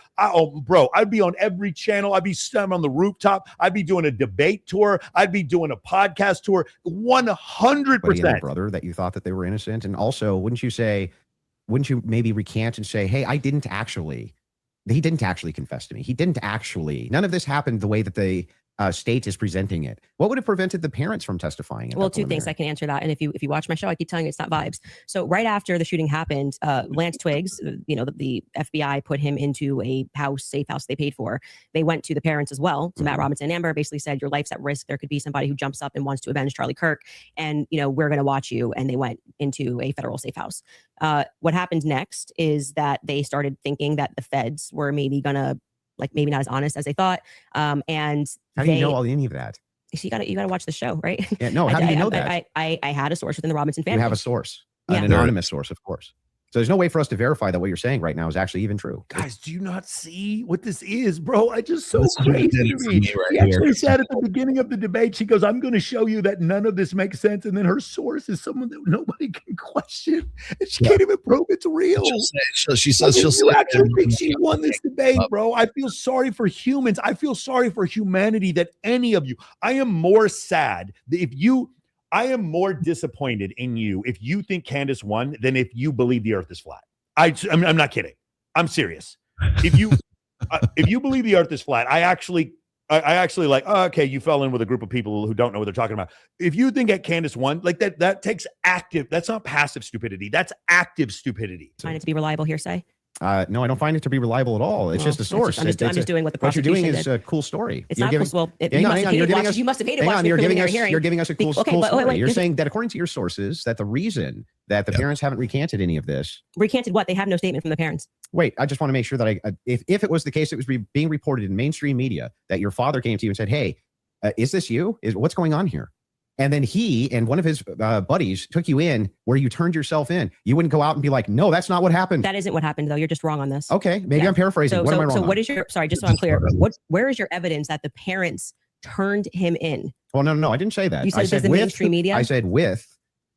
A: Bro, I'd be on every channel. I'd be standing on the rooftop. I'd be doing a debate tour. I'd be doing a podcast tour. 100%.
D: Brother, that you thought that they were innocent, and also, wouldn't you maybe recant and say, hey, he didn't actually confess to me. He didn't actually, none of this happened the way that the state is presenting it. What would have prevented the parents from testifying?
F: Well, two things I can answer that. And if you watch my show, I keep telling you it's not vibes. So right after the shooting happened, Lance Twiggs, the FBI put him into a safe house they paid for. They went to the parents as well, to Matt Robinson and Amber, basically said, your life's at risk. There could be somebody who jumps up and wants to avenge Charlie Kirk. And, we're going to watch you. And they went into a federal safe house. What happened next is that they started thinking that the feds were maybe going to, maybe not as honest as they thought. And
D: how do you know any of that?
F: You got to watch the show, right?
D: Yeah, no. How do you know that?
F: I had a source within the Robinson family.
D: You have a source, an anonymous source, of course. So there's no way for us to verify that what you're saying right now is actually even true.
A: Guys, do you not see what this is, bro? I just so crazy to me. She actually said at the beginning of the debate, she goes, I'm going to show you that none of this makes sense. And then her source is someone that nobody can question. And she can't even prove it's real.
B: She says
A: you actually think she won this debate, bro. I feel sorry for humans. I feel sorry for humanity that any of you. I am more sad I am more disappointed in you if you think Candace won than if you believe the earth is flat. I'm not kidding. I'm serious. If you believe the earth is flat, I actually okay, you fell in with a group of people who don't know what they're talking about. If you think that Candace won, that takes active, that's not passive stupidity. That's active stupidity.
F: Find it to be reliable hearsay?
D: No, I don't find it to be reliable at all. It's just a source.
F: I'm just doing what the prosecution
D: What you're doing
F: did.
D: is a cool story.
F: It's not cool. Well, you must have hated watching the preliminary hearing.
D: You're giving us a cool story. You're saying that according to your sources, that the reason that the parents haven't recanted any of this.
F: Recanted what? They have no statement from the parents.
D: Wait, I just want to make sure that if it was the case, it was being reported in mainstream media that your father came to you and said, hey, is this you? What's going on here? And then he and one of his buddies took you in where you turned yourself in. You wouldn't go out and be like, no, that's not what happened.
F: That isn't what happened, though. You're just wrong on this.
D: Okay, maybe I'm paraphrasing. What am I wrong on?
F: So what is sorry, just so I'm clear, where is your evidence that the parents turned him in?
D: Well, no, I didn't say that.
F: You said there's the mainstream media?
D: I said with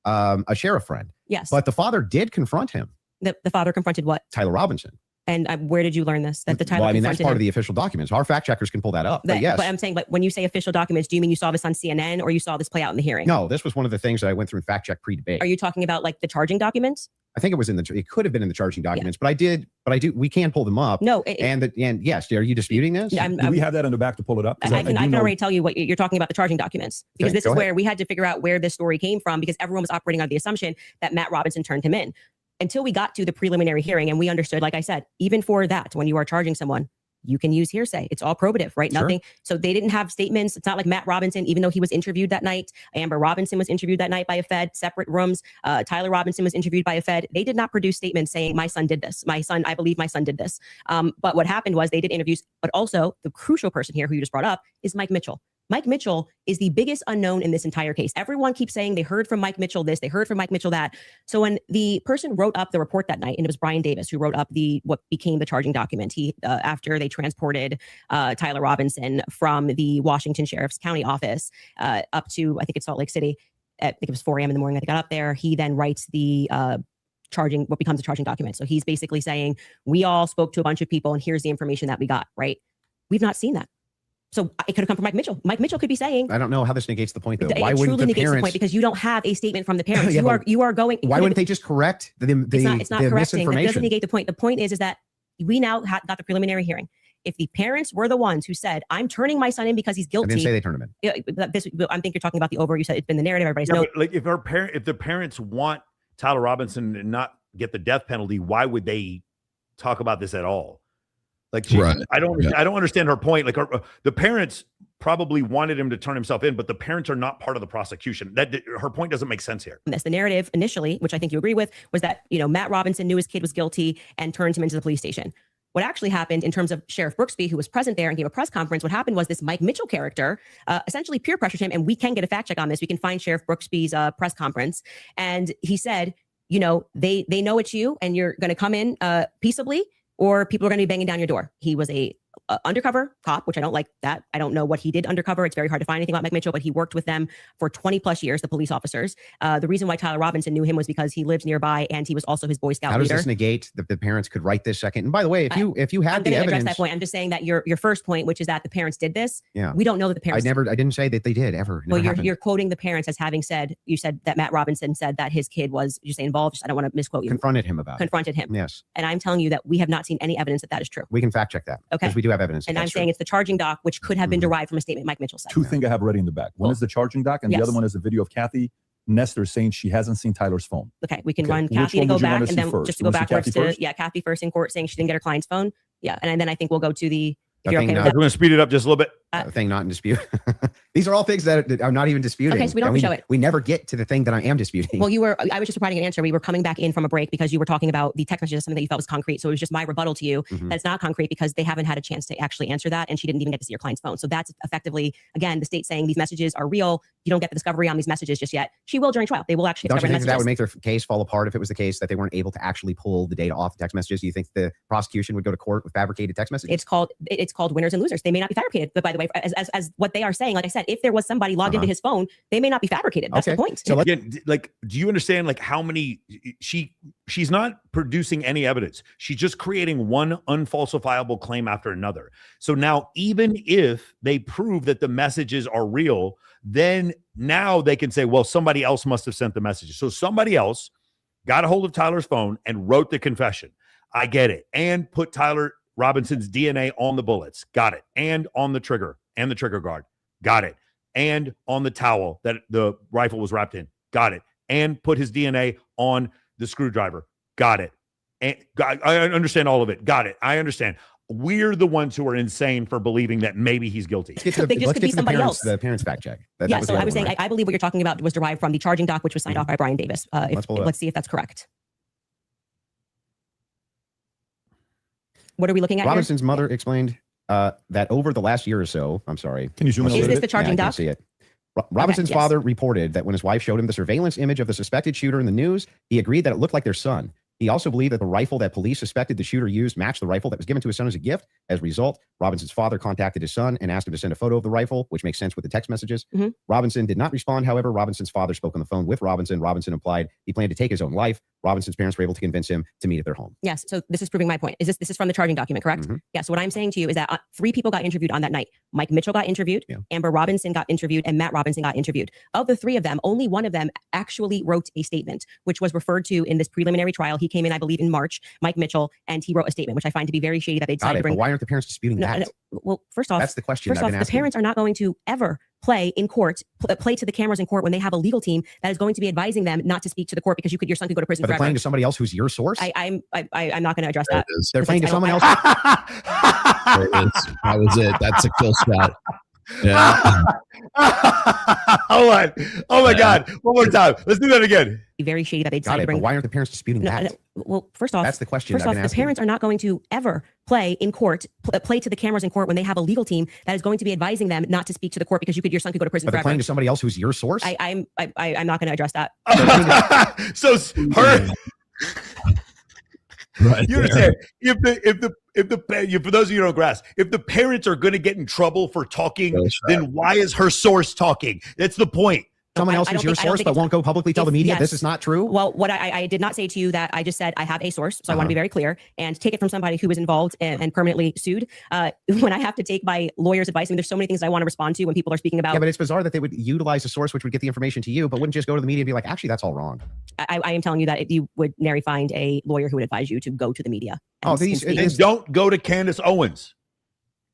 D: a sheriff friend.
F: Yes.
D: But the father did confront him.
F: The father confronted what?
D: Tyler Robinson.
F: And where did you learn this? That the Tyler
D: that's
F: confronted
D: part
F: him?
D: of the official documents. Our fact checkers can pull that up. But yes.
F: But I'm saying, when you say official documents, do you mean you saw this on CNN or you saw this play out in the hearing?
D: No, this was one of the things that I went through in fact check pre-debate.
F: Are you talking about the charging documents?
D: I think it was it could have been in the charging documents, but I do, we can pull them up.
F: No.
D: And yes, are you disputing this?
C: Do we have that in the back to pull it up?
F: I can already tell you what you're talking about, the charging documents, because this is where we had to figure out where this story came from, because everyone was operating on the assumption that Matt Robinson turned him in. Until we got to the preliminary hearing and we understood, like I said, even for that, when you are charging someone, you can use hearsay. It's all probative, right?
D: Sure.
F: Nothing. So they didn't have statements. It's not like Matt Robinson, even though he was interviewed that night. Amber Robinson was interviewed that night by a Fed, separate rooms. Tyler Robinson was interviewed by a Fed. They did not produce statements saying, my son did this. I believe my son did this. But what happened was they did interviews, but also the crucial person here who you just brought up is Mike Mitchell. Mike Mitchell is the biggest unknown in this entire case. Everyone keeps saying they heard from Mike Mitchell this, they heard from Mike Mitchell that. So when the person wrote up the report that night, and it was Brian Davis who wrote up what became the charging document, he after they transported Tyler Robinson from the Washington Sheriff's County office up to, I think it's Salt Lake City. I think it was 4 a.m. in the morning that they got up there. He then writes the what becomes a charging document. So he's basically saying, we all spoke to a bunch of people and here's the information that we got, right? We've not seen that. So it could have come from Mike Mitchell. Mike Mitchell could be saying,
D: I don't know how this negates the point though. Why
F: it
D: wouldn't
F: truly
D: the
F: negates
D: parents,
F: the point because you don't have a statement from the parents.
D: Yeah,
F: you are going.
D: Why wouldn't they just correct the
F: it's not correcting. It doesn't
D: misinformation?
F: negate the point. The point is that we now got the preliminary hearing. If the parents were the ones who said, I'm turning my son in because he's guilty.
D: I didn't say they turned him in.
F: I think you're talking about you said it's been the narrative. Everybody's
A: yeah, like if the parents want Tyler Robinson to not get the death penalty, why would they talk about this at all? Like, I don't understand her point. Like the parents probably wanted him to turn himself in, but the parents are not part of the prosecution. Her point doesn't make sense here.
F: The narrative initially, which I think you agree with, was that, Matt Robinson knew his kid was guilty and turned him into the police station. What actually happened in terms of Sheriff Brooksby, who was present there and gave a press conference, what happened was this Mike Mitchell character essentially peer pressured him. And we can get a fact check on this. We can find Sheriff Brooksby's press conference. And he said, they know it's you and you're going to come in peaceably, or people are going to be banging down your door. He was a undercover cop, which I don't like that. I don't know what he did undercover. It's very hard to find anything about Mike Mitchell, but he worked with them for 20 plus years, the police officers. The reason why Tyler Robinson knew him was because he lives nearby and he was also his Boy Scout leader.
D: How does this negate that the parents could write this second? And by the way, if you had the evidence,
F: address that point. I'm just saying that your first point, which is that the parents did this.
D: Yeah.
F: We don't know that the parents.
D: I didn't say that they did ever.
F: Well, you're quoting the parents as having said. You said that Matt Robinson said that his kid was, you say involved. I don't want to misquote you.
D: Confronted him about.
F: Confronted him.
D: Yes.
F: And I'm telling you that we have not seen any evidence that is true.
D: We can fact check that.
F: Okay.
D: Because we do have evidence.
F: And I'm saying it's the charging doc, which could have been derived from a statement Mike Mitchell said.
C: Two things I have ready in the back. One is the charging doc, and the other one is a video of Kathy Nestor saying she hasn't seen Tyler's phone.
F: Okay, we can run Kathy to go back, and then just to go backwards to Kathy first in court saying she didn't get her client's phone. Yeah, and then I think we'll go to the.
A: I'm going to speed it up just a little bit.
D: Thing not in dispute. These are all things that are not even disputed.
F: Okay, so we don't have to show it.
D: We never get to the thing that I am disputing.
F: Well, I was just providing an answer. We were coming back in from a break because you were talking about the text messages, something that you felt was concrete. So it was just my rebuttal to you that it's not concrete because they haven't had a chance to actually answer that. And she didn't even get to see your client's phone. So that's effectively, again, the state saying these messages are real. You don't get the discovery on these messages just yet. She will during trial. They will actually discover
D: the messages.
F: Don't you think
D: that would make their case fall apart if it was the case that they weren't able to actually pull the data off the text messages? Do you think the prosecution would go to court with fabricated text messages?
F: It's called winners and losers. They may not be fabricated. But by the way, as what they are saying, like I said, if there was somebody logged into his phone, they may not be fabricated. That's the point.
A: So again, like, do you understand like how many she's not producing any evidence. She's just creating one unfalsifiable claim after another. So now, even if they prove that the messages are real, then now they can say, well, somebody else must have sent the messages. So somebody else got a hold of Tyler's phone and wrote the confession. I get it. And put Tyler Robinson's DNA on the bullets. Got it. And on the trigger and the trigger guard. Got it. And on the towel that the rifle was wrapped in. Got it. And put his DNA on the screwdriver. Got it. And I understand all of it. Got it. I understand. We're the ones who are insane for believing that maybe he's guilty.
F: They just could be somebody else.
D: The parents fact check.
F: So I was saying, I believe what you're talking about was derived from the charging doc, which was signed off by Brian Davis. Let's see if that's correct. What are we looking at
D: Robinson's mother explained that over the last year or so, I'm sorry.
C: Can you zoom in?
F: Is this the charging doc?
D: I can see it. Robinson's father reported that when his wife showed him the surveillance image of the suspected shooter in the news, he agreed that it looked like their son. He also believed that the rifle that police suspected the shooter used matched the rifle that was given to his son as a gift. As a result, Robinson's father contacted his son and asked him to send a photo of the rifle, which makes sense with the text messages. Robinson did not respond. However, Robinson's father spoke on the phone with Robinson. Robinson implied he planned to take his own life. Robinson's parents were able to convince him to meet at their home.
F: Yes. So this is proving my point. This is from the charging document, correct? Yeah. So what I'm saying to you is that 3 people got interviewed on that night. Mike Mitchell got interviewed, Amber Robinson got interviewed, and Matt Robinson got interviewed. Of the 3 of them, only one of them actually wrote a statement, which was referred to in this preliminary trial. He came in, I believe, in March, Mike Mitchell, and he wrote a statement, which I find to be very shady that they decided to bring.
D: But why aren't the parents disputing that?
F: Well, first off,
D: that's the question.
F: First off, the parents are not going to ever play in court, play to the cameras in court when they have a legal team that is going to be advising them not to speak to the court because your son could go to prison forever.
D: They're playing to somebody else who's your source.
F: I'm not going to address that.
D: They're playing to someone else.
B: That was it. That's a kill shot. Yeah.
A: Hold on. Oh my God. One more time. Let's do that again.
F: Very shady that they
D: Got
F: decided
D: it,
F: to bring.
D: but why aren't the parents disputing that?
F: Well, first off,
D: That's the question.
F: First off, the parents are not going to ever play in court, play to the cameras in court when they have a legal team that is going to be advising them not to speak to the court because your son could go to prison
D: But they're
F: forever.
D: playing to somebody else who's your source.
F: I'm not going to address that.
A: So her.
B: Right.
A: You understand? For those of you who don't grasp, if the parents are going to get in trouble for talking, then why is her source talking? That's the point.
D: Someone else is your source, but won't go publicly tell the media this is not true.
F: Well, what I did not say to you that I just said I have a source, so I want to be very clear and take it from somebody who was involved and permanently sued. When I have to take my lawyer's advice, I mean, there's so many things I want to respond to when people are speaking about.
D: Yeah, but it's bizarre that they would utilize a source which would get the information to you, but wouldn't just go to the media and be like, actually, that's all wrong.
F: I am telling you that you would nary find a lawyer who would advise you to go to the media.
A: And don't go to Candace Owens.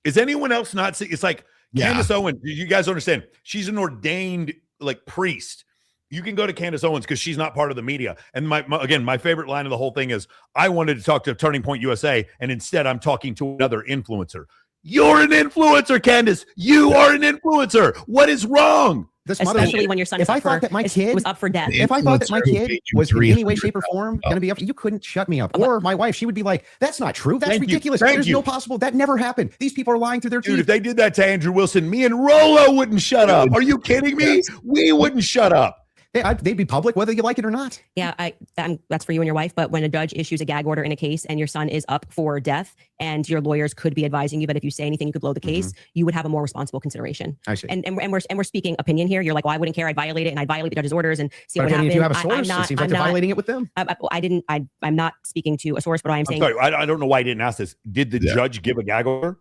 A: Is anyone else not see? It's like Candace Owens. You guys understand? She's an ordained priest. You can go to Candace Owens because she's not part of the media. And my favorite line of the whole thing is, I wanted to talk to Turning Point USA, and instead I'm talking to another influencer. You're an influencer, Candace. You are an influencer. What is wrong?
F: Especially when your son was up for death.
D: If I thought that my kid was in any way, shape, or form going to be up, you couldn't shut me up. Or my wife, she would be like, that's not true. That's ridiculous. There's no possible. That never happened. These people are lying through their teeth.
A: Dude, if they did that to Andrew Wilson, me and Rolo wouldn't shut up. Are you kidding me? We wouldn't shut up.
D: They'd be public whether you like it or not.
F: Yeah, that's for you and your wife. But when a judge issues a gag order in a case and your son is up for death and your lawyers could be advising you that if you say anything, you could blow the case, you would have a more responsible consideration.
D: I see.
F: And we're speaking opinion here. You're like, well, I wouldn't care. I'd violate it and I'd violate the judge's orders and see what happened.
D: If you have a source, it seems like they're violating it with them.
F: I'm not speaking to a source, but I'm saying.
A: Sorry, I don't know why I didn't ask this. Did the judge give a gag order?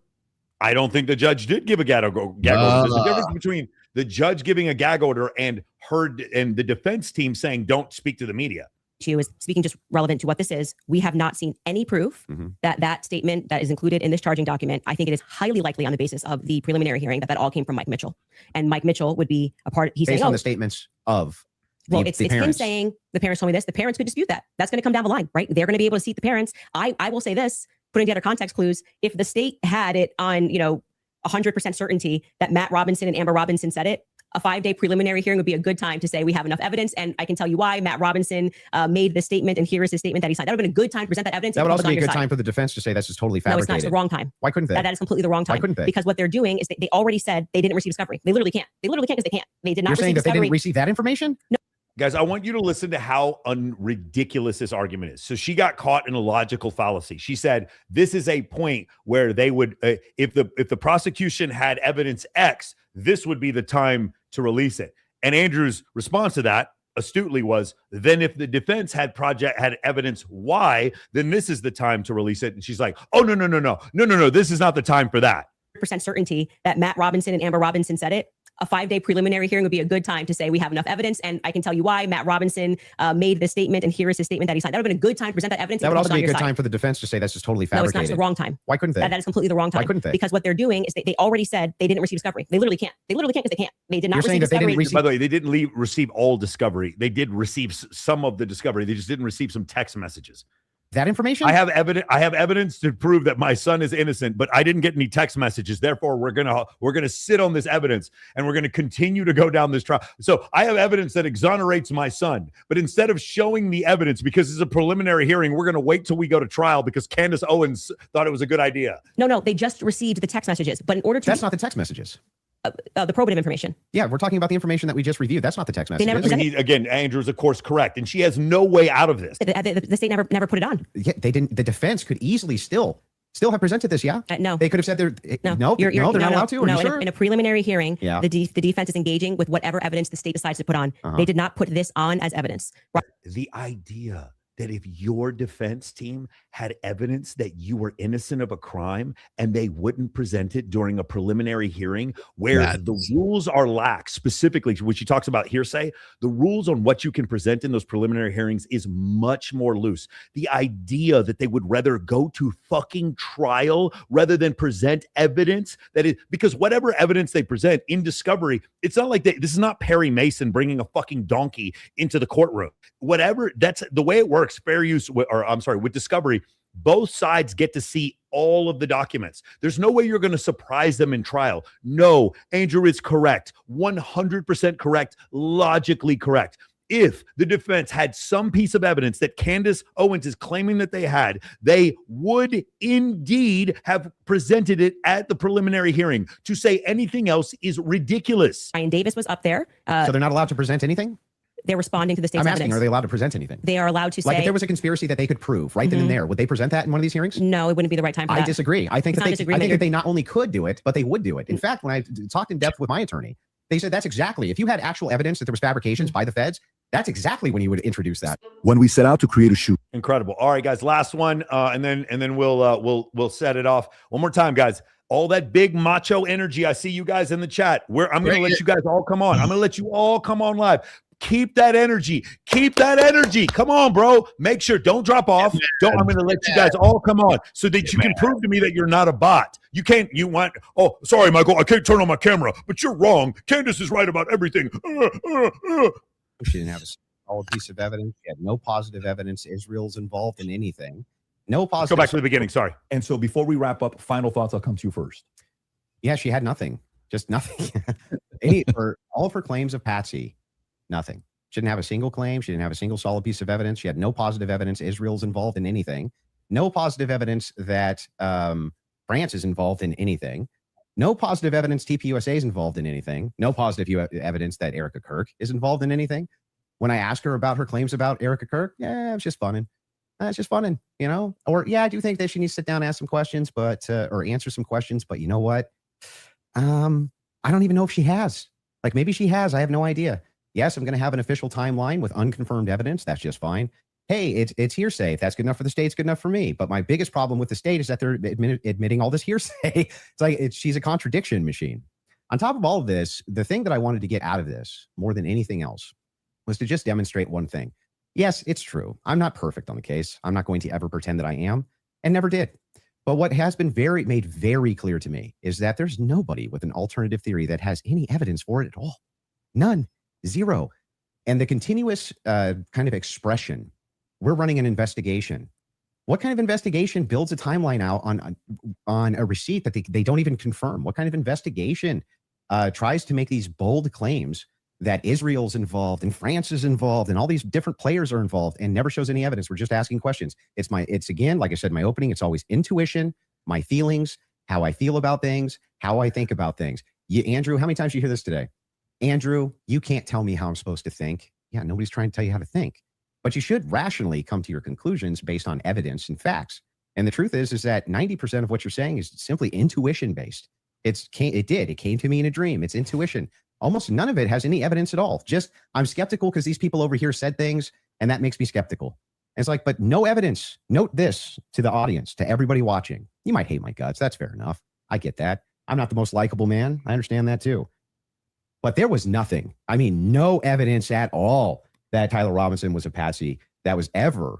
A: I don't think the judge did give a gag order. There's a difference between the judge giving a gag order and the defense team saying, don't speak to the media.
F: She was speaking just relevant to what this is. We have not seen any proof that statement that is included in this charging document. I think it is highly likely on the basis of the preliminary hearing that all came from Mike Mitchell. And Mike Mitchell would be a part. He's
D: based
F: saying,
D: on the statements of
F: it's him saying the parents told me this. The parents could dispute that. That's going to come down the line, right? They're going to be able to seat the parents. I will say this, putting together context clues. If the state had it on, 100% certainty that Matt Robinson and Amber Robinson said it, a 5-day preliminary hearing would be a good time to say we have enough evidence. And I can tell you why Matt Robinson made the statement, and here is his statement that he signed. That would have been a good time to present that evidence.
D: That would also be a good time for the defense to say that's just totally fabricated.
F: No, it's not. It's the wrong time.
D: Why couldn't they?
F: That is completely the wrong time.
D: Why couldn't they?
F: Because what they're doing is they already said they didn't receive discovery. They literally can't. They literally can't because they can't. They did not receive discovery.
D: You're saying that they didn't receive that information?
F: No.
A: Guys, I want you to listen to how ridiculous this argument is. So she got caught in a logical fallacy. She said this is a point where they would, if the prosecution had evidence X, this would be the time to release it. And Andrew's response to that astutely was, then if the defense had evidence Y, then this is the time to release it. And she's like, oh, no, this is not the time for that.
F: % certainty that Matt Robinson and Amber Robinson said it. A 5-day preliminary hearing would be a good time to say we have enough evidence. And I can tell you why Matt Robinson made the statement, and here is his statement that he signed. That would have been a good time to present that evidence.
D: That would also be a good time for the defense to say that's just totally fabricated.
F: No, it's not. It's the wrong time.
D: Why couldn't they?
F: That is completely the wrong time.
D: Why couldn't they?
F: Because what they're doing is they already said they didn't receive discovery. They literally can't. They literally can't because they can't. They did not receive discovery.
A: By the way, they didn't receive all discovery. They did receive some of the discovery. They just didn't receive some text messages.
D: That information?
A: I have evidence to prove that my son is innocent, but I didn't get any text messages. Therefore, we're gonna sit on this evidence and we're gonna continue to go down this trial. So I have evidence that exonerates my son, but instead of showing the evidence because it's a preliminary hearing, we're gonna wait till we go to trial because Candace Owens thought it was a good idea.
F: No, they just received the text messages, but in order to
D: that's not the text messages.
F: The probative information.
D: Yeah, we're talking about the information that we just reviewed. That's not the text message.
A: Again, Andrew is of course correct, and she has no way out of this.
F: The state never put it on.
D: Yeah, they didn't. The defense could easily still have presented this. Yeah,
F: no,
D: they could have said they're they're not allowed to.
F: No,
D: sure?
F: in a preliminary hearing,
D: yeah.
F: the defense is engaging with whatever evidence the state decides to put on. They did not put this on as evidence.
A: The idea that if your defense team had evidence that you were innocent of a crime and they wouldn't present it during a preliminary hearing where the rules are lax, specifically, which she talks about hearsay, the rules on what you can present in those preliminary hearings is much more loose. The idea that they would rather go to fucking trial rather than present evidence that is, because whatever evidence they present in discovery, it's not like this is not Perry Mason bringing a fucking donkey into the courtroom. Whatever, that's the way it works. Fair use, with discovery, Both sides get to see all of the documents. There's no way you're going to surprise them in trial. No, Andrew is correct. 100% correct. Logically correct. If the defense had some piece of evidence that Candace Owens is claiming that they had, they would indeed have presented it at the preliminary hearing. To say anything else is ridiculous.
F: Ryan Davis was up there.
D: So they're not allowed to present anything?
F: They're responding to the state's
D: I'm asking,
F: evidence.
D: are they allowed to present anything?
F: They are allowed to say.
D: Like if there was a conspiracy that they could prove right then and there, would they present that in one of these hearings?
F: No, it wouldn't be the right time for
D: I
F: that.
D: disagree. I think that they not only could do it, but they would do it. In fact, when I talked in depth with my attorney, they said that's exactly, if you had actual evidence that there was fabrications by the feds, that's exactly when you would introduce that.
C: When we set out to create a shoe.
A: Incredible. All right, guys, last one, and then we'll set it off. One more time, guys. All that big macho energy. I see you guys in the chat. I'm going to let you guys all come on. I'm going to let you all come on live. Keep that energy. Keep that energy. Come on, bro. Make sure. Don't drop off. I'm going to let you guys all come on so that you can prove to me that you're not a bot. You can't. Oh, sorry, Michael. I can't turn on my camera, but you're wrong. Candace is right about everything.
D: She didn't have a solid piece of evidence. She had no positive evidence Israel's involved in anything. No positive.
A: Let's go back to the beginning. Sorry.
C: And so before we wrap up, final thoughts. I'll come to you first.
D: Yeah, she had nothing. Just nothing. For all of her claims of Patsy, nothing. She didn't have a single claim. She didn't have a single solid piece of evidence. She had no positive evidence Israel's involved in anything. No positive evidence that France is involved in anything. No positive evidence TPUSA is involved in anything. No positive evidence that Erica Kirk is involved in anything. When I asked her about her claims about Erica Kirk, yeah, it's just funning. It's just funning, you know? Or, yeah, I do think that she needs to sit down and ask some questions, or answer some questions. But you know what? I don't even know if she has. Like, maybe she has. I have no idea. Yes, I'm going to have an official timeline with unconfirmed evidence. That's just fine. Hey, it's hearsay. If that's good enough for the state, it's good enough for me. But my biggest problem with the state is that they're admitting all this hearsay. It's like she's a contradiction machine. On top of all of this, the thing that I wanted to get out of this more than anything else was to just demonstrate one thing. Yes, it's true. I'm not perfect on the case. I'm not going to ever pretend that I am, and never did. But what has been made very clear to me is that there's nobody with an alternative theory that has any evidence for it at all. None. Zero. And the continuous kind of expression, we're running an investigation. What kind of investigation builds a timeline out on a receipt that they don't even confirm? What kind of investigation tries to make these bold claims that Israel's involved and France is involved and all these different players are involved and never shows any evidence? We're just asking questions. It's again, like I said in my opening, it's always intuition, my feelings, how I feel about things, how I think about things. Andrew, how many times do you hear this today? Andrew, you can't tell me how I'm supposed to think. Yeah, nobody's trying to tell you how to think. But you should rationally come to your conclusions based on evidence and facts. And the truth is that 90% of what you're saying is simply intuition based. It came to me in a dream. It's intuition. Almost none of it has any evidence at all. Just, I'm skeptical because these people over here said things, and that makes me skeptical. And it's like, but no evidence. Note this to the audience, to everybody watching. You might hate my guts. That's fair enough. I get that. I'm not the most likable man. I understand that too. But there was nothing. I mean, no evidence at all that Tyler Robinson was a patsy that was ever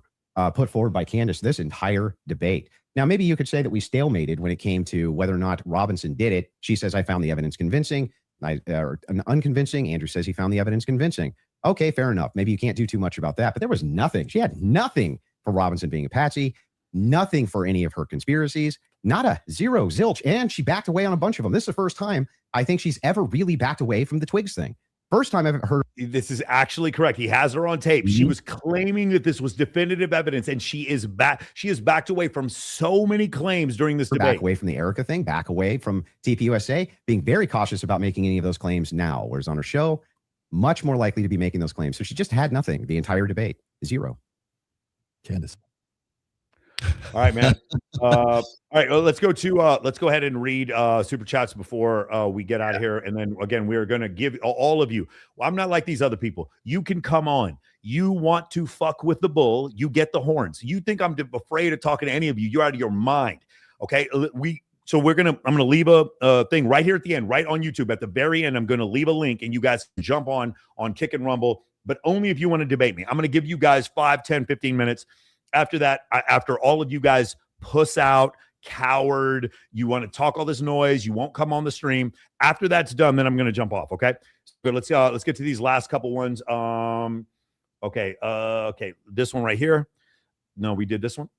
D: put forward by Candace this entire debate. Now, maybe you could say that we stalemated when it came to whether or not Robinson did it. She says, I found the evidence convincing, or unconvincing. Andrew says he found the evidence convincing. Okay, fair enough. Maybe you can't do too much about that, but there was nothing. She had nothing for Robinson being a patsy, nothing for any of her conspiracies, not a zero, zilch. And she backed away on a bunch of them. This is the first time I think she's ever really backed away from the Twigs thing. First time I've heard.
A: This is actually correct. He has her on tape. She was claiming that this was definitive evidence, and she is back. She has backed away from so many claims during this debate.
D: Back away from the Erica thing, back away from TPUSA, being very cautious about making any of those claims now. Whereas on her show, much more likely to be making those claims. So she just had nothing the entire debate. Zero.
C: Candace.
A: All right, man. All right, let's go ahead and read super chats before we get out of here. And then again, we're going to give all of you. Well, I'm not like these other people. You can come on. You want to fuck with the bull, you get the horns. You think I'm afraid of talking to any of you, you're out of your mind. Okay. So I'm going to leave a thing right here at the end, right on YouTube at the very end. I'm going to leave a link and you guys can jump on Kick and Rumble, but only if you want to debate me. I'm going to give you guys 5, 10, 15 minutes. After that, after all of you guys puss out, coward, you want to talk all this noise, you won't come on the stream. After that's done, then I'm going to jump off. Okay. But let's get to these last couple ones. Okay. This one right here. No, we did this one.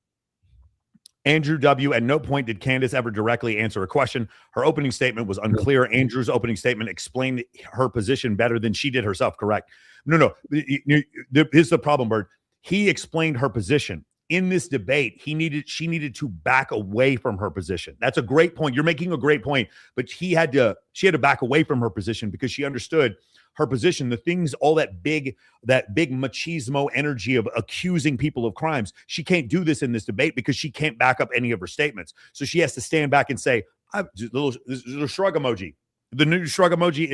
A: Andrew W. At no point did Candace ever directly answer a question. Her opening statement was unclear. Andrew's opening statement explained her position better than she did herself. Correct? No. Here's the problem, Bird. He explained her position. In this debate, she needed to back away from her position. That's a great point. You're making a great point, but she had to back away from her position because she understood her position, the things, all that big machismo energy of accusing people of crimes. She can't do this in this debate because she can't back up any of her statements. So she has to stand back and say, little shrug emoji. The new shrug emoji,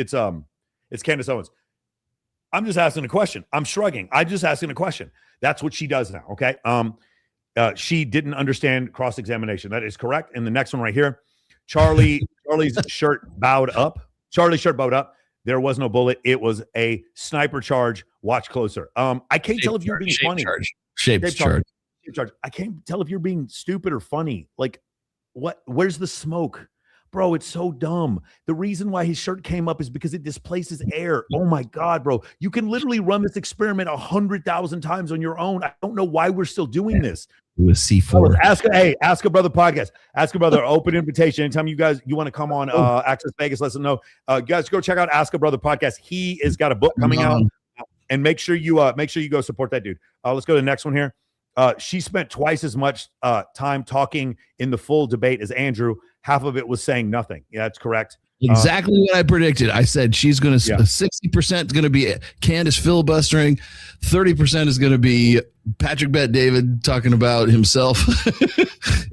A: it's Candace Owens. I'm just asking a question. I'm shrugging. I'm just asking a question. That's what she does now. Okay. She didn't understand cross-examination. That is correct. And the next one right here, Charlie's shirt bowed up. Charlie's shirt bowed up. There was no bullet. It was a sniper charge. Watch closer. I can't tell if you're being funny.
B: Shaped charge.
A: I can't tell if you're being stupid or funny. Like, what? Where's the smoke? Bro, it's so dumb. The reason why his shirt came up is because it displaces air. Oh my God, bro. You can literally run this experiment 100,000 times on your own. I don't know why we're still doing this.
B: It was C4.
A: Ask a Brother podcast. Ask a Brother, open invitation. Anytime you want to come on Access Vegas, let us know. Guys, go check out Ask a Brother podcast. He has got a book coming out, and make sure you go support that dude. Let's go to the next one here. She spent twice as much time talking in the full debate as Andrew. Half of it was saying nothing. Yeah, that's correct.
B: Exactly what I predicted. I said she's going to 60% is going to be Candace filibustering, 30% is going to be Patrick Bet David talking about himself,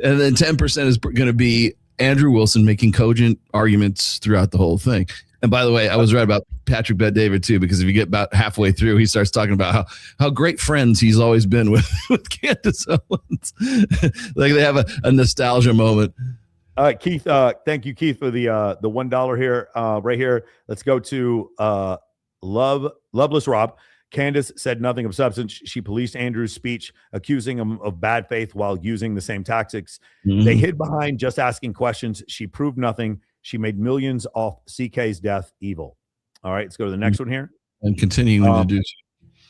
B: and then 10% is going to be Andrew Wilson making cogent arguments throughout the whole thing. And by the way, I was right about Patrick Bet David too, because if you get about halfway through, he starts talking about how great friends he's always been with Candace Owens. Like they have a nostalgia moment.
A: Keith, thank you, Keith, for the $1 here, right here. Let's go to Loveless Rob. Candace said nothing of substance. She policed Andrew's speech, accusing him of bad faith while using the same tactics. Mm-hmm. They hid behind just asking questions. She proved nothing. She made millions off CK's death. Evil. All right, let's go to the next one here.
B: And continuing to do.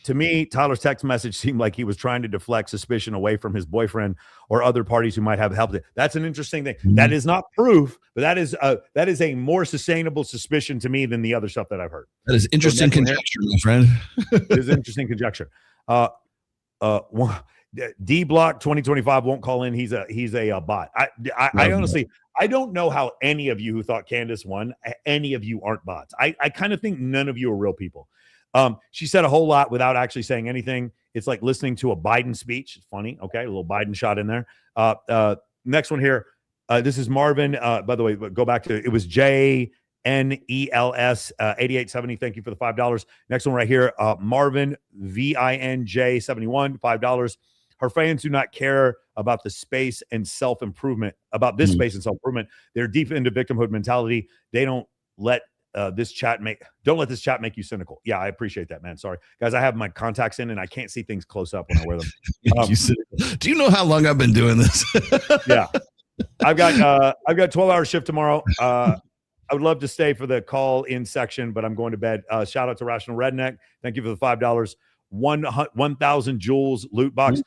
A: To me, Tyler's text message seemed like he was trying to deflect suspicion away from his boyfriend or other parties who might have helped it. That's an interesting thing. Mm-hmm. That is not proof, but that is a more sustainable suspicion to me than the other stuff that I've heard.
B: That is interesting conjecture, my friend.
A: It is interesting conjecture. D Block 2025 won't call in. He's a bot. I honestly, I don't know how any of you who thought Candace won, any of you aren't bots. I kind of think none of you are real people. She said a whole lot without actually saying anything. It's like listening to a Biden speech. It's funny. Okay. A little Biden shot in there. Next one here. This is Marvin. By the way, go back to, it was JNELS 8870. Thank you for the $5. Next one right here. Marvin VINJ 71, $5. Her fans do not care about the space and self-improvement, about this space and self-improvement. They're deep into victimhood mentality. They don't let this chat make you cynical. Yeah, I appreciate that, man. Sorry, guys. I have my contacts in and I can't see things close up when I wear them.
B: Do you know how long I've been doing this?
A: Yeah, I've got 12-hour shift tomorrow. I would love to stay for the call-in section, but I'm going to bed. Shout out to Rational Redneck. Thank you for the $5. 1,000 jewels loot box.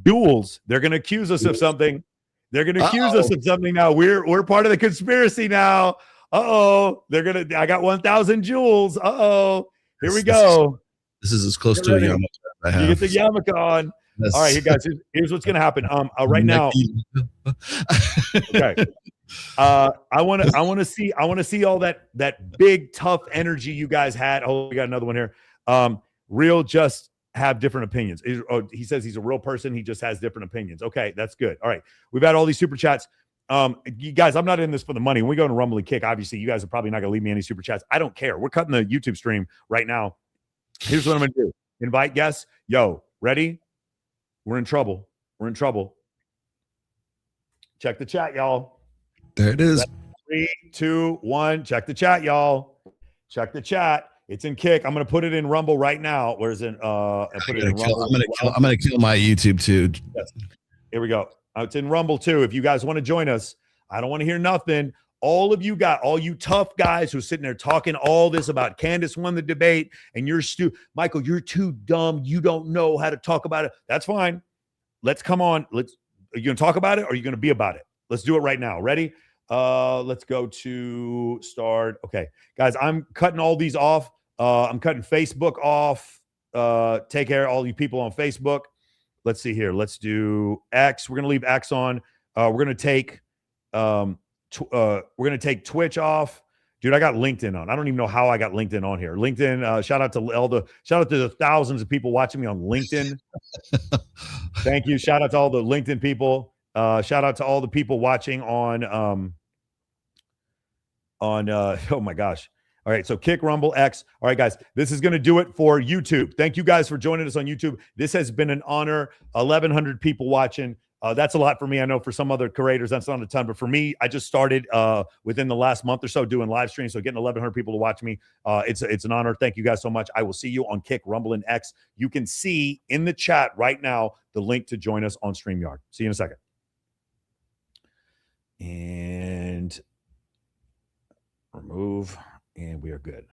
A: Jewels. They're going to accuse us of something. They're going to accuse us of something now. We're part of the conspiracy now. I got 1,000 jewels. Here we go.
B: This is as close to a yarmulke I have.
A: You get the yarmulke on. All right, here, guys. Here's what's going to happen. Right now. Okay. I want to see all that big tough energy you guys had. Oh, we got another one here. Real just have different opinions. He says he's a real person. He just has different opinions. Okay, that's good. All right. We've had all these super chats. You guys, I'm not in this for the money. When we go to Rumble and Kick, obviously you guys are probably not going to leave me any super chats. I don't care. We're cutting the YouTube stream right now. Here's what I'm going to do. Invite guests. Yo, ready? We're in trouble. Check the chat, y'all.
B: There it is.
A: 3, 2, 1. Check the chat, y'all. Check the chat. It's in Kick. I'm going to put it in Rumble right now. Where's it? I'm going
B: to kill my YouTube too.
A: Yes. Here we go. It's in Rumble too. If you guys want to join us, I don't want to hear nothing. All you tough guys who are sitting there talking all this about Candace won the debate and you're Michael, you're too dumb. You don't know how to talk about it. That's fine. Let's come on. Are you going to talk about it or are you going to be about it? Let's do it right now. Ready? Let's go to start. Okay, guys, I'm cutting all these off. I'm cutting Facebook off. Take care, all you people on Facebook. Let's see here. Let's do X. We're going to leave X on. We're going to take Twitch off. Dude, I got LinkedIn on. I don't even know how I got LinkedIn on here. LinkedIn, shout out to the thousands of people watching me on LinkedIn. Thank you. Shout out to all the LinkedIn people. Shout out to all the people watching on oh my gosh. All right, so Kick, Rumble, X. All right, guys, this is going to do it for YouTube. Thank you guys for joining us on YouTube. This has been an honor. 1,100 people watching. That's a lot for me. I know for some other creators, that's not a ton. But for me, I just started within the last month or so doing live streams. So getting 1,100 people to watch me, it's an honor. Thank you guys so much. I will see you on Kick, Rumble, and X. You can see in the chat right now the link to join us on StreamYard. See you in a second. And remove, and we are good.